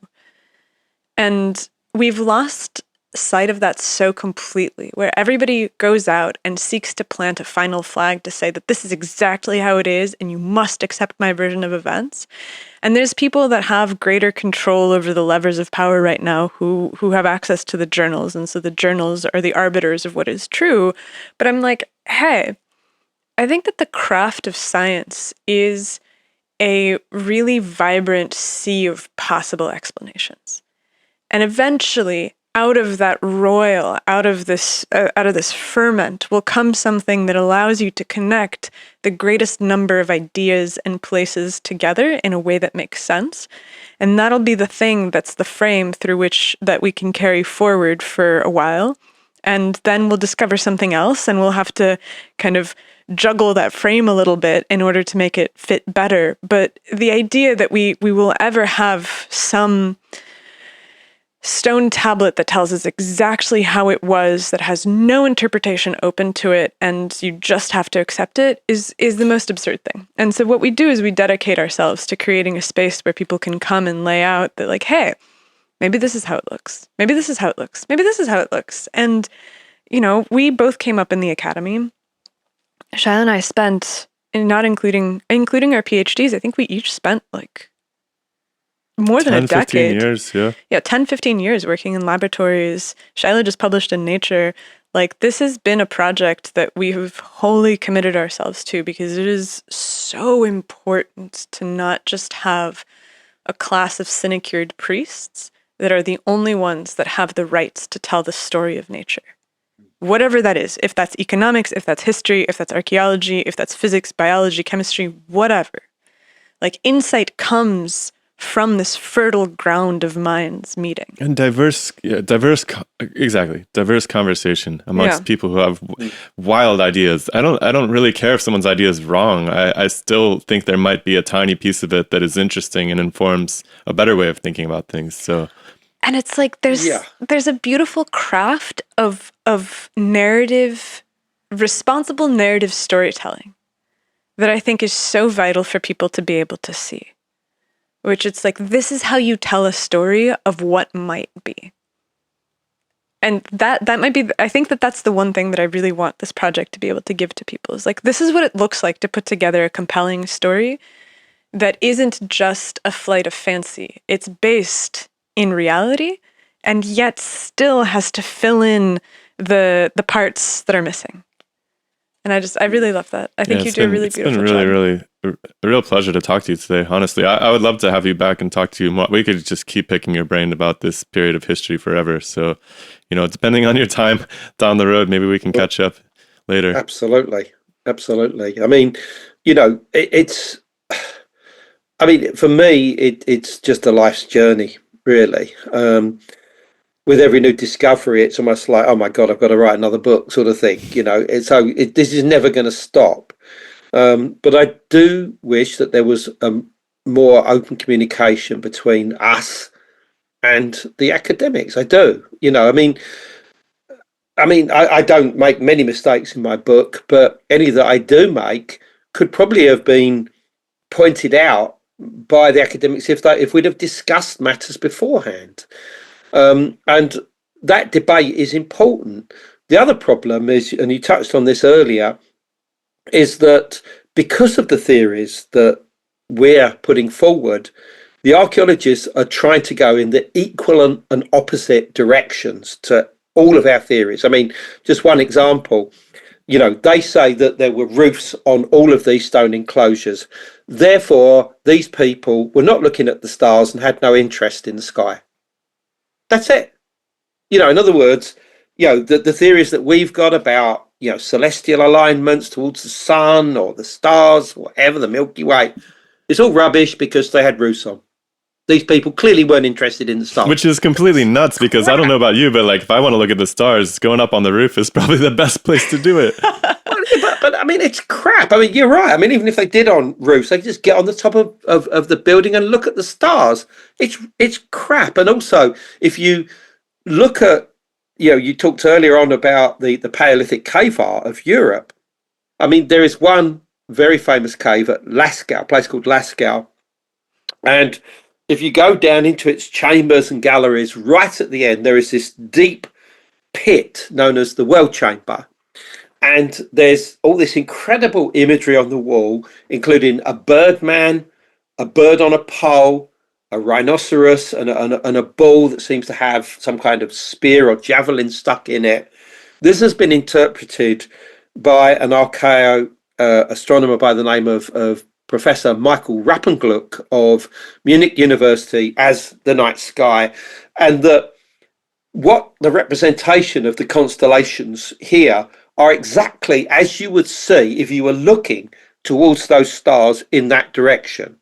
Speaker 2: And we've lost sight of that so completely, where everybody goes out and seeks to plant a final flag to say that this is exactly how it is and you must accept my version of events. And there's people that have greater control over the levers of power right now who have access to the journals, and so the journals are the arbiters of what is true. But I'm like, hey, I think that the craft of science is a really vibrant sea of possible explanations. And eventually, out of that roil, out of this ferment, will come something that allows you to connect the greatest number of ideas and places together in a way that makes sense. And that'll be the thing that's the frame through which that we can carry forward for a while. And then we'll discover something else, and we'll have to kind of juggle that frame a little bit in order to make it fit better. But the idea that we will ever have some stone tablet that tells us exactly how it was, that has no interpretation open to it, and you just have to accept it, is the most absurd thing. And so what we do is we dedicate ourselves to creating a space where people can come and lay out that, like, hey, maybe this is how it looks. Maybe this is how it looks. Maybe this is how it looks. And, we both came up in the academy. Shaila and I spent, not including our PhDs, I think we each spent like more than a decade.
Speaker 1: 10, 15 years, yeah.
Speaker 2: Yeah, 10, 15 years working in laboratories. Shaila just published in Nature. Like, this has been a project that we have wholly committed ourselves to, because it is so important to not just have a class of sinecured priests that are the only ones that have the rights to tell the story of nature. Whatever that is, if that's economics, if that's history, if that's archaeology, if that's physics, biology, chemistry, whatever. Like, insight comes from this fertile ground of minds meeting.
Speaker 1: And diverse conversation amongst people who have wild ideas. I don't really care if someone's idea is wrong. I still think there might be a tiny piece of it that is interesting and informs a better way of thinking about things. So,
Speaker 2: and it's like there's a beautiful craft of responsible narrative storytelling that I think is so vital for people to be able to see. Which it's like, this is how you tell a story of what might be. And that might be, I think that's the one thing that I really want this project to be able to give to people, is like, this is what it looks like to put together a compelling story that isn't just a flight of fancy. It's based in reality and yet still has to fill in the parts that are missing. And I really love that. I think you do a really beautiful job.
Speaker 1: It's been really a real pleasure to talk to you today. Honestly, I would love to have you back and talk to you more. We could just keep picking your brain about this period of history forever. So, depending on your time down the road, maybe we can catch up later.
Speaker 6: Absolutely. I mean, for me, it's just a life's journey, really. With every new discovery, it's almost like, oh my God, I've got to write another book, sort of thing. This is never going to stop. But I do wish that there was more open communication between us and the academics. I do. I don't make many mistakes in my book, but any that I do make could probably have been pointed out by the academics if we'd have discussed matters beforehand. And that debate is important. The other problem is, and you touched on this earlier, is that because of the theories that we're putting forward, the archaeologists are trying to go in the equal and opposite directions to all of our theories. I mean, just one example, they say that there were roofs on all of these stone enclosures. Therefore, these people were not looking at the stars and had no interest in the sky. That's it. In other words, the theories that we've got about, celestial alignments towards the sun or the stars, whatever, the Milky Way, it's all rubbish because they had roofs on. These people clearly weren't interested in the stars.
Speaker 1: Which is completely nuts because I don't know about you, but like if I want to look at the stars, going up on the roof is probably the best place to do it.
Speaker 6: But I mean, it's crap. I mean, you're right. I mean, even if they did on roofs, they could just get on the top of the building and look at the stars. It's crap. And also, if you look at, you talked earlier on about the Paleolithic cave art of Europe. I mean, there is one very famous cave at Lascaux, a place called Lascaux. And if you go down into its chambers and galleries, right at the end, there is this deep pit known as the well chamber. And there's all this incredible imagery on the wall, including a birdman, a bird on a pole, a rhinoceros, and a bull that seems to have some kind of spear or javelin stuck in it. This has been interpreted by an astronomer by the name of Professor Michael Rappengluck of Munich University as the night sky, and that what the representation of the constellations here are exactly as you would see if you were looking towards those stars in that direction.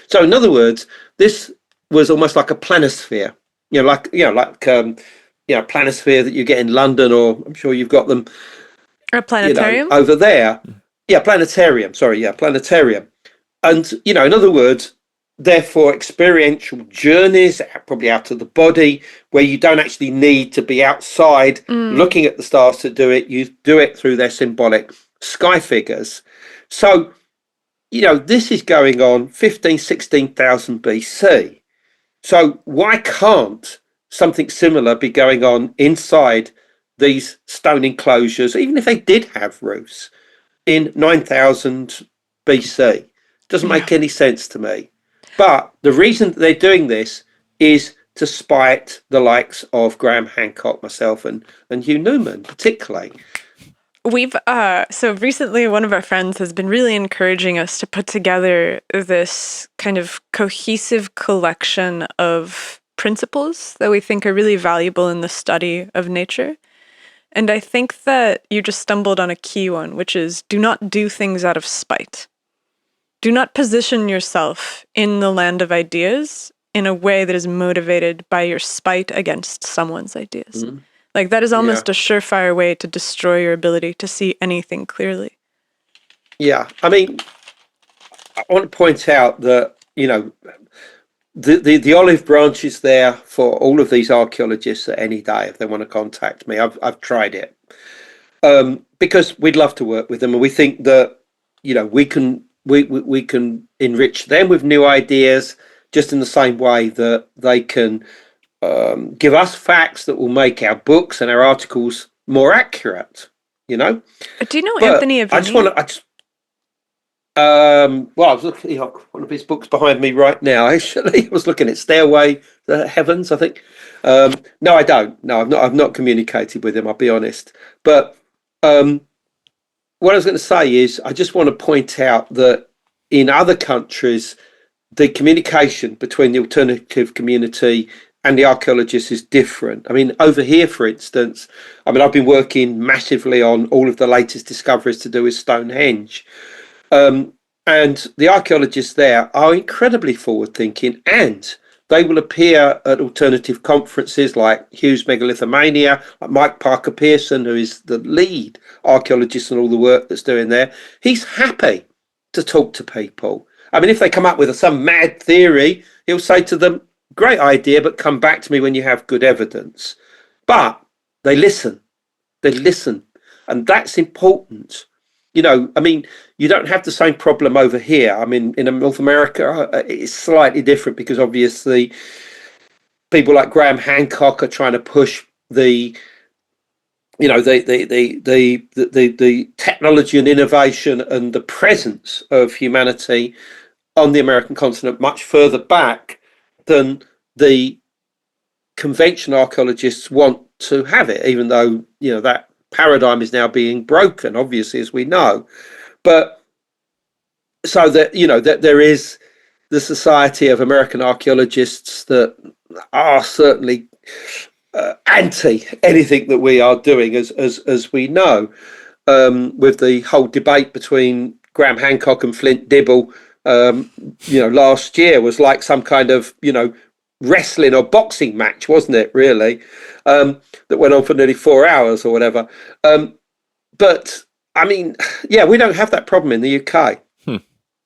Speaker 6: So in other words, this was almost like a planisphere, like planisphere that you get in London, or I'm sure you've got them.
Speaker 2: A planetarium?
Speaker 6: Over there. Yeah, planetarium. Sorry, planetarium. And, in other words, therefore experiential journeys, probably out of the body, where you don't actually need to be outside looking at the stars to do it. You do it through their symbolic sky figures. So, this is going on 16,000 BC. So why can't something similar be going on inside these stone enclosures, even if they did have roofs, in 9,000 BC? Doesn't make any sense to me. But the reason that they're doing this is to spite the likes of Graham Hancock, myself, and Hugh Newman, particularly.
Speaker 2: We've so recently one of our friends has been really encouraging us to put together this kind of cohesive collection of principles that we think are really valuable in the study of nature. And I think that you just stumbled on a key one, which is do not do things out of spite. do not position yourself in the land of ideas in a way that is motivated by your spite against someone's ideas. Like that is almost a surefire way to destroy your ability to see anything clearly.
Speaker 6: Yeah, I mean, I want to point out that, you know, the olive branch is there for all of these archaeologists at any day if they want to contact me. I've tried it because we'd love to work with them, and we think that, you know, we can enrich them with new ideas just in the same way that they can give us facts that will make our books and our articles more accurate. You know.
Speaker 2: Do you know
Speaker 6: But
Speaker 2: Anthony Avini?
Speaker 6: I just want to. Well, I was looking at one of his books behind me right now. Actually, I was looking at Stairway to Heavens, I think. No, I don't. No, I've not communicated with him. I'll be honest. But what I was going to say is, I just want to point out that in other countries, the communication between the alternative community and the archaeologists is different. I mean, over here, for instance, I've been working massively on all of the latest discoveries to do with Stonehenge. And the archaeologists there are incredibly forward-thinking, and they will appear at alternative conferences like Hughes Megalithomania, like Mike Parker Pearson, who is the lead archaeologist and all the work that's doing there. He's happy to talk to people. I mean, if they come up with some mad theory, he'll say to them, great idea, but come back to me when you have good evidence. But they listen. They listen. And that's important. You know, I mean, you don't have the same problem over here. I mean, in North America, it's slightly different because obviously people like Graham Hancock are trying to push the technology and innovation and the presence of humanity on the American continent much further back than the conventional archaeologists want to have it, even though, you know, that paradigm is now being broken, obviously, as we know. But so that, you know, that there is the Society of American Archaeologists that are certainly anti anything that we are doing, as we know, with the whole debate between Graham Hancock and Flint Dibble, you know, last year was like some kind of, you know, wrestling or boxing match, wasn't it, really? That went on for nearly 4 hours or whatever. But I mean, yeah, we don't have that problem in the UK. You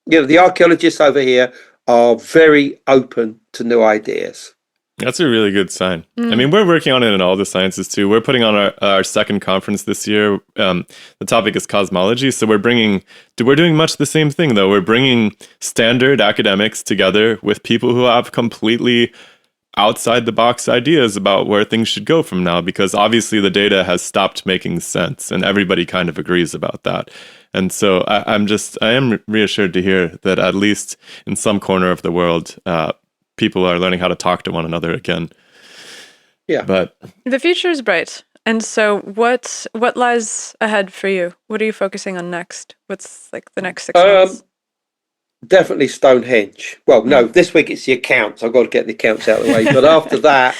Speaker 6: know, the archaeologists over here are very open to new ideas.
Speaker 1: That's a really good sign. I mean, we're working on it in all the sciences too. We're putting on our second conference this year. The topic is cosmology. So we're doing much the same thing, though. We're bringing standard academics together with people who have completely outside the box ideas about where things should go from now, because obviously the data has stopped making sense and everybody kind of agrees about that. And so I am reassured to hear that at least in some corner of the world, people are learning how to talk to one another again. Yeah. But
Speaker 2: the future is bright. And so what lies ahead for you? What are you focusing on next? What's like the next 6 months?
Speaker 6: Definitely Stonehenge. Well, no, this week it's the accounts. I've got to get the accounts out of the way. But after that,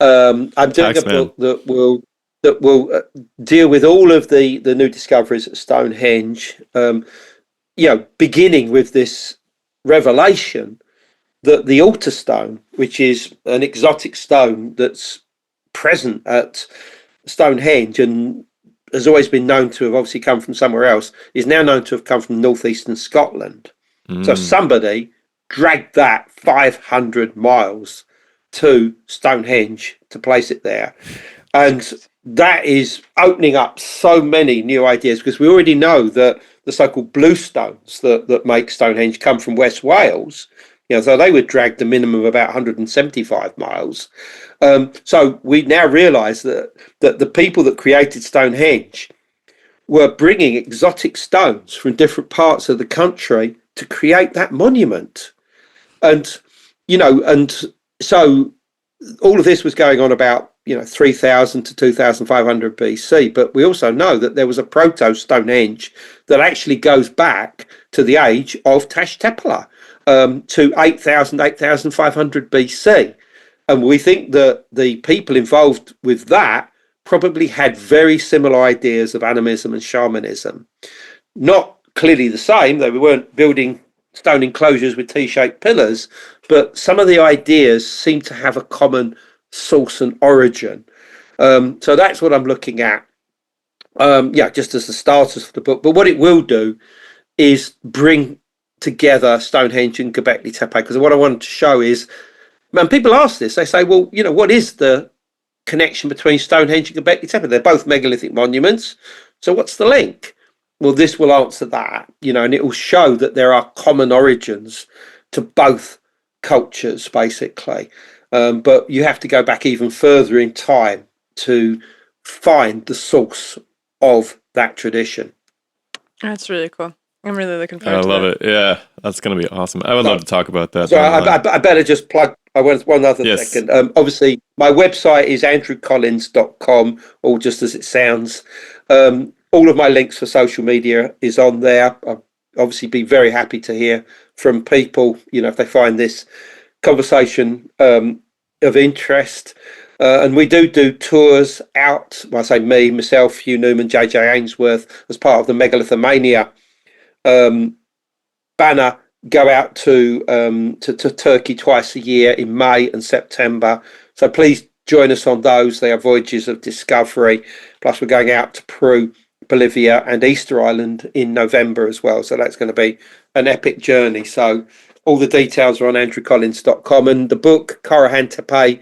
Speaker 6: I'm doing a book that will deal with all of the new discoveries at Stonehenge. You know, beginning with this revelation that the altar stone, which is an exotic stone that's present at Stonehenge and has always been known to have obviously come from somewhere else, is now known to have come from northeastern Scotland. So somebody dragged that 500 miles to Stonehenge to place it there. And that is opening up so many new ideas, because we already know that the so-called blue stones that make Stonehenge come from West Wales. You know, so they would drag the minimum of about 175 miles. So we now realise that the people that created Stonehenge were bringing exotic stones from different parts of the country to create that monument. And, you know, and so all of this was going on about, you know, 3000 to 2500 BC. But we also know that there was a proto-Stonehenge that actually goes back to the age of Tepeler, to 8500 BC. And we think that the people involved with that probably had very similar ideas of animism and shamanism. Not clearly the same, though we weren't building stone enclosures with T-shaped pillars, but some of the ideas seem to have a common source and origin. So that's what I'm looking at. Just as the starters for the book. But what it will do is bring together Stonehenge and Göbekli Tepe, because what I wanted to show is, man, people ask this. They say, well, what is the connection between Stonehenge and Göbekli Tepe? They're both megalithic monuments. So what's the link? Well, this will answer that, and it will show that there are common origins to both cultures, basically. But you have to go back even further in time to find the source of that tradition.
Speaker 2: That's really cool. I'm really looking forward to
Speaker 1: I love
Speaker 2: that.
Speaker 1: it. Yeah, that's going to be awesome. I would love to talk about that.
Speaker 6: So I better just plug one other second. Obviously, my website is andrewcollins.com, or just as it sounds. All of my links for social media is on there. I'll obviously be very happy to hear from people, if they find this conversation of interest. And we do tours out, I say me, myself, Hugh Newman, JJ Ainsworth, as part of the Megalithomania banner, go out to Turkey twice a year in May and September. So please join us on those. They are voyages of discovery. Plus we're going out to Peru, Bolivia and Easter Island in November as well. So that's going to be an epic journey. So all the details are on andrewcollins.com, and the book, Karahan Tepe,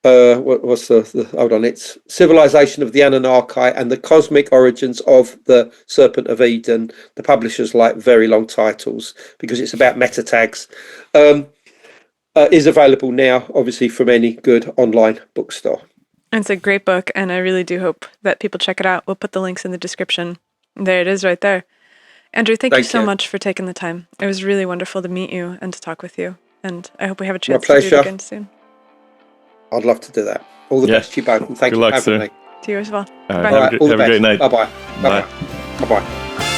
Speaker 6: what's hold on, it's Civilization of the Annunaki and the Cosmic Origins of the Serpent of Eden. The publishers like very long titles because it's about meta tags. Is available now, obviously, from any good online bookstore.
Speaker 2: It's a great book, and I really do hope that people check it out. We'll put the links in the description. There it is right there. Andrew, thank you so much for taking the time. It was really wonderful to meet you and to talk with you, and I hope we have a chance to do it again soon.
Speaker 6: I'd love to do that. All the best to you both, and thank you for having me.
Speaker 2: To you as well.
Speaker 1: All right, have a great night.
Speaker 6: Bye-bye.
Speaker 1: Bye.
Speaker 6: Bye-bye.